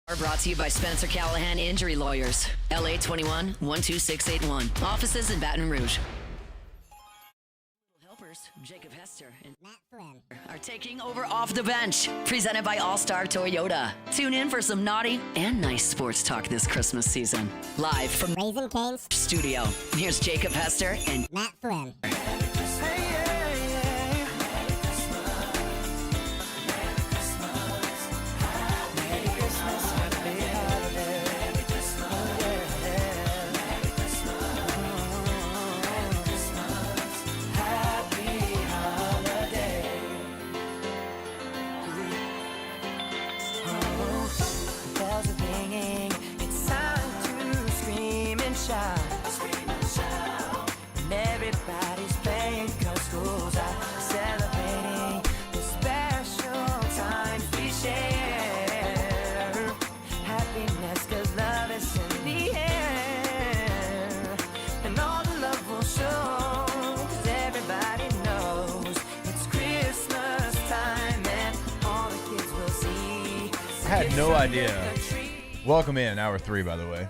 Are brought to you by Spencer Callahan Injury Lawyers, LA 21 12681. Offices in Baton Rouge. Helpers Jacob Hester and Matt Flynn are taking over Off the Bench, presented by All Star Toyota. Tune in for some naughty and nice sports talk this Christmas season. Live from Raising Cane's studio. Here's Jacob Hester and Matt Flynn. I had no idea. Welcome in, hour 3, by the way.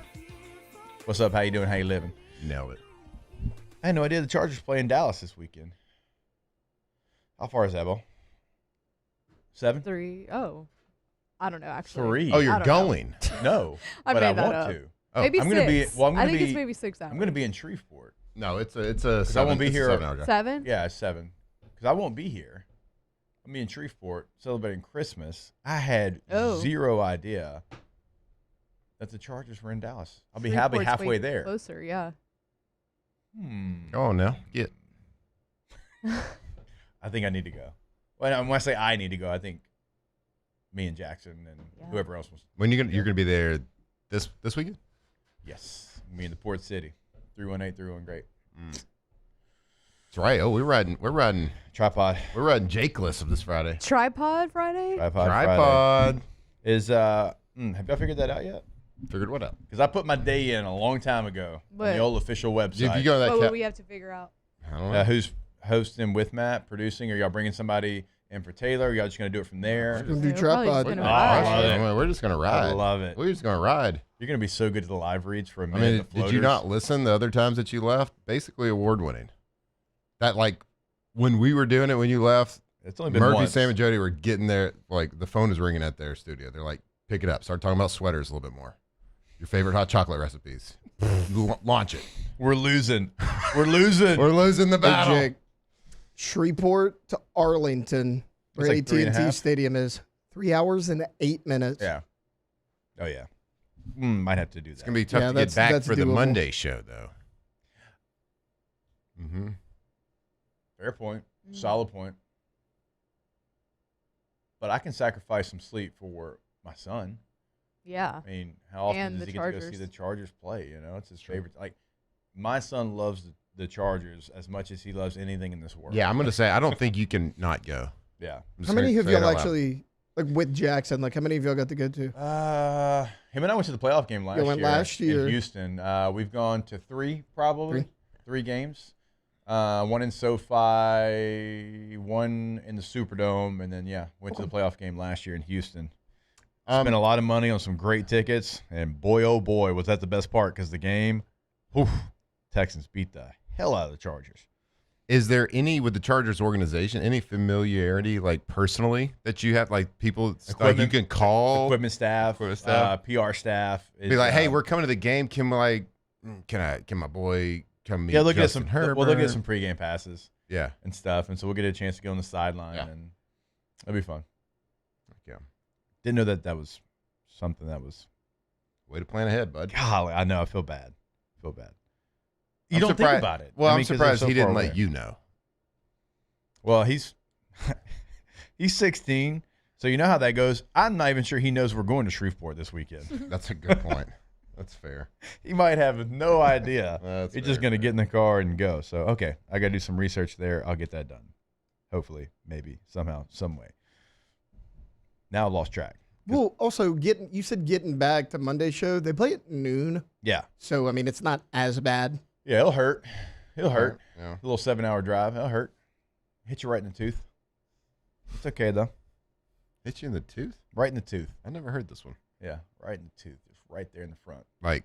What's up? How you doing? How you living? Nailed it. I had no idea the Chargers play in Dallas this weekend. How far is that, Bo? 7? 3. Oh, I don't know. Actually, 3. Oh, you're going? No, I but made I that want up. to. Oh, Maybe I'm 6. gonna be. Well, I'm gonna I think be, it's maybe 6 hours. I'm going to be in Shreveport. No, it's a 'Cause I won't be here. 7 hour drive. 7? Yeah, it's 7. Because I won't be here. I'm in Shreveport celebrating Christmas. I had zero idea that the Chargers were in Dallas. I'll be halfway way there. Closer, yeah. Go on now. Get. I think I need to go. When I say I need to go, I think me and Jackson and whoever else wants. When you're gonna be there this weekend? Yes, me in the Port City, 318-301 Great. That's right. Oh, we're riding tripod. We're riding Jake-less of this Friday. Tripod Friday. Tripod is have y'all figured that out yet? Figured what out? Because I put my day in a long time ago on the old official website. If you go to that what would we have to figure out? I don't know. Who's hosting with Matt, producing? Are y'all bringing somebody in for Taylor? Or y'all just gonna do it from there? We're gonna do tripod. I love it. We're just gonna ride. I love it. We're just gonna ride. You're gonna be so good at the live reads for a I minute. mean, did you not listen the other times that you left? Basically award winning. That like when we were doing it when you left, It's only been Murphy, once. Sam, and Jody were getting there. Like, the phone is ringing at their studio. They're like, pick it up. Start talking about sweaters a little bit more. Your favorite hot chocolate recipes. Launch it. We're losing. We're losing. We're losing the battle. Hey, Jake, Shreveport to Arlington, where It's like 3.5. AT&T Stadium is, 3 hours and 8 minutes. Yeah. Oh, yeah. Might have to do that. It's going to be tough to get back for the Monday show, though. Mm-hmm. Fair point. Solid point. But I can sacrifice some sleep for my son. Yeah. I mean, how often And does the he get to go see Chargers. the Chargers play? You know, it's his favorite. Like, my son loves the Chargers as much as he loves anything in this world. Yeah, I'm going to say, I don't think you can not go. Yeah. How many of y'all actually, like with Jackson, like how many of y'all got to go to? Him and I went to the playoff game last year. went last year. In Houston. We've gone to three, probably. Three games. One in SoFi, one in the Superdome, and then, went to the playoff game last year in Houston. Spent a lot of money on some great tickets, and boy, oh boy, was that the best part, because the game, Texans beat the hell out of the Chargers. Is there any, with the Chargers organization, any familiarity, like personally, that you have, like people like you can call? Equipment staff, PR staff. Be like, hey, we're coming to the game. Can my boy come meet They'll get Justin Herbert? Well, they'll get some pregame passes. Yeah. And stuff, and so we'll get a chance to go on the sideline, and it'll be fun. Yeah. Didn't know that was something that was. Way to plan ahead, bud. Golly, I know. I feel bad. You I'm don't surprised- think about it. Well, I I'm mean, 'cause surprised they're so he didn't far let away. you know. Well, he's 16, so you know how that goes. I'm not even sure he knows we're going to Shreveport this weekend. That's a good point. That's fair. He might have no idea. That's He's just going to get in the car and go. So, okay, I got to do some research there. I'll get that done. Hopefully, maybe, somehow, some way. Now I lost track. Well, also you said getting back to Monday show. They play at noon. Yeah. So I mean, it's not as bad. Yeah, it'll hurt. It'll hurt. Yeah. A little 7-hour drive. It'll hurt. Hit you right in the tooth. It's okay, though. Hit you in the tooth? Right in the tooth. I never heard this one. Yeah, right in the tooth. Just right there in the front. Like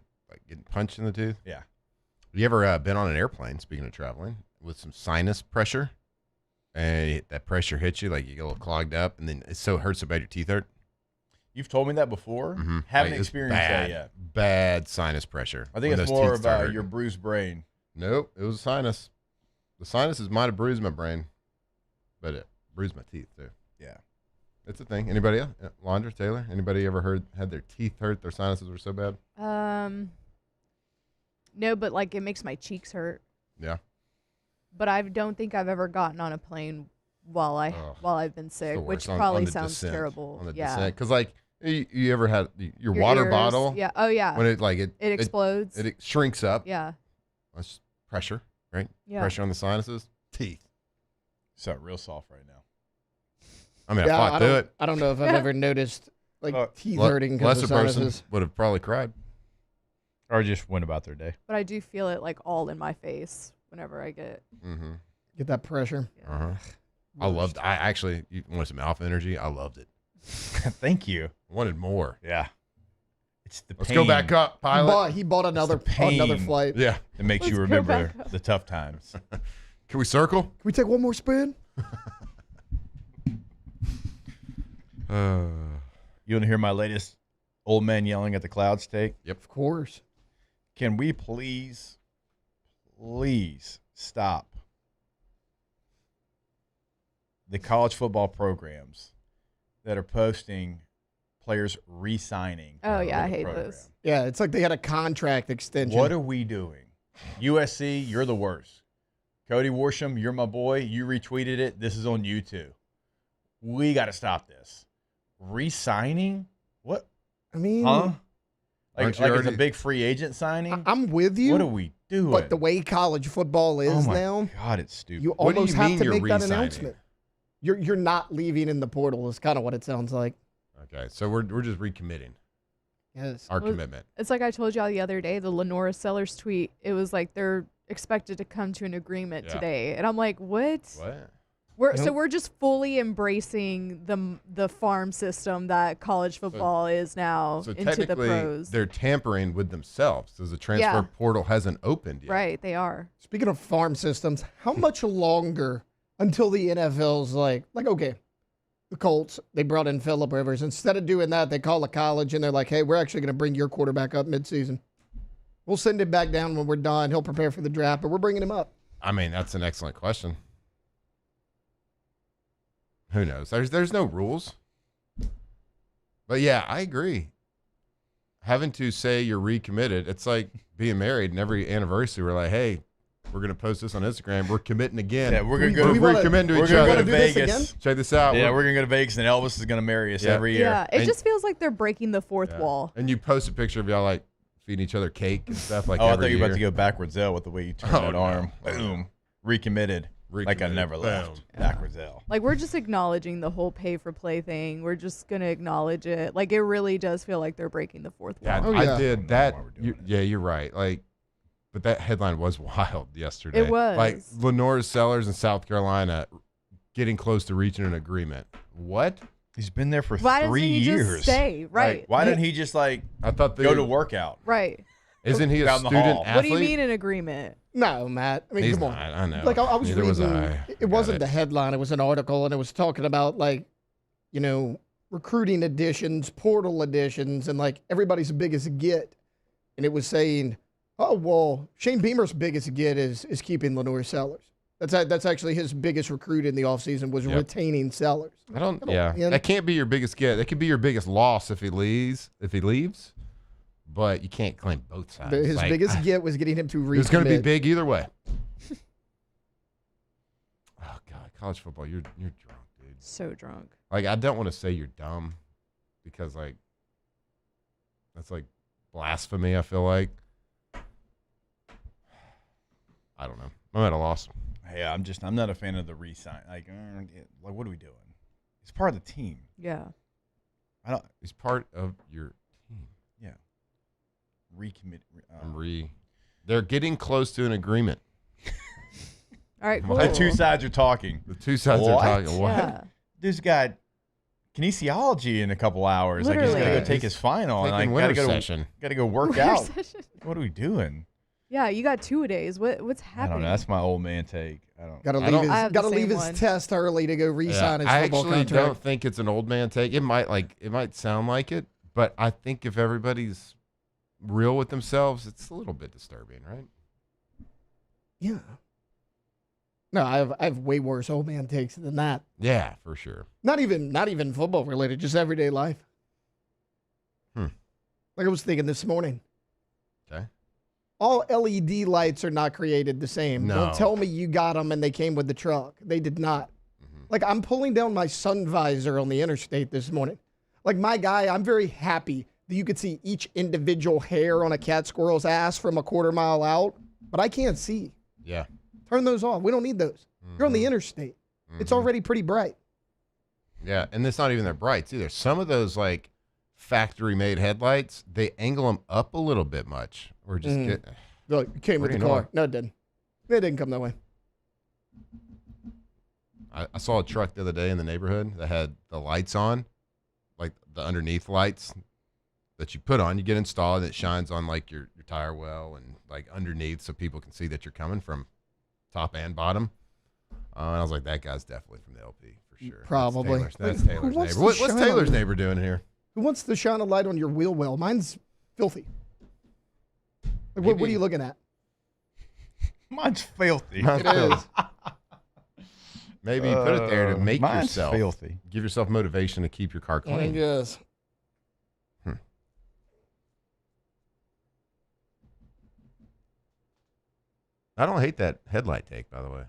getting punched in the tooth? Yeah. You ever been on an airplane, speaking of traveling, with some sinus pressure? And that pressure hits you, like you get a little clogged up, and then it hurts so bad your teeth hurt? You've told me that before. Mm-hmm. Haven't Like, it's experienced bad, that yet. Bad sinus pressure. I think when it's those more teeth start about hurting. your bruised brain. Nope, it was a sinus. The sinuses might have bruised my brain, but it bruised my teeth too. Yeah. It's a thing. Anybody else? Laundra, Taylor? Anybody ever had their teeth hurt, their sinuses were so bad? No, but like it makes my cheeks hurt. Yeah. But I don't think I've ever gotten on a plane while I've been sick, The which worst. probably on the sounds descent, terrible. On the yeah. descent. Because like you ever had your Your water ears, bottle? yeah. Oh, yeah. When it explodes. It shrinks up. Yeah. That's pressure, right? Yeah. Pressure on the sinuses. Teeth. So real soft right now. I mean, I fought through it. I don't know if I've ever noticed like teeth hurting because of Lesser person sinuses. would have probably cried. Or just went about their day. But I do feel it like all in my face whenever I get. Mm-hmm. Get that pressure. Uh-huh. I loved. I actually, you wanted some alpha energy. I loved it. Thank you. I wanted more. Yeah. It's the Let's pain. go back up, pilot. He bought another flight. Yeah. It makes you remember the tough times. Can we circle? Can we take one more spin? You want to hear my latest old man yelling at the clouds take? Yep. Of course. Can we please stop the college football programs that are posting players re-signing? Oh, yeah, I for the hate program? those. Yeah, it's like they had a contract extension. What are we doing? USC, you're the worst. Cody Worsham, you're my boy. You retweeted it. This is on you too. We got to stop this. Re-signing? What? I mean, huh? Like Aren't you it's a already- big free agent signing? I'm with you. What are we doing? But the way college football is Oh my now, God, it's stupid. you What do almost you have mean to you're make that re-signing? announcement. You're not leaving in the portal. Is kind of what it sounds like. Okay, so we're just recommitting Yes. our Well, commitment. It's like I told y'all the other day, the Lenora Sellers tweet. It was like they're expected to come to an agreement Yeah. today, and I'm like, what? What? We're just fully embracing the farm system that college football is now So into the technically, pros. they're tampering with themselves because the transfer Yeah. portal hasn't opened yet. Right, they are. Speaking of farm systems, how much longer until the NFL's like, okay, the Colts, they brought in Phillip Rivers. Instead of doing that, they call a college and they're like, hey, we're actually going to bring your quarterback up midseason. We'll send him back down when we're done. He'll prepare for the draft, but we're bringing him up. I mean, that's an excellent question. Who knows? There's no rules. But yeah, I agree. Having to say you're recommitted, it's like being married, and every anniversary we're like, hey, we're going to post this on Instagram. We're committing again. Yeah, we're going to go recommitting to each other. To Vegas. Check this out. Yeah, we're going to go to Vegas, and Elvis is going to marry us every year. Yeah, it just feels like they're breaking the fourth wall. And you post a picture of y'all like feeding each other cake and stuff like I every thought you were about year. to go backwards L with the way you turned that arm. Boom. Recommitted. Like I never left. Backwards L. Like, we're just acknowledging the whole pay for play thing. We're just going to acknowledge it. Like, it really does feel like they're breaking the fourth wall. I did that. You're right. Like, but that headline was wild yesterday. It was. Like, Lenore's Sellers in South Carolina getting close to reaching an agreement. What? He's been there for Why 3 doesn't he years. just stay? Right. Like, why didn't he just, like, I thought go to workout? Right. Isn't he a Down the student hall. athlete? What do you mean an agreement? No, Matt. I mean, He's come on. not. I know. Like, I was Neither reading, was I. it wasn't the headline. It was an article, and it was talking about, like, you know, recruiting additions, portal additions, and, like, everybody's biggest get. And it was saying, oh, well, Shane Beamer's biggest get is keeping Lenore Sellers. That's actually his biggest recruit in the offseason was retaining Sellers. That can't be your biggest get. That could be your biggest loss if he leaves. But you can't claim both sides. His biggest get was getting him to recommit. It's going to be big either way. Oh God, college football, you're drunk, dude. So drunk. Like, I don't want to say you're dumb because, like, that's like blasphemy. I feel like. I don't know. I'm at a loss. Yeah, I'm not a fan of the re-sign. Like, what are we doing? He's part of the team. Yeah. He's part of your team. Yeah. Recommit. They're getting close to an agreement. All right, cool. The two sides are talking. The two sides are talking. What? Yeah. Dude's got kinesiology in a a couple hours. Like, he's got to go take his final. And Taking like, winter session. Got to go work Winter out. session. What are we doing? Yeah, you got 2-a-days. What's I happening? don't know. That's my old man take. Got to leave his test early to go re-sign his I football actually contract. don't think it's an old man take. It might sound like it, but I think if everybody's real with themselves, it's a little bit disturbing, right? Yeah. No, I have way worse old man takes than that. Yeah, for sure. Not even football related, just everyday life. Like I was thinking this morning. Okay. All LED lights are not created the same. No. Don't tell me you got them and they came with the truck. They did not. Like, I'm pulling down my sun visor on the interstate this morning. Like, my guy, I'm very happy that you could see each individual hair on a cat squirrel's ass from a quarter mile out, but I can't see. Yeah. Turn those off. We don't need those. You're on the interstate. It's already pretty bright. Yeah, and it's not even their brights either. Some of those, like, factory-made headlights, they angle them up a little bit much. Or just get... Look, it came with the car. No, it didn't. It didn't come that way. I saw a truck the other day in the neighborhood that had the lights on, like the underneath lights that you put on. You get installed, and it shines on, like, your tire well and, like, underneath so people can see that you're coming from top and bottom. And I was like, that guy's definitely from the LP for sure. Probably. That's Taylor's neighbor. What's Taylor's neighbor doing here? Who wants to shine a light on your wheel well? Mine's filthy. Like, what are you looking at? Mine's filthy. It is. Maybe you put it there to make mine's yourself. filthy. Give yourself motivation to keep your car clean. I guess. I don't hate that headlight take, by the way.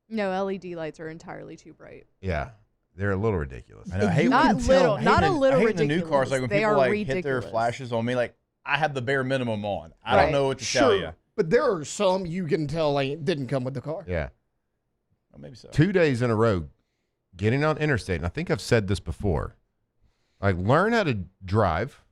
No, LED lights are entirely too bright. Yeah. They're a little ridiculous. I know. I hate Not when- little, I hate not the- a little I hate the new ridiculous. cars, like when They people are like hit their ridiculous. flashes on me, like I have the bare minimum on. I don't know what to sure, tell you. But there are some you can tell didn't come with the car. Yeah. Well, maybe so. 2 days in a row, getting on interstate, and I think I've said this before, like, learn how to drive.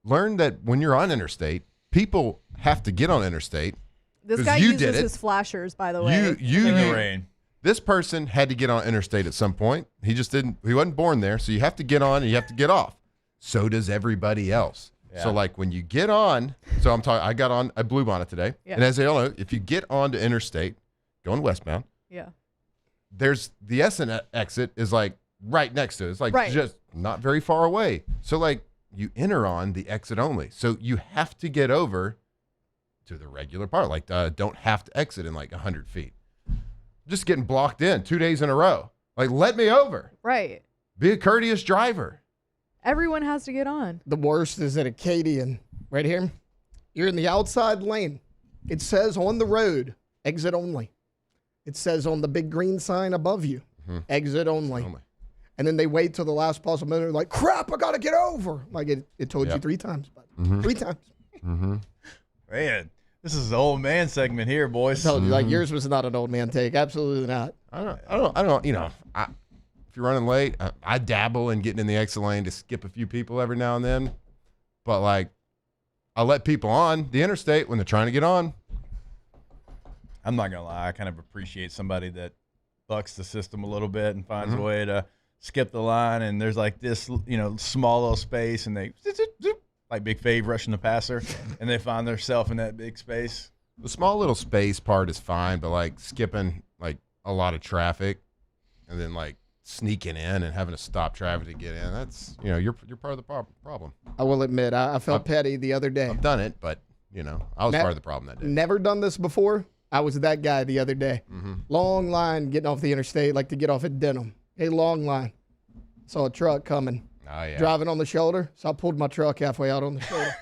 Learn that when you're on interstate, people have to get on interstate. This 'cause guy you uses did it. his flashers, by the way. This person had to get on interstate at some point. He just didn't. He wasn't born there, so you have to get on and you have to get off. So does everybody else. Yeah. So, like, when you get on, so I'm talking. I got on. I Blue Bonnet today, Yeah. and as they all know, if you get onto interstate, going westbound, Yeah. there's the Essen exit is like right next to it. It's like Right. just not very far away. So like you enter on the exit only. So you have to get over to the regular part. Like don't have to exit in like 100 feet. Just getting blocked in 2 days in a row. Like, let me over. Right. Be a courteous driver. Everyone has to get on. The worst is at Acadian, right here. You're in the outside lane. It says on the road, exit only. It says on the big green sign above you, exit only. And then they wait till the last possible minute. They're like, crap, I got to get over. Like it told you 3 times, bud. 3 times. Man, this is the old man segment here, boys. I told you, like yours was not an old man take. Absolutely not. I don't, you know, if you're running late, I dabble in getting in the exit lane to skip a few people every now and then. But like, I let people on the interstate when they're trying to get on. I'm not going to lie. I kind of appreciate somebody that bucks the system a little bit and finds a way to skip the line. And there's like this, you know, small little space and they like Big Fave rushing the passer and they find themselves in that big space. The small little space part is fine, but like skipping like a lot of traffic and then like sneaking in and having to stop traffic to get in, that's, you know, you're part of the problem. I will admit, I felt petty the other day. I've done it, but, you know, I was part of the problem that day. Never done this before. I was that guy the other day. Long line getting off the interstate, like to get off at Denham. A long line. Saw a truck coming. Oh, yeah. Driving on the shoulder, so I pulled my truck halfway out on the shoulder.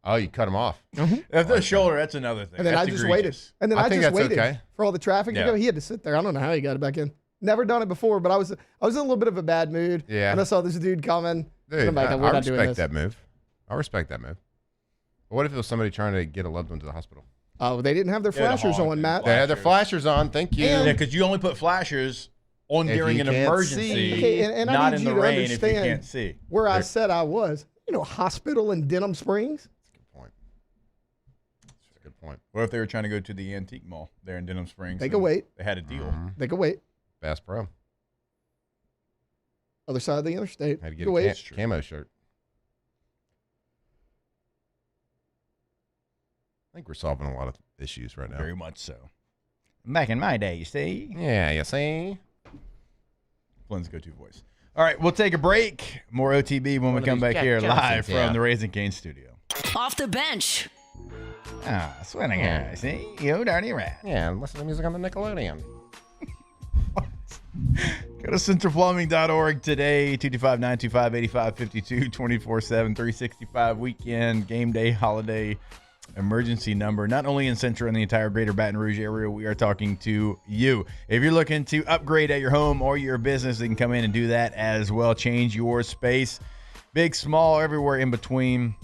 Oh, you cut them off. If the shoulder, that's another thing. And then that's I just egregious. waited. And then I think just that's waited okay. for all the traffic to Yeah. go. He had to sit there. I don't know how he got it back in. Never done it before, but I was in a little bit of a bad mood. Yeah. And I saw this dude coming. Dude, and I'm like, I we're not doing respect this. that move. I respect that move. But what if it was somebody trying to get a loved one to the hospital? Oh, they didn't have their flashers on, Matt. They had their flashers on. Thank you. Yeah, because you only put flashers on If during you an can't emergency, see. Okay, and I not need in you the to rain if you understand can't see. where I said I was. You know, hospital in Denham Springs. Good point. What if they were trying to go to the antique mall there in Denham Springs? They could and wait. They had a deal. They could wait. Bass Pro. Other side of the interstate. Had to get Could a wait. camo shirt. I think we're solving a lot of issues right now. Very much so. Back in my day, you see? Yeah, you see? Flynn's go-to voice. All right, we'll take a break. More OTB when we come back here live from the Raising Cane studio. Off the bench. Ah, sweating guy. See? You dirty rat. Yeah, and listen to music on the Nickelodeon. Go to centralplumbing.org today, 225-925-8552, 24/7, 365 weekend, game day, holiday, emergency number. Not only in Central and the entire greater Baton Rouge area, we are talking to you. If you're looking to upgrade at your home or your business, they can come in and do that as well. Change your space. Big, small, everywhere in between.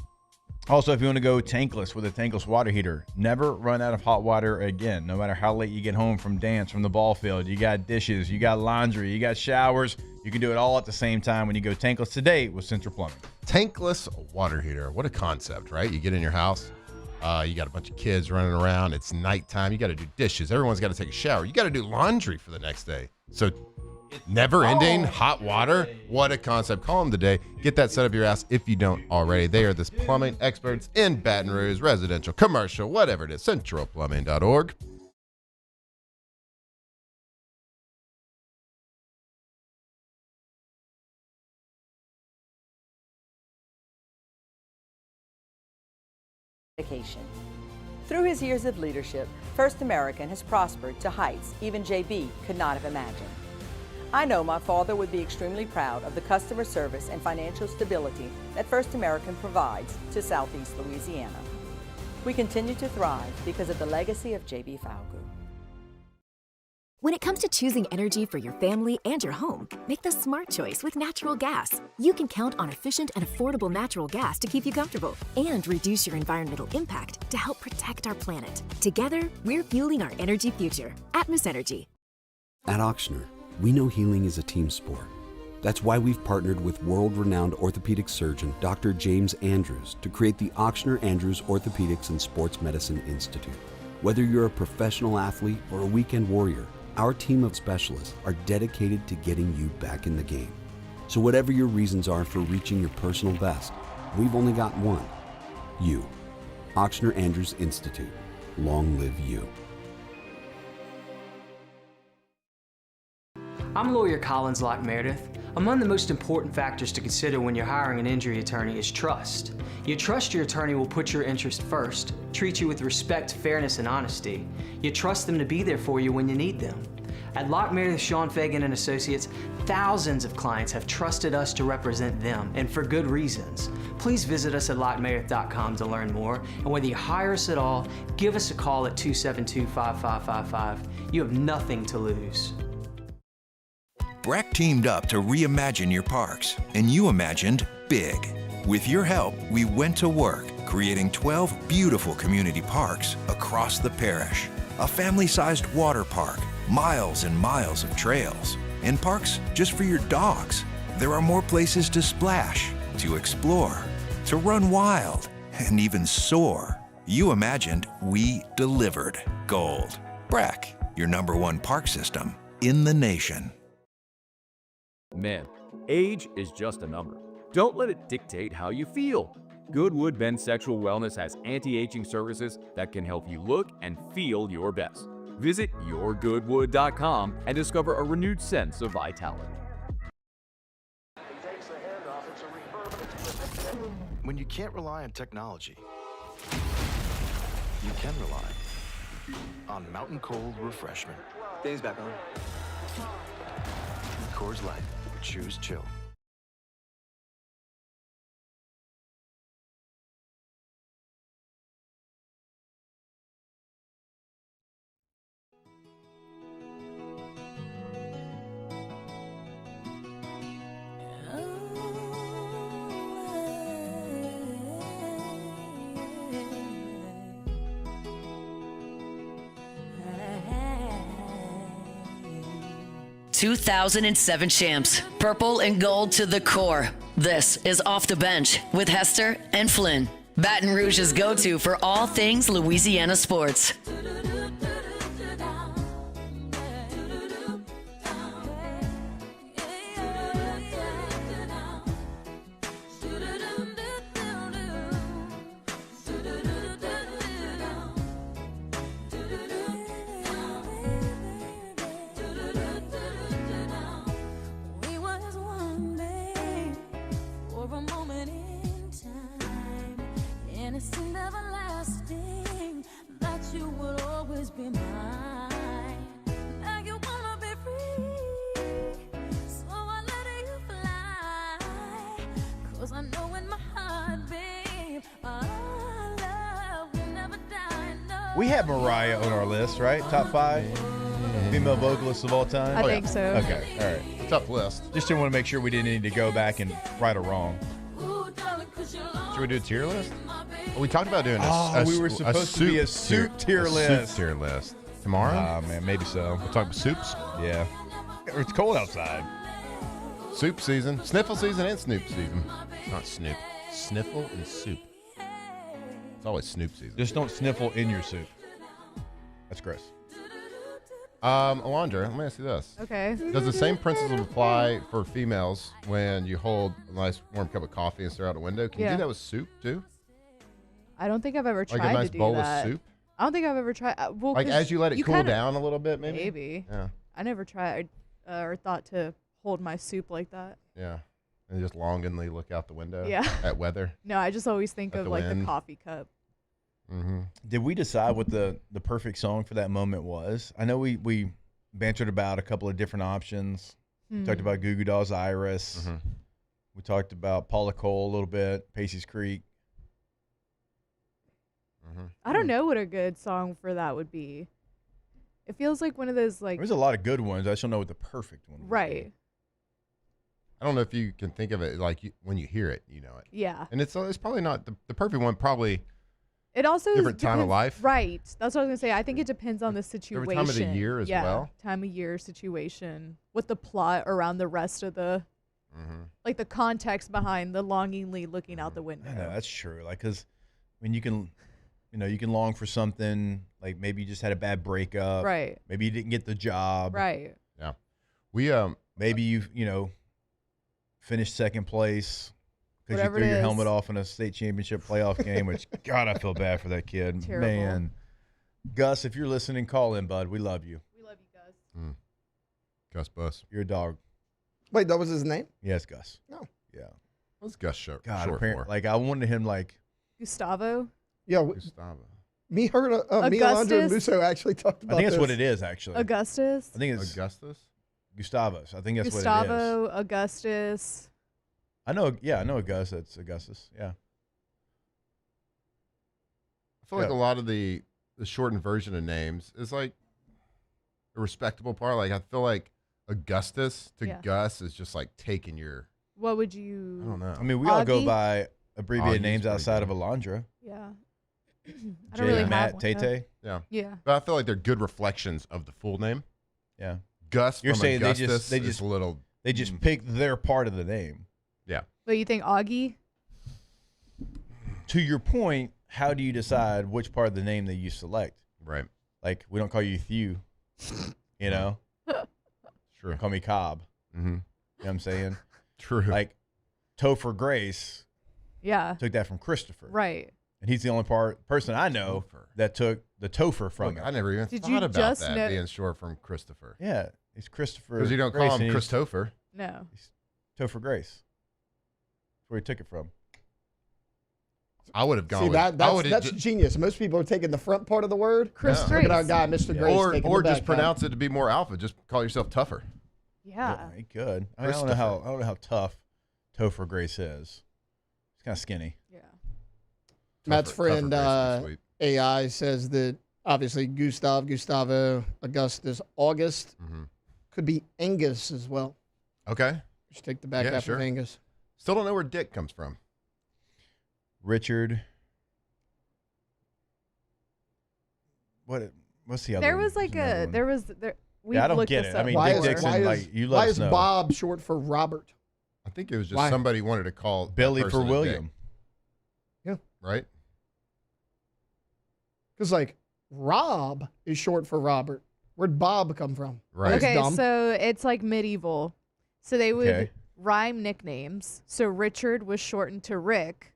Also, if you want to go tankless with a tankless water heater, never run out of hot water again. No matter how late you get home from dance, from the ball field, you got dishes, you got laundry, you got showers. You can do it all at the same time when you go tankless today with Central Plumbing. Tankless water heater. What a concept, right? You get in your house. You got a bunch of kids running around. It's nighttime. You got to do dishes. Everyone's got to take a shower. You got to do laundry for the next day. So never-ending hot water. What a concept. Call them today. Get that set up your ass if you don't already. They are the plumbing experts in Baton Rouge, residential, commercial, whatever it is. centralplumbing.org. Through his years of leadership, First American has prospered to heights even JB could not have imagined. I know my father would be extremely proud of the customer service and financial stability that First American provides to Southeast Louisiana. We continue to thrive because of the legacy of JB Falgood. When it comes to choosing energy for your family and your home, make the smart choice with natural gas. You can count on efficient and affordable natural gas to keep you comfortable and reduce your environmental impact to help protect our planet. Together, we're fueling our energy future. Atmos Energy. At Ochsner, we know healing is a team sport. That's why we've partnered with world-renowned orthopedic surgeon Dr. James Andrews to create the Ochsner Andrews Orthopedics and Sports Medicine Institute. Whether you're a professional athlete or a weekend warrior, our team of specialists are dedicated to getting you back in the game. So whatever your reasons are for reaching your personal best, we've only got one. You. Ochsner Andrews Institute. Long live you. I'm lawyer Collins Locke Meredith. Among the most important factors to consider when you're hiring an injury attorney is trust. You trust your attorney will put your interest first, treat you with respect, fairness, and honesty. You trust them to be there for you when you need them. At Locke Meredith, Sean Fagan and Associates, thousands of clients have trusted us to represent them, and for good reasons. Please visit us at LockeMeredith.com to learn more, and whether you hire us at all, give us a call at 272-5555. You have nothing to lose. Breck teamed up to reimagine your parks, and you imagined big. With your help, we went to work, creating 12 beautiful community parks across the parish. A family-sized water park, miles and miles of trails, and parks just for your dogs. There are more places to splash, to explore, to run wild, and even soar. You imagined, we delivered. Gold. Breck, your #1 park system in the nation. Men, age is just a number. Don't let it dictate how you feel. Goodwood Men's Sexual Wellness has anti-aging services that can help you look and feel your best. Visit yourgoodwood.com and discover a renewed sense of vitality. When you can't rely on technology, you can rely on Mountain Cold Refreshment. Dave's back on. Coors Light. Choose chill. ...2007 champs, purple and gold to the core. This is Off the Bench with Hester and Flynn. Baton Rouge's go-to for all things Louisiana sports. We have Mariah on our list, right? Top 5 female vocalists of all time? I think so. Okay, all right. Tough list. Just didn't want to make sure we didn't need to go back and right or wrong. Should we do a tier list? Well, we talked about doing we were supposed to be a soup tier list. Soup tier list. Tomorrow? Man, maybe so. We'll talk about soups? Yeah. It's cold outside. Soup season. Sniffle season and Snoop season. It's not Snoop. Sniffle and soup. It's always Snoop season. Just don't sniffle in your soup. That's gross. Alondra, let me ask you this. Okay. Does the same principle apply for females when you hold a nice warm cup of coffee and stare out a window? Can you do that with soup too? I don't think I've ever tried like a nice to do bowl that. of soup? I don't think I've ever tried. Well, like as you let it cool down a little bit, maybe? Maybe. Yeah. I never tried or thought to hold my soup like that. Yeah. And just longingly look out the window at weather. No, I just always think of like wind. the coffee cup. Mm-hmm. Did we decide what the perfect song for that moment was? I know we bantered about a couple of different options. We talked about Goo Goo Dolls' Iris. Mm-hmm. We talked about Paula Cole a little bit, Pacey's Creek. Mm-hmm. I don't know what a good song for that would be. It feels like one of those like. There's a lot of good ones. I just don't know what the perfect one would Right. be. I don't know if you can think of it like when you hear it, you know it. Yeah. And it's probably not the perfect one. Probably. It also different time of depends- life. Right. That's what I was gonna say. I think it depends on the situation. Every time of the year as well. Time of year, situation, what the plot around the rest of the, like the context behind the longingly looking out the window. I know, that's true. Like, cause when you can long for something. Like maybe you just had a bad breakup. Right. Maybe you didn't get the job. Right. Yeah. We maybe you finished second place. Because you Whatever threw it your is. helmet off in a state championship playoff game, which, God, I feel bad for that kid. Terrible. Man. Gus, if you're listening, call in, bud. We love you. We love you, Gus. Gus Bus. You're a dog. Wait, that was his name? Yes, Gus. No. Yeah. What's Gus short God, for? like I wanted him like Gustavo. Yeah. Gustavo. Me heard me, Alondra, and Musso actually talked about I think that's this. what it is, actually. Augustus. I think it's Augustus? Gustavus. I think that's what it is. Gustavo, Augustus. I know Augustus. It's Augustus. Yeah. I feel like a lot of the shortened version of names is like a respectable part. Like I feel like Augustus to Gus is just like taking your. What would you? I don't know. I mean, we all go Augie? by abbreviated Augie's names pretty outside good. of Alondra. Yeah. I Jay, don't really Matt, have one, Tay though. Tay. Yeah. Yeah. But I feel like they're good reflections of the full name. Yeah. Gus You're from saying Augustus they is just a little. They just picked their part of the name. Yeah. But you think Augie? To your point, how do you decide which part of the name that you select? Right. Like we don't call you Thew, you know. True. Call me Cobb. Mm-hmm. You know what I'm saying? True. Like Topher Grace Yeah. took that from Christopher. Right. And he's the only person I know that took the Topher from Look, it. I never even Did you thought about just that know- being short from Christopher. Yeah, it's Christopher. Because you don't Grace call him and he's Christopher. No. Topher Grace. That's where he took it from. I would have gone See, with that's genius. Most people are taking the front part of the word. Chris Look Grace. at our guy, Mr. Grace. taking or the just back pronounce it to be more alpha. Just call yourself tougher. Yeah. He could. I don't know how tough Topher Grace is. He's kind of skinny. Yeah. Matt's Tougher friend Grace would be sweet. AI says that obviously Gustavo, Augustus, August could be Angus as well. Okay. Just take the back half of Angus. Still don't know where Dick comes from. Richard. What's the other There one? was like There's another one. We've I don't looked get this it. I up. mean, Why Dick is, Dixon, why is, like, you why let us is know. Bob short for Robert? I think it was just Why? somebody wanted to call that Billy person for a William. Dick. Yeah. Right? Because like Rob is short for Robert. Where'd Bob come from? Right. That's Okay, dumb. so it's like medieval. So they would Okay. rhyme nicknames. So Richard was shortened to Rick.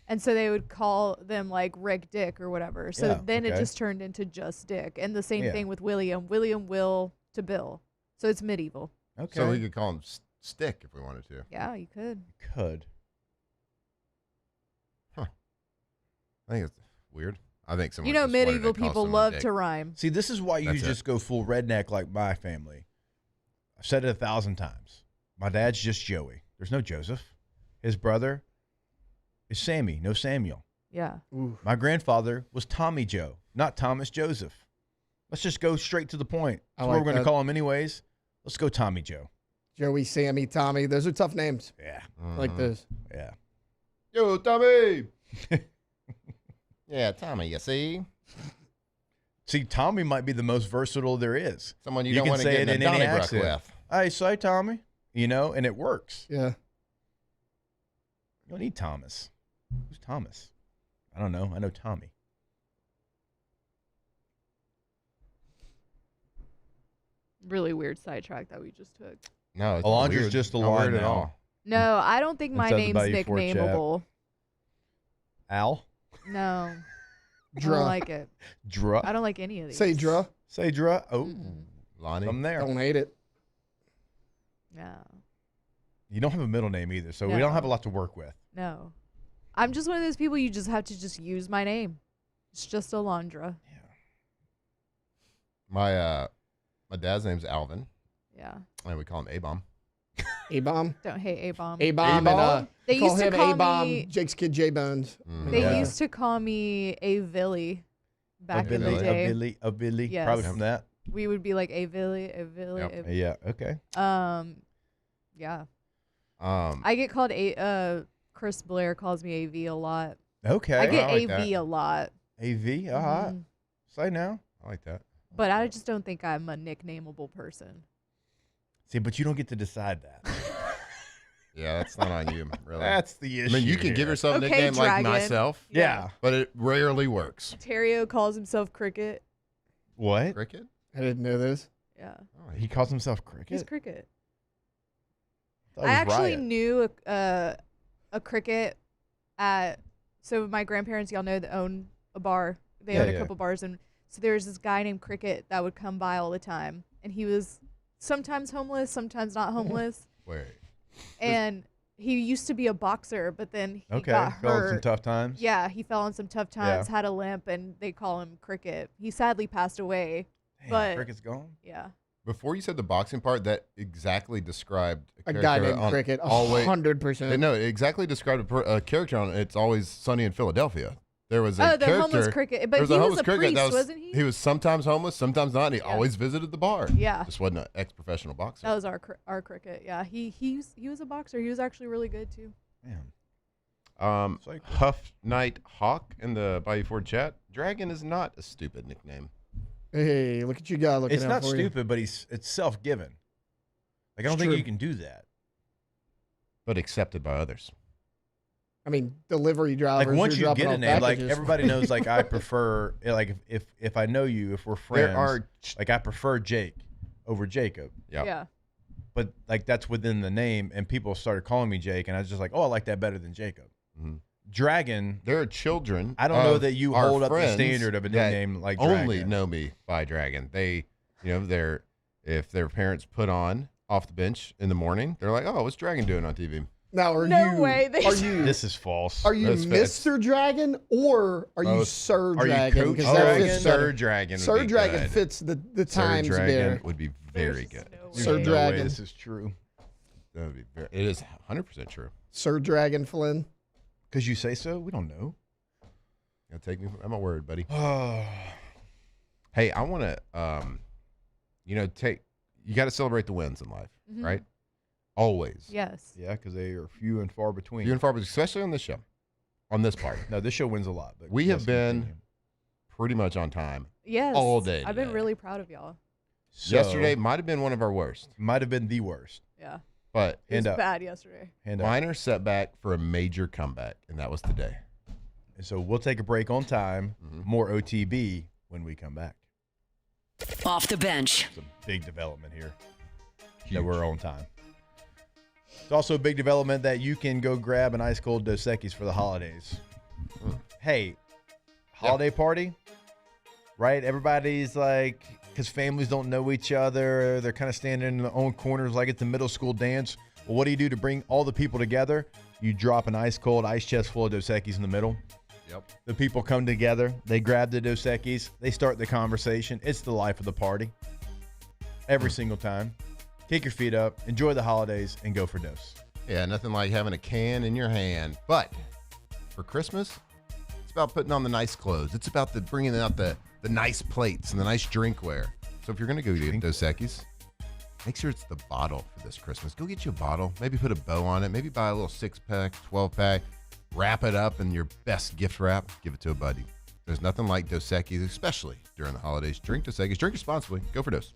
And so they would call them like Rick Dick or whatever. So Yeah, then it okay. just turned into just Dick. And the same Yeah. thing with William. William Will to Bill. So it's medieval. Okay. So we could call him Stick if we wanted to. Yeah, you could. Could. I think it's weird. I think someone You know, just wanted to medieval call people someone love Dick. to rhyme. See, this is why you That's it. just go full redneck like my family. I've said it 1,000 times. My dad's just Joey. There's no Joseph. His brother is Sammy, no Samuel. Yeah. My grandfather was Tommy Joe, not Thomas Joseph. Let's just go straight to the point. I That's what like we're going to that. call him anyways. Let's go Tommy Joe. Joey, Sammy, Tommy. Those are tough names. Yeah. Like this. Yeah. Yo, Tommy. Yeah, Tommy, you see? See, Tommy might be the most versatile there is. Someone you can don't want to say get it in a in any Donnybrook accent. with. Hey, say Tommy. You know, and it works. Yeah. You don't need Thomas. Who's Thomas? I don't know. I know Tommy. Really weird sidetrack that we just took. No, it's Alondra's weird. just a Not line weird at now. all. No, I don't think my Inside the name's Bayou Fort chat. nicknameable. Al? No. I Dra. don't like it. Dra? I don't like any of these. Say Dra. Say Dra. Oh. Lonnie. I'm there. Don't hate it. No. You don't have a middle name either, so we don't have a lot to work with. No. I'm just one of those people you just have to just use my name. It's just Alondra. My dad's name's Alvin, Yeah. and we call him A-Bomb. A-Bomb. Don't hate A-Bomb. A-Bomb. And, They call used to him call A-Bomb, me- Jake's kid J-Bones. They used to call me a Villy back in the day. A Billy. Yes. Probably from that. We would be like a Villy, a Villy. Yep. Yeah, okay. Yeah. Um, I get called Chris Blair calls me AV a lot. Okay. I get I like AV that. a lot. AV? All right. Mhm. Say now. I like that. But I just don't think I'm a nicknameable person. See, but you don't get to decide that. Yeah, that's not on you, really. That's the issue. I mean, you can give here. yourself a Okay, nickname like Dragon. myself. Yeah. But it rarely works. Terrio calls himself Cricket. What? Cricket? I didn't know this. Yeah. He calls himself Cricket? He's Cricket. That I was actually Riot. knew a Cricket at, so my grandparents, y'all know, that own a bar. They Yeah, own a yeah. couple bars. And so there was this guy named Cricket that would come by all the time. And he was sometimes homeless, sometimes not homeless. Wait. And he used to be a boxer, but then he got fell in hurt. some tough times. Yeah, he fell on some tough times, Yeah. had a limp, and they call him Cricket. He sadly passed away. Damn, but Cricket's gone? Yeah. Before you said the boxing part, that exactly described A guy character named Cricket, 100%. No, it exactly described a character on It's Always Sunny in Philadelphia. There was a the character. homeless cricket. But there was he a was homeless a cricket priest, that wasn't he? He was sometimes homeless, sometimes not, and he always visited the bar. Yeah. Just wasn't an ex-professional boxer. That was our Cricket. Yeah, he was a boxer. He was actually really good too. Huff Night Hawk in the Bayou Ford chat. Dragon is not a stupid nickname. Hey, look at you guys looking It's out not for you. stupid, but it's self-given. Like I don't It's think true. you can do that. But accepted by others. I mean, delivery drivers. Like once you're you dropping get a off name, like packages. everybody knows, like I prefer, like if I know you, if we're friends, There are- like I prefer Jake over Jacob. Yeah. But like that's within the name, and people started calling me Jake, and I was just like, oh, I like that better than Jacob. Mhm. Dragon. There are children. I don't know of that you our hold up the friends standard of a that nickname like only Dragon. know me by Dragon. They, if their parents put on Off the Bench in the morning, they're like, oh, what's Dragon doing on TV? Now, are No you? way, they Are said- you? This is false. Are you That's Mr. Dragon or are you Oh, Sir are you Dragon? Coach 'Cause that Dragon? fits Sir better. Dragon would Sir be Dragon good. fits the Sir times Dragon there. would be very good. Sir No Dragon. way this is true. That would be it is 100% true. Sir Dragon Flynn. Because you say so? We don't know. You'll take me at my word, buddy. Hey, I want to, you got to celebrate the wins in life, Mhm. right? Always. Yes. Yeah, because they are few and far between. Few and far between, especially on this show, on this part. No, this show wins a lot. But We yes, have been continue. pretty much on time Yes. all day. I've been today. really proud of y'all. So, Yesterday might have been one of our worst, might have been the worst. Yeah. but It was Hand up. bad yesterday. Hand up. minor setback for a major comeback, and that was today. And so we'll take a break on time. Mm-hmm. More OTB when we come back. Off the bench. It's a big development here that we're on time. It's also a big development that you can go grab an ice cold Dos Equis for the holidays. Hey, holiday party, right? Everybody's like, because families don't know each other, they're kind of standing in their own corners like it's a middle school dance. Well, what do you do to bring all the people together? You drop an ice cold ice chest full of Dos Equis in the middle. Yep. The people come together. They grab the Dos Equis. They start the conversation. It's the life of the party. Every single time. Kick your feet up. Enjoy the holidays and go for Dos. Yeah, nothing like having a can in your hand. But for Christmas, it's about putting on the nice clothes. It's about bringing out the nice plates and the nice drinkware. So if you're going to go get Dos Equis, make sure it's the bottle for this Christmas. Go get you a bottle. Maybe put a bow on it. Maybe buy a little 6-pack, 12-pack. Wrap it up in your best gift wrap. Give it to a buddy. There's nothing like Dos Equis, especially during the holidays. Drink Dos Equis. Drink responsibly. Go for Dos.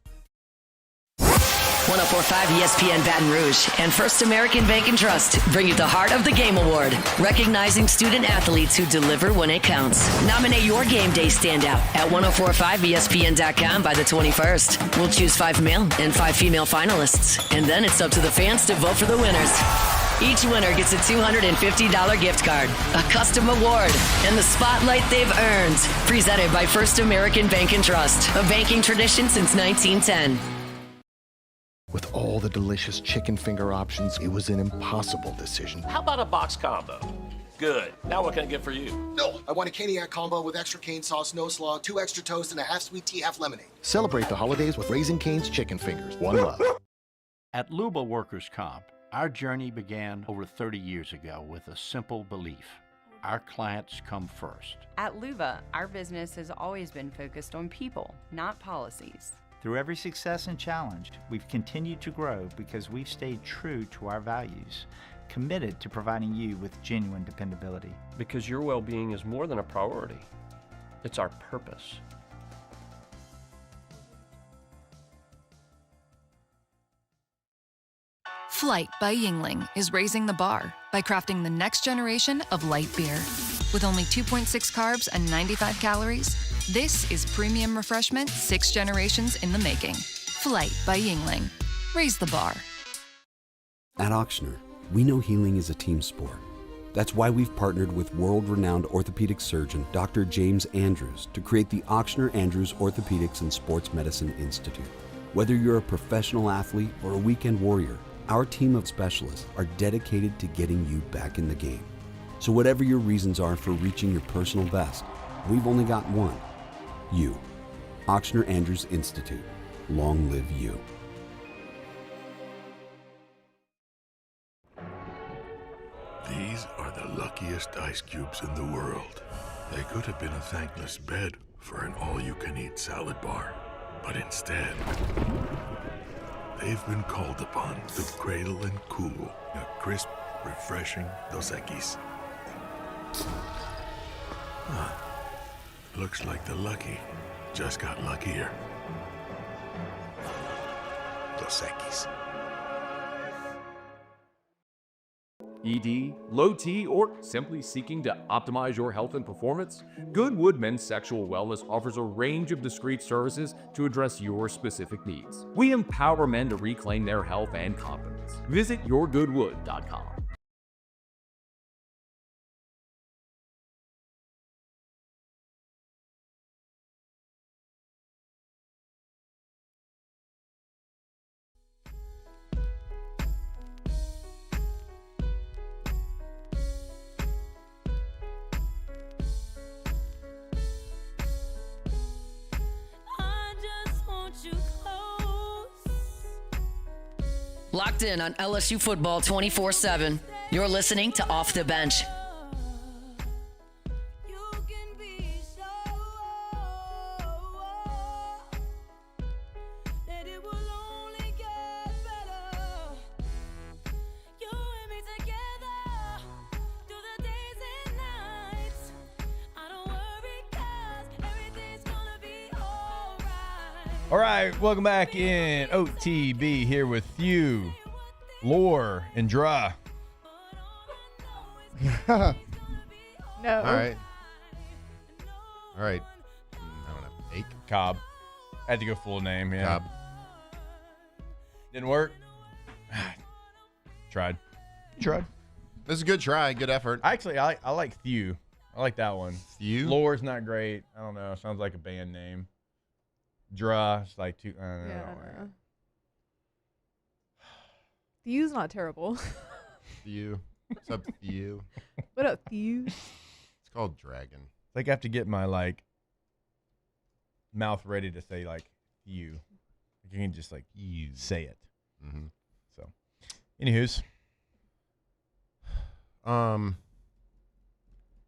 1045 ESPN Baton Rouge and First American Bank and Trust bring you the Heart of the Game Award, recognizing student athletes who deliver when it counts. Nominate your game day standout at 1045ESPN.com by the 21st. We'll choose 5 male and 5 female finalists, and then it's up to the fans to vote for the winners. Each winner gets a $250 gift card, a custom award, and the spotlight they've earned. Presented by First American Bank and Trust, a banking tradition since 1910. With all the delicious chicken finger options, it was an impossible decision. How about a box combo? Good. Now what can I get for you? No, I want a Caniac combo with extra cane sauce, no slaw, 2 extra toast, and a half sweet tea, half lemonade. Celebrate the holidays with Raising Cane's chicken fingers. One love. At Luba Workers Comp, our journey began over 30 years ago with a simple belief. Our clients come first. At Luba, our business has always been focused on people, not policies. Through every success and challenge, we've continued to grow because we've stayed true to our values, committed to providing you with genuine dependability. Because your well-being is more than a priority. It's our purpose. Flight by Yingling is raising the bar by crafting the next generation of light beer. With only 2.6 carbs and 95 calories, this is premium refreshment 6 generations in the making. Flight by Yingling. Raise the bar. At Auctioner, we know healing is a team sport. That's why we've partnered with world-renowned orthopedic surgeon Dr. James Andrews to create the Auctioner Andrews Orthopedics and Sports Medicine Institute. Whether you're a professional athlete or a weekend warrior, our team of specialists are dedicated to getting you back in the game. So whatever your reasons are for reaching your personal best, we've only got one. You. Auctioneer Andrews Institute. Long live you. These are the luckiest ice cubes in the world. They could have been a thankless bed for an all-you-can-eat salad bar. But instead, they've been called upon to cradle and cool a crisp, refreshing Dos Equis. Huh. Looks like the lucky just got luckier. Dos Equis. ED, low T, or simply seeking to optimize your health and performance? Goodwood Men's Sexual Wellness offers a range of discreet services to address your specific needs. We empower men to reclaim their health and confidence. Visit yourgoodwood.com. Locked in on LSU football 24/7. You're listening to Off the Bench. All right, welcome back in OTB here with you, Lore and Dra. No. All right. All right. I don't know. Ake? Cobb. Had to go full name, yeah. Cobb. Didn't work. Tried. This is a good try. Good effort. Actually, I like Thew. I like that one. Thew? Lore's not great. I don't know. Sounds like a band name. Dra, it's like two. I don't know. Thew's not terrible. Thew. What's up, Thew? What up, Thew? It's called Dragon. Like I have to get my mouth ready to say Thew. Like you can just say it. Mm-hmm. So, anywho's.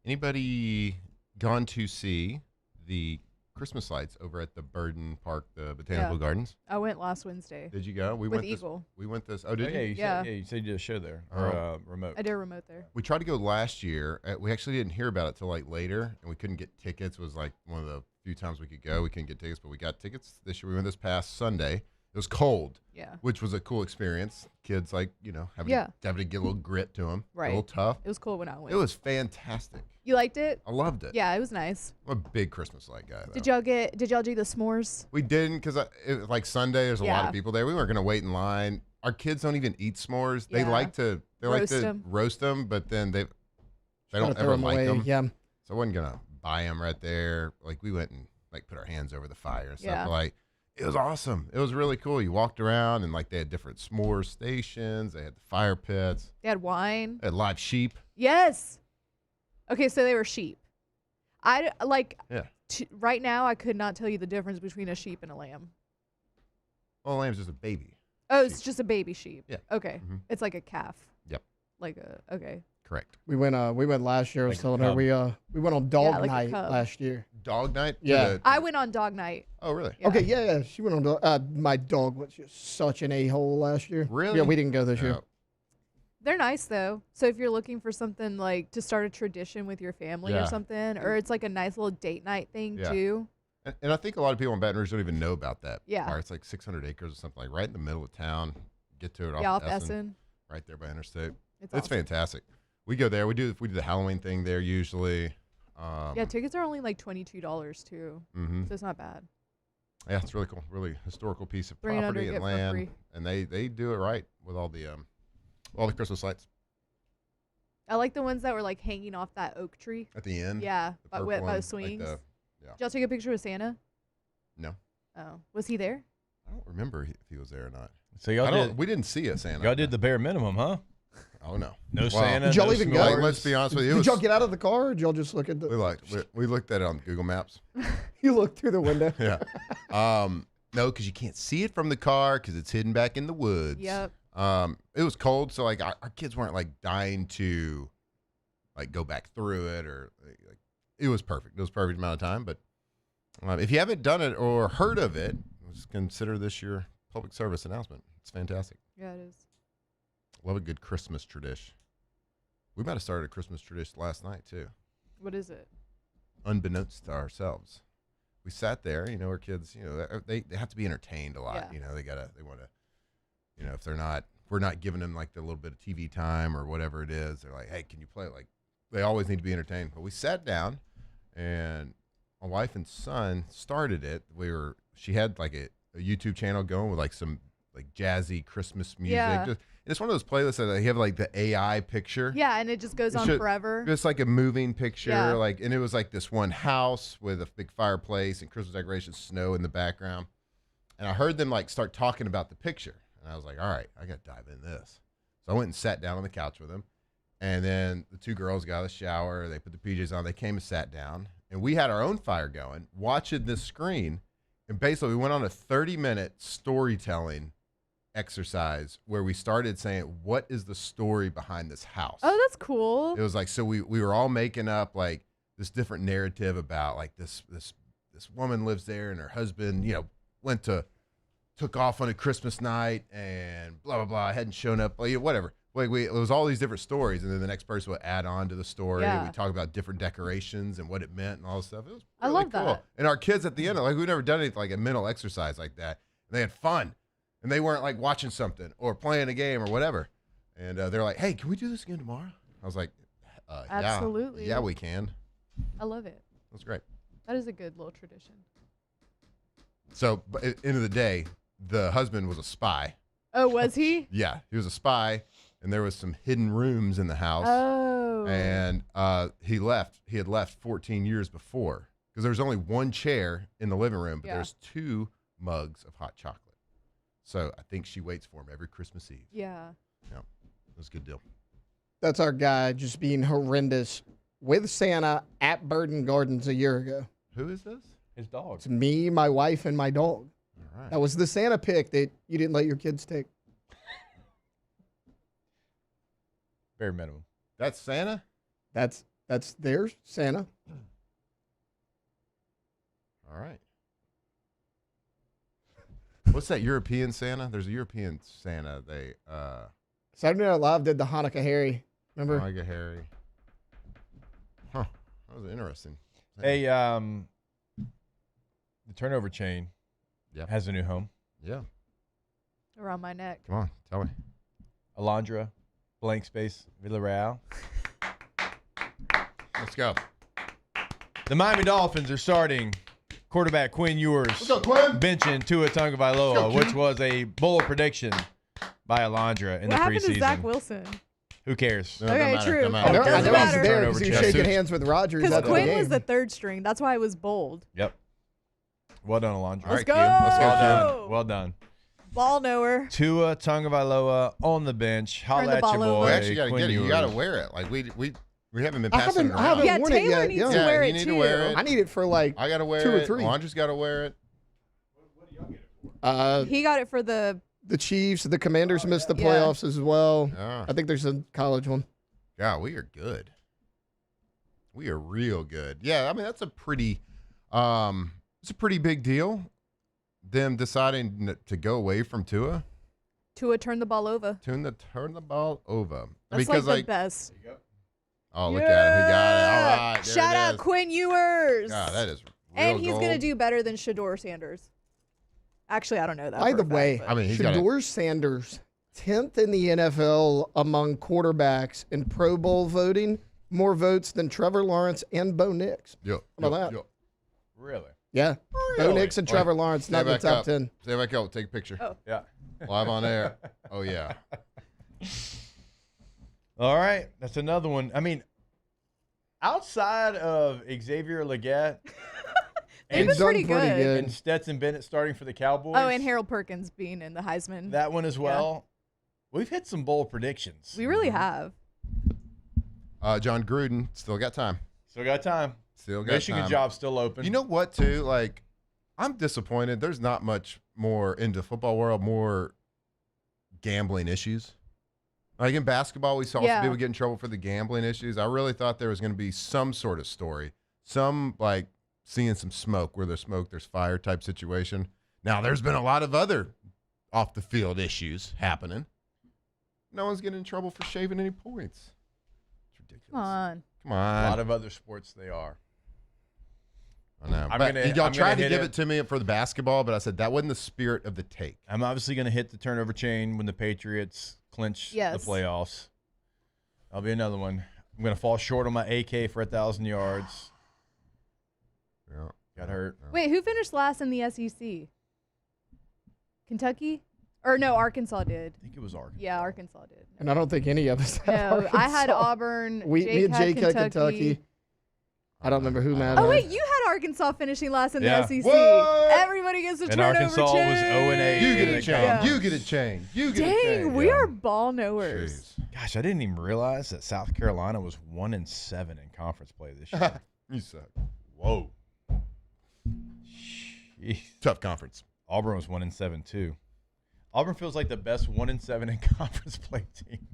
Anybody gone to see the Christmas lights over at the Burden Park, the Botanical Gardens? I went last Wednesday. Did you go? We with went Eagle. We went this. Oh, did you? You said you did a show there or remote. I did a remote there. We tried to go last year. We actually didn't hear about it till later, and we couldn't get tickets. It was one of the few times we could go. We couldn't get tickets, but we got tickets this year. We went this past Sunday. It was cold. Yeah. Which was a cool experience. Kids having to get a little grit to them. Right. A little tough. It was cool when I went. It was fantastic. You liked it? I loved it. Yeah, it was nice. I'm a big Christmas light guy, though. Did y'all do the s'mores? We didn't because Sunday, there's a lot of people there. We weren't going to wait in line. Our kids don't even eat s'mores. They like to roast them, but then they don't ever like them. Yeah. So I wasn't going to buy them right there. We went and put our hands over the fire and stuff. Yeah. But, it was awesome. It was really cool. You walked around and they had different s'more stations. They had the fire pits. They had wine. They had live sheep. Yes. Okay, so they were sheep. Right now, I could not tell you the difference between a sheep and a lamb. Well, a lamb's just a baby. Oh, it's just a baby sheep. Yeah. Okay. Mhm. It's like a calf. Yep. Okay. Correct. We went last year. I was telling her we went on dog night last year. Dog night? Yeah. I went on dog night. Oh, really? Yeah. Okay, yeah. She went on my dog was just such an a-hole last year. Really? Yeah, we didn't go this year. They're nice though. So if you're looking for something to start a tradition with your family or something, or it's a nice little date night thing too. And I think a lot of people in Baton Rouge don't even know about that. Yeah. It's 600 acres or something right in the middle of town. Get to it off Essen. Right there by Interstate. It's awesome. Fantastic. We go there. We do the Halloween thing there usually. Yeah, tickets are only $22 too. Mm-hmm. So it's not bad. Yeah, it's really cool. Really historical piece of $300 property and get for land. free. And they do it right with all the Christmas lights. I like the ones that were hanging off that oak tree. At the end? Yeah, The by purple the one, swings. yeah. Did y'all take a picture with Santa? No. Oh, was he there? I don't remember if he was there or not. So y'all we didn't see a Santa. Y'all did the bare minimum, huh? Oh no, no Santa. Did y'all no even s'mores? go? Let's be honest with you. Did y'all get out of the car, or did y'all just look at the? We looked at it on Google Maps. You looked through the window. Yeah. No, because you can't see it from the car because it's hidden back in the woods. Yep. It was cold, so like our kids weren't like dying to like go back through it or like it was perfect. It was a perfect amount of time. But if you haven't done it or heard of it, just consider this your public service announcement. It's fantastic. Yeah, it is. Love a good Christmas tradition. We might have started a Christmas tradition last night too. What is it? Unbeknownst to ourselves. We sat there, our kids, they have to be entertained a lot. Yeah. They want to, if we're not giving them like the little bit of TV time or whatever it is, they're like, hey, can you play? Like, they always need to be entertained. But we sat down and my wife and son started it. She had like a YouTube channel going with like some like jazzy Christmas music. Yeah. It's one of those playlists that they have like the AI picture. Yeah, and it just goes on forever. It's like a moving picture, Yeah. and it was like this one house with a big fireplace and Christmas decorations, snow in the background. And I heard them like start talking about the picture, and I was like, all right, I got to dive in this. So I went and sat down on the couch with them, and then the two girls got out of the shower. They put the PJs on. They came and sat down, and we had our own fire going, watching this screen, and basically we went on a 30-minute storytelling exercise where we started saying, what is the story behind this house? Oh, that's cool. It was like, so we were all making up like this different narrative about like this woman lives there and her husband, took off on a Christmas night and blah, blah, blah, hadn't shown up, whatever. Like it was all these different stories. And then the next person would add on to the story. Yeah. We talk about different decorations and what it meant and all this stuff. It was I really love cool. that. And our kids at the end, like we've never done anything like a mental exercise like that. And they had fun. And they weren't like watching something or playing a game or whatever. And they're like, hey, can we do this again tomorrow? I was like, Absolutely. Yeah, we can. I love it. That's great. That is a good little tradition. So, but at the end of the day, the husband was a spy. Oh, was he? Yeah, he was a spy. And there was some hidden rooms in the house. Oh. And he left. He had left 14 years before because there was only one chair in the living room, but there's 2 mugs of hot chocolate. So I think she waits for him every Christmas Eve. Yeah. Yeah, it was a good deal. That's our guy just being horrendous with Santa at Burden Gardens a year ago. Who is this? His dog. It's me, my wife, and my dog. All right. That was the Santa pick that you didn't let your kids take. Bare minimum. That's Santa? That's their Santa. All right. What's that European Santa? There's a European Santa. Saturday Night Live did the Hanukkah Harry. Remember? Hanukkah Harry. Huh. That was interesting. Hey, the turnover chain has a new home. Yeah. Around my neck. Come on, tell me. Alondra, blank space, Villarreal. Let's go. The Miami Dolphins are starting quarterback Quinn Ewers. Let's go, Quinn. Benching Tua Tagovailoa, which was a bold prediction by Alondra in what the happened preseason. to Zach Wilson? Who cares? No, Okay, true. I know he was there because he was shaking Suits. hands with Rodgers Because after the Quinn game. was the third string. That's why it was bold. Yep. Well done, Alondra. Let's go. Well done. Well done. Ball knower. Tua Tagovailoa on the bench. Holla at your boy. We actually got to Quinn get it. You Ewers. got to wear it. Like we haven't been I passing haven't, it I around. haven't worn it Taylor yet. needs to wear you it need too. to wear it. I need it for like I got to wear 2 or it. 3. Alondra's got to wear it. He got it for the Chiefs, the Commanders missed the Yeah. playoffs as well. Yeah. I think there's a college one. Yeah, we are good. We are real good. Yeah, I mean that's a pretty big deal. Them deciding to go away from Tua. Tua turned the ball over. Turn the ball over. That's because like the best. Oh, look at him. He got it. All right. There Shout it out is. Quinn Ewers. God, that is real And he's going to gold. do better than Shador Sanders. Actually, I don't know that. By for the a fact, way, but- I mean, he's got Shador Sanders, 10th in the NFL among quarterbacks in Pro Bowl voting, more votes than Trevor Lawrence and Bo Nix. Yep. How about that? Really? Yeah. Bo Nix and Trevor Lawrence, not in the top 10. Stay back up. Take a picture. Oh. Yeah. Live on air. Oh, yeah. All right. That's another one. I mean, outside of Xavier Legette, They've been pretty good. And Stetson Bennett starting for the Cowboys. Oh, and Harold Perkins being in the Heisman. That one as well. Yeah. We've hit some bold predictions. We really have. John Gruden, still got time. Still got time. Still got Michigan time. job's still open. You know what, too? Like, I'm disappointed. There's not much more into football world, more gambling issues. Like in basketball, we saw some people get in trouble for the gambling issues. I really thought there was going to be some sort of story, some like seeing some smoke. Where there's smoke, there's fire type situation. Now, there's been a lot of other off the field issues happening. No one's getting in trouble for shaving any points. It's ridiculous. Come on. A lot of other sports they are. I know. Y'all tried to give it to me for the basketball, but I said that wasn't the spirit of the take. I'm obviously going to hit the turnover chain when the Patriots clinch the playoffs. That'll be another one. I'm going to fall short on my AK for 1,000 yards. Yeah. Got hurt. Wait, who finished last in the SEC? Kentucky? Or no, Arkansas did. I think it was Arkansas. Yeah, Arkansas did. And I don't think any of us had No, Arkansas. I had Auburn. Me and Jake had Kentucky. I don't remember who Matt Oh, had. wait, you had Arkansas finishing last in Yeah. the SEC. What? Everybody gets a And turnover Arkansas was chain. 0-8. You get a chain. Yeah. You get a chain. You get a chain. Dang, we are ball knowers. Gosh, I didn't even realize that South Carolina was 1-7 in conference play this year. You suck. Whoa. Jeez. Tough conference. Auburn was 1-7 too. Auburn feels like the best 1-7 in conference play team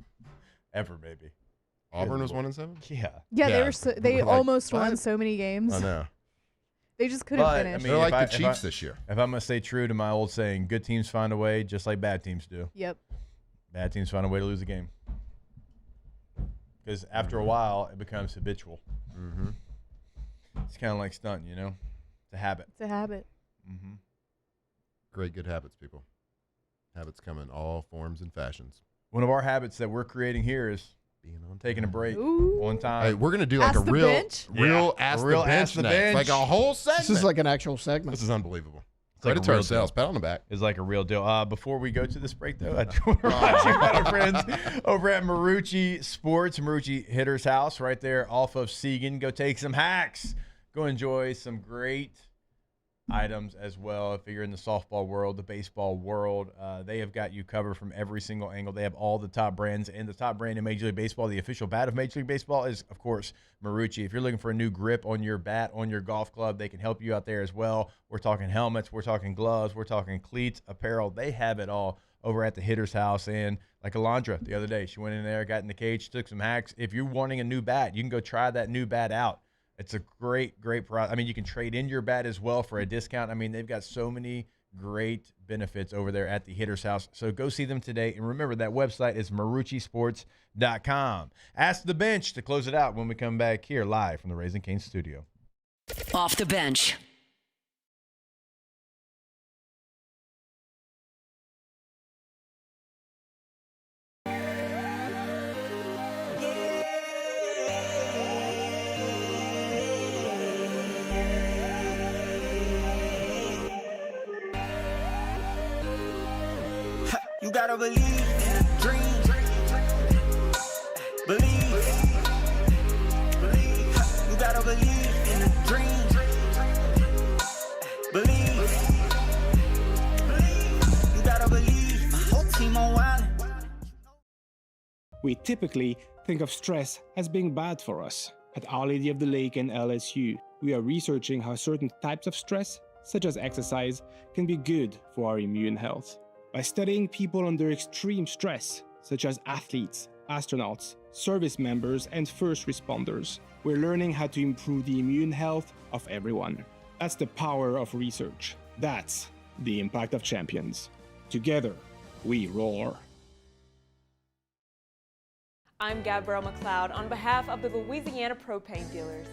ever, maybe. Auburn was 1-7? Yeah. Yeah, they were. They We're like, almost won what? so many games. I know. They just couldn't But, finish. I mean, They're like if the Chiefs this year. If I'm going to stay true to my old saying, good teams find a way just like bad teams do. Yep. Bad teams find a way to lose a game. Because after a while, it becomes habitual. Mm-hmm. It's kind of like stunting, you know? It's a habit. It's a habit. Mm-hmm. Great, good habits, people. Habits come in all forms and fashions. One of our habits that we're creating here is being on taking a break Ooh. on time. Hey, we're going to do like Ask a the real bench? ask real the bench Ask the next. Bench. Like a whole segment. This is like an actual segment. This is unbelievable. It's like Credit a to real ourselves. deal. Pat on the back. It's like a real deal. Before we go to this break, though, I want to remind you about our friends over at Marucci Sports, Marucci Hitter's House, right there off of Segan. Go take some hacks. Go enjoy some great items as well. If you're in the softball world, the baseball world, they have got you covered from every single angle. They have all the top brands, and the top brand in Major League Baseball, the official bat of Major League Baseball, is, of course, Marucci. If you're looking for a new grip on your bat, on your golf club, they can help you out there as well. We're talking helmets, we're talking gloves, we're talking cleats, apparel. They have it all over at the Hitter's House. And like Alondra the other day, she went in there, got in the cage, took some hacks. If you're wanting a new bat, you can go try that new bat out. It's a great, great product. I mean, you can trade in your bat as well for a discount. I mean, they've got so many great benefits over there at the Hitter's House. So go see them today. And remember, that website is maruccisports.com. Ask the bench to close it out when we come back here live from the Raising Cane's studio. Off the bench. You gotta believe in a dream. Believe. You gotta believe in a dream. Believe. You gotta believe. My whole team on wild. We typically think of stress as being bad for us. At Our Lady of the Lake and LSU, we are researching how certain types of stress, such as exercise, can be good for our immune health. By studying people under extreme stress, such as athletes, astronauts, service members, and first responders, we're learning how to improve the immune health of everyone. That's the power of research. That's the impact of champions. Together, we roar. I'm Gabrielle McLeod on behalf of the Louisiana Propane Dealers.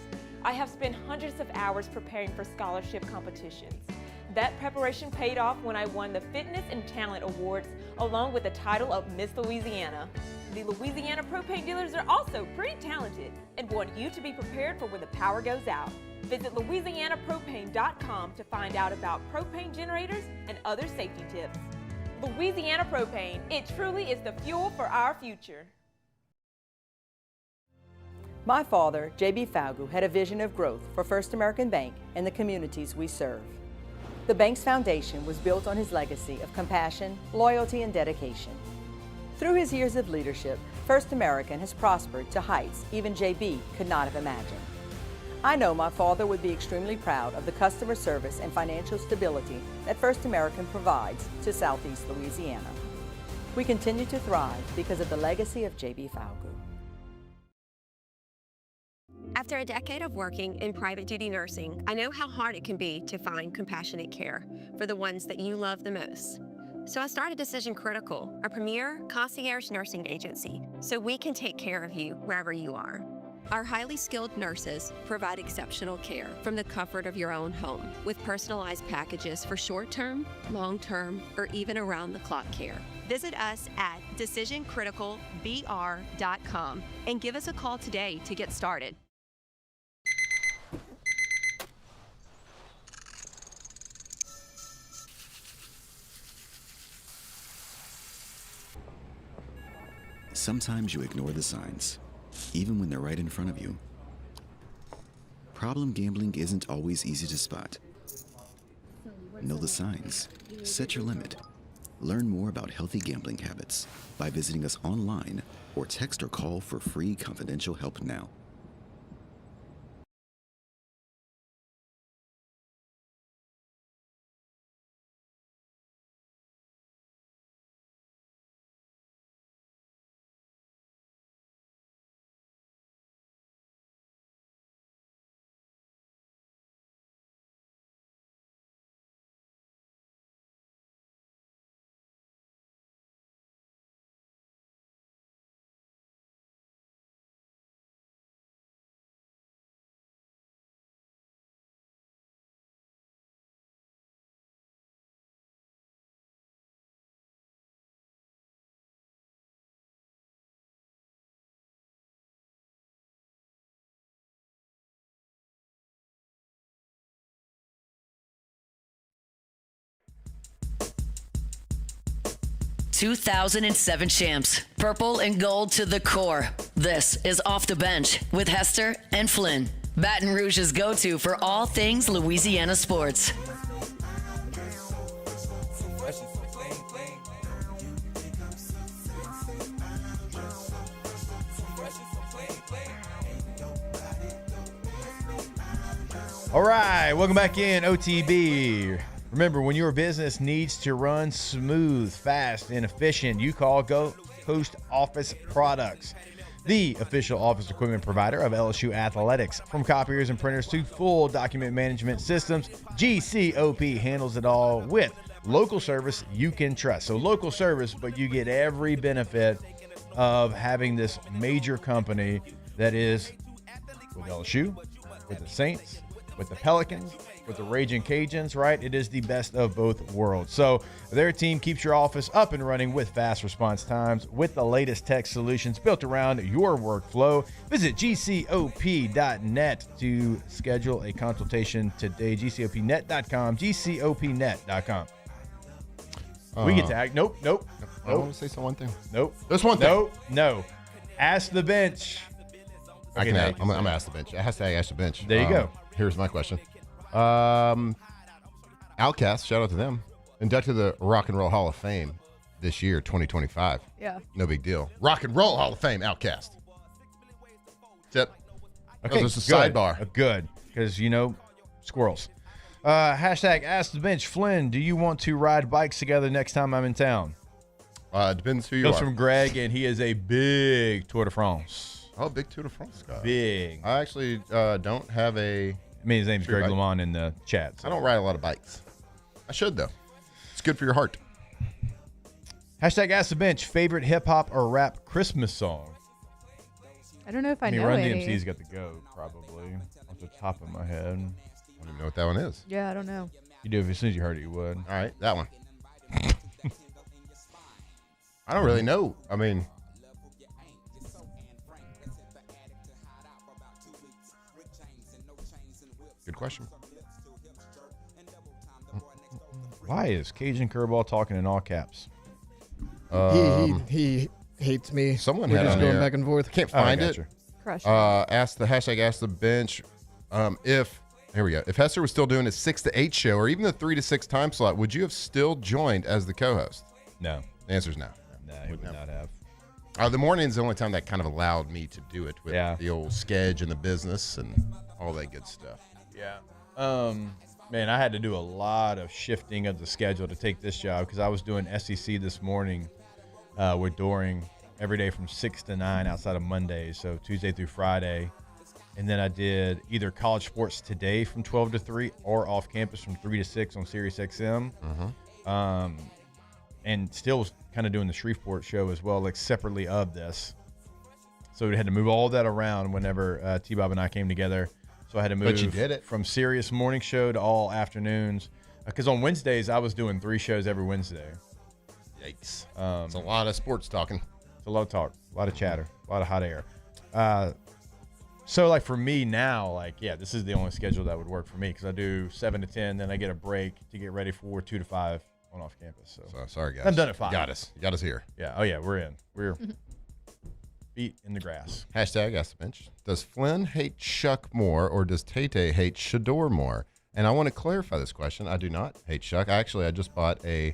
I have spent hundreds of hours preparing for scholarship competitions. That preparation paid off when I won the Fitness and Talent Awards along with the title of Miss Louisiana. The Louisiana Propane Dealers are also pretty talented and want you to be prepared for when the power goes out. Visit louisianapropane.com to find out about propane generators and other safety tips. Louisiana Propane, it truly is the fuel for our future. My father, J.B. Falgu, had a vision of growth for First American Bank and the communities we serve. The bank's foundation was built on his legacy of compassion, loyalty, and dedication. Through his years of leadership, First American has prospered to heights even J.B. could not have imagined. I know my father would be extremely proud of the customer service and financial stability that First American provides to Southeast Louisiana. We continue to thrive because of the legacy of J.B. Falgu. After a decade of working in private duty nursing, I know how hard it can be to find compassionate care for the ones that you love the most. So I started Decision Critical, a premier concierge nursing agency, so we can take care of you wherever you are. Our highly skilled nurses provide exceptional care from the comfort of your own home with personalized packages for short-term, long-term, or even around-the-clock care. Visit us at decisioncriticalbr.com and give us a call today to get started. Sometimes you ignore the signs, even when they're right in front of you. Problem gambling isn't always easy to spot. Know the signs. Set your limit. Learn more about healthy gambling habits by visiting us online or text or call for free confidential help now. ...2007 champs, purple and gold to the core. This is Off the Bench with Hester and Flynn, Baton Rouge's go-to for all things Louisiana sports. All right, welcome back in, OTB. Remember, when your business needs to run smooth, fast, and efficient, you call Go Post Office Products, the official office equipment provider of LSU Athletics. From copiers and printers to full document management systems, GCOP handles it all with local service you can trust. So local service, but you get every benefit of having this major company that is with LSU, with the Saints, with the Pelicans, with the Raging Cajuns, right? It is the best of both worlds. So their team keeps your office up and running with fast response times with the latest tech solutions built around your workflow. Visit gcop.net to schedule a consultation today. gcopnet.com, gcopnet.com. We get tagged. Nope. I want to say one thing. Nope. There's one thing. No. Ask the bench. I'm going to ask the bench. Hashtag ask the bench. There you go. Here's my question. Outcast, shout out to them. Inducted to the Rock and Roll Hall of Fame this year, 2025. Yeah. No big deal. Rock and Roll Hall of Fame, Outcast. Tip. Okay, this is a sidebar. Good, because, squirrels. Hashtag Ask the Bench. Flynn, do you want to ride bikes together next time I'm in town? Depends who you Goes are. from Greg, and he is a big Tour de France. Oh, big Tour de France guy. Big. I actually don't have a... his name's Greg Lamont in the chat. So. I don't ride a lot of bikes. I should, though. It's good for your heart. Hashtag Ask the Bench. Favorite hip-hop or rap Christmas song? I don't know if I know Run any. DMC's got the go, probably, off the top of my head. I don't even know what that one is. Yeah, I don't know. You do. As soon as you heard it, you would. All right, that one. I don't really know. I mean... Good question. Why is Cajun Curveball talking in all caps? He hates me. Someone We're had just on going there. back and forth. Can't find it. Crush. Ask the bench. Here we go. If Hester was still doing his 6 to 8 show or even the 3 to 6 time slot, would you have still joined as the co-host? No. The answer is no. No, he would not have. The morning's the only time that kind of allowed me to do it with the old schedule and the business and all that good stuff. Yeah. Man, I had to do a lot of shifting of the schedule to take this job because I was doing SEC this morning with Doring every day from 6 to 9 outside of Mondays, so Tuesday through Friday. And then I did either College Sports Today from 12 to 3 or off campus from 3 to 6 on Sirius XM. And still was kind of doing the Shreveport show as well, like separately of this. So we had to move all that around whenever T-Bob and I came together. So I had to move But you did it. from Sirius morning show to all afternoons. Because on Wednesdays, I was doing 3 shows every Wednesday. Yikes. It's a lot of sports talking. It's a lot of talk, a lot of chatter, a lot of hot air. So, like, for me now, like, yeah, this is the only schedule that would work for me because I do 7 to 10, then I get a break to get ready for 2 to 5 on off campus. So sorry, guys. I'm done at 5. You got us here. Yeah. Oh, yeah, we're in. We're feet in the grass. Hashtag Ask the Bench. Does Flynn hate Shuck more or does Tay hate Shador more? And I want to clarify this question. I do not hate Shuck. I just bought a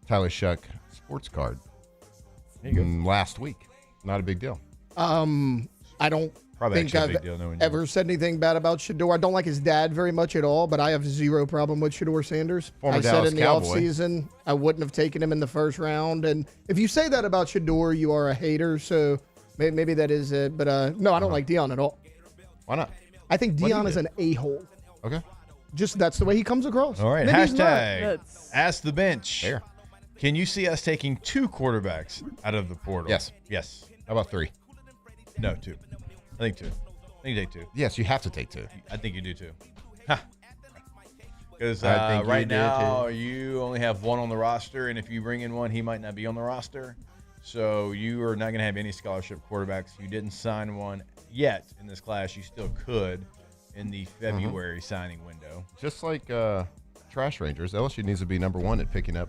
Tyler Shuck sports card last week. Not a big deal. I don't Probably think actually a I've big deal knowing ever said anything bad about Shador. I don't like his dad very much at all, but I have zero problem with Shador Sanders. Former I said Dallas in the Cowboy. offseason I wouldn't have taken him in the first round. And if you say that about Shador, you are a hater. So maybe that is it. But no, I don't like Deion at all. Why not? I think What do Deion you is do? an a-hole. Okay. Just that's the way he comes across. All right, Maybe he's not. hashtag Ask the Bench. There. Can you see us taking 2 quarterbacks out of the portal? Yes. Yes. How about 3? No, 2. I think 2. I think you take 2. Yes, you have to take 2. I think you do too. Because I think you right do, now you only have 1 on the roster, and if you bring in 1, he might not be on the roster. So you are not going to have any scholarship quarterbacks. You didn't sign one yet in this class. You still could in the February signing window. Just like Trash Rangers, LSU needs to be number 1 at picking up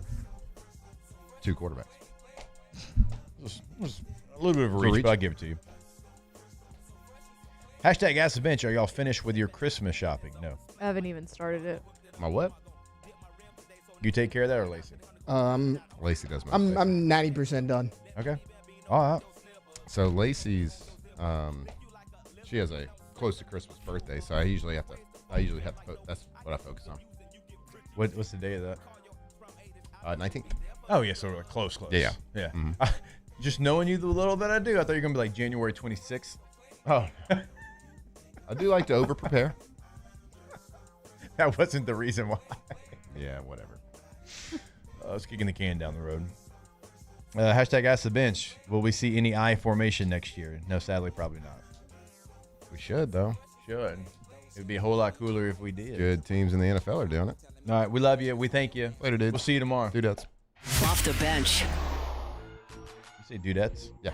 2 quarterbacks. It was a little bit of a It's a reach, reach. but I'll give it to you. Hashtag Ask the Bench. Are y'all finished with your Christmas shopping? No. I haven't even started it. My what? You take care of that or Lacey? Lacey does my I'm 90% done. Okay. All right. So Lacey's, she has a close to Christmas birthday, so I usually have to. That's what I focus on. What's the day of that? 19th. Oh yeah, so we're close. Yeah. Mm-hmm. Just knowing you the little that I do, I thought you were gonna be like January 26th. Oh. I do like to over prepare. That wasn't the reason why. Yeah, whatever. I was kicking the can down the road. Hashtag Ask the Bench. Will we see any I formation next year? No, sadly, probably not. We should, though. Should. It would be a whole lot cooler if we did. Good teams in the NFL are doing it. All right, we love you. We thank you. Later, dude. We'll see you tomorrow. Dudettes. Off the bench. You say dudettes? Yeah.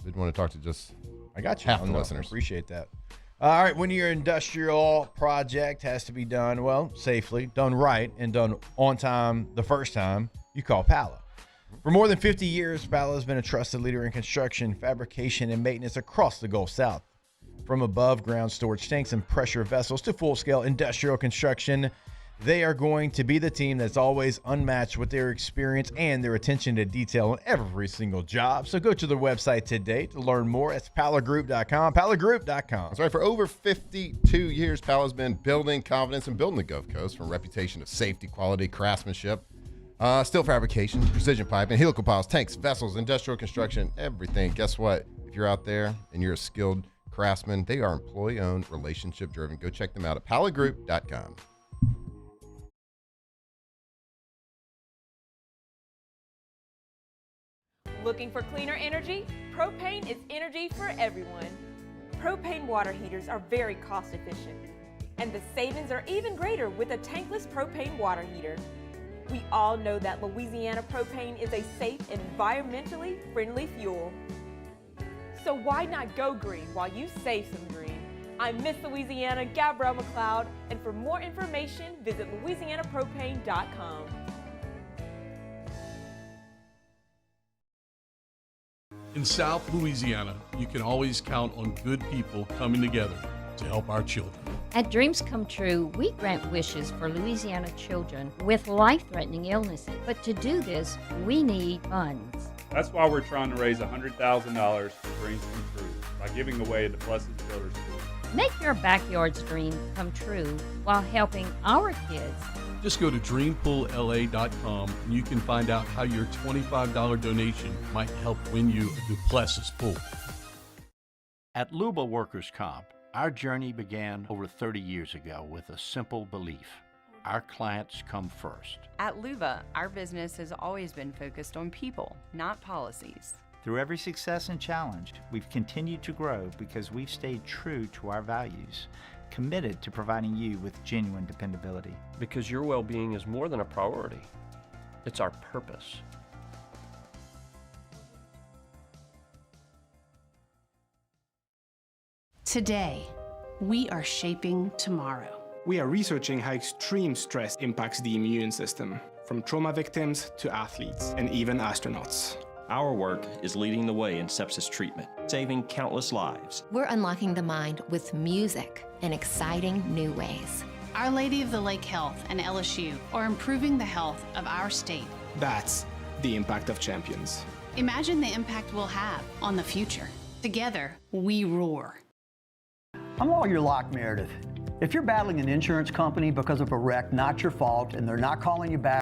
Didn't want to talk to just I got you. half the No, listeners. Appreciate that. All right, when your industrial project has to be done, well, safely, done right, and done on time the first time, you call Pala. For more than 50 years, Pala has been a trusted leader in construction, fabrication, and maintenance across the Gulf South. From above-ground storage tanks and pressure vessels to full-scale industrial construction, they are going to be the team that's always unmatched with their experience and their attention to detail on every single job. So go to their website today to learn more. It's palagroup.com, palagroup.com. That's right. For over 52 years, Pala's been building confidence and building the Gulf Coast from a reputation of safety, quality, craftsmanship, steel fabrication, precision piping, helical piles, tanks, vessels, industrial construction, everything. Guess what? If you're out there and you're a skilled craftsman, they are employee-owned, relationship-driven. Go check them out at palagroup.com. Looking for cleaner energy? Propane is energy for everyone. Propane water heaters are very cost efficient, and the savings are even greater with a tankless propane water heater. We all know that Louisiana propane is a safe and environmentally friendly fuel. So why not go green while you save some green? I'm Miss Louisiana, Gabrielle McLeod, and for more information, visit louisianapropane.com. In South Louisiana, you can always count on good people coming together to help our children. At Dreams Come True, we grant wishes for Louisiana children with life-threatening illnesses. But to do this, we need funds. That's why we're trying to raise $100,000 for Dreams Come True by giving away at the Blessed Children's School. Make your backyard's dream come true while helping our kids. Just go to dreampoolla.com and you can find out how your $25 donation might help win you a Duplessis pool. At Luba Workers' Comp, our journey began over 30 years ago with a simple belief. Our clients come first. At Luba, our business has always been focused on people, not policies. Through every success and challenge, we've continued to grow because we've stayed true to our values, committed to providing you with genuine dependability. Because your well-being is more than a priority. It's our purpose. Today, we are shaping tomorrow. We are researching how extreme stress impacts the immune system, from trauma victims to athletes and even astronauts. Our work is leading the way in sepsis treatment, saving countless lives. We're unlocking the mind with music in exciting new ways. Our Lady of the Lake Health and LSU are improving the health of our state. That's the impact of champions. Imagine the impact we'll have on the future. Together, we roar. I'm Lawyer Locke Meredith. If you're battling an insurance company because of a wreck not your fault and they're not calling you back,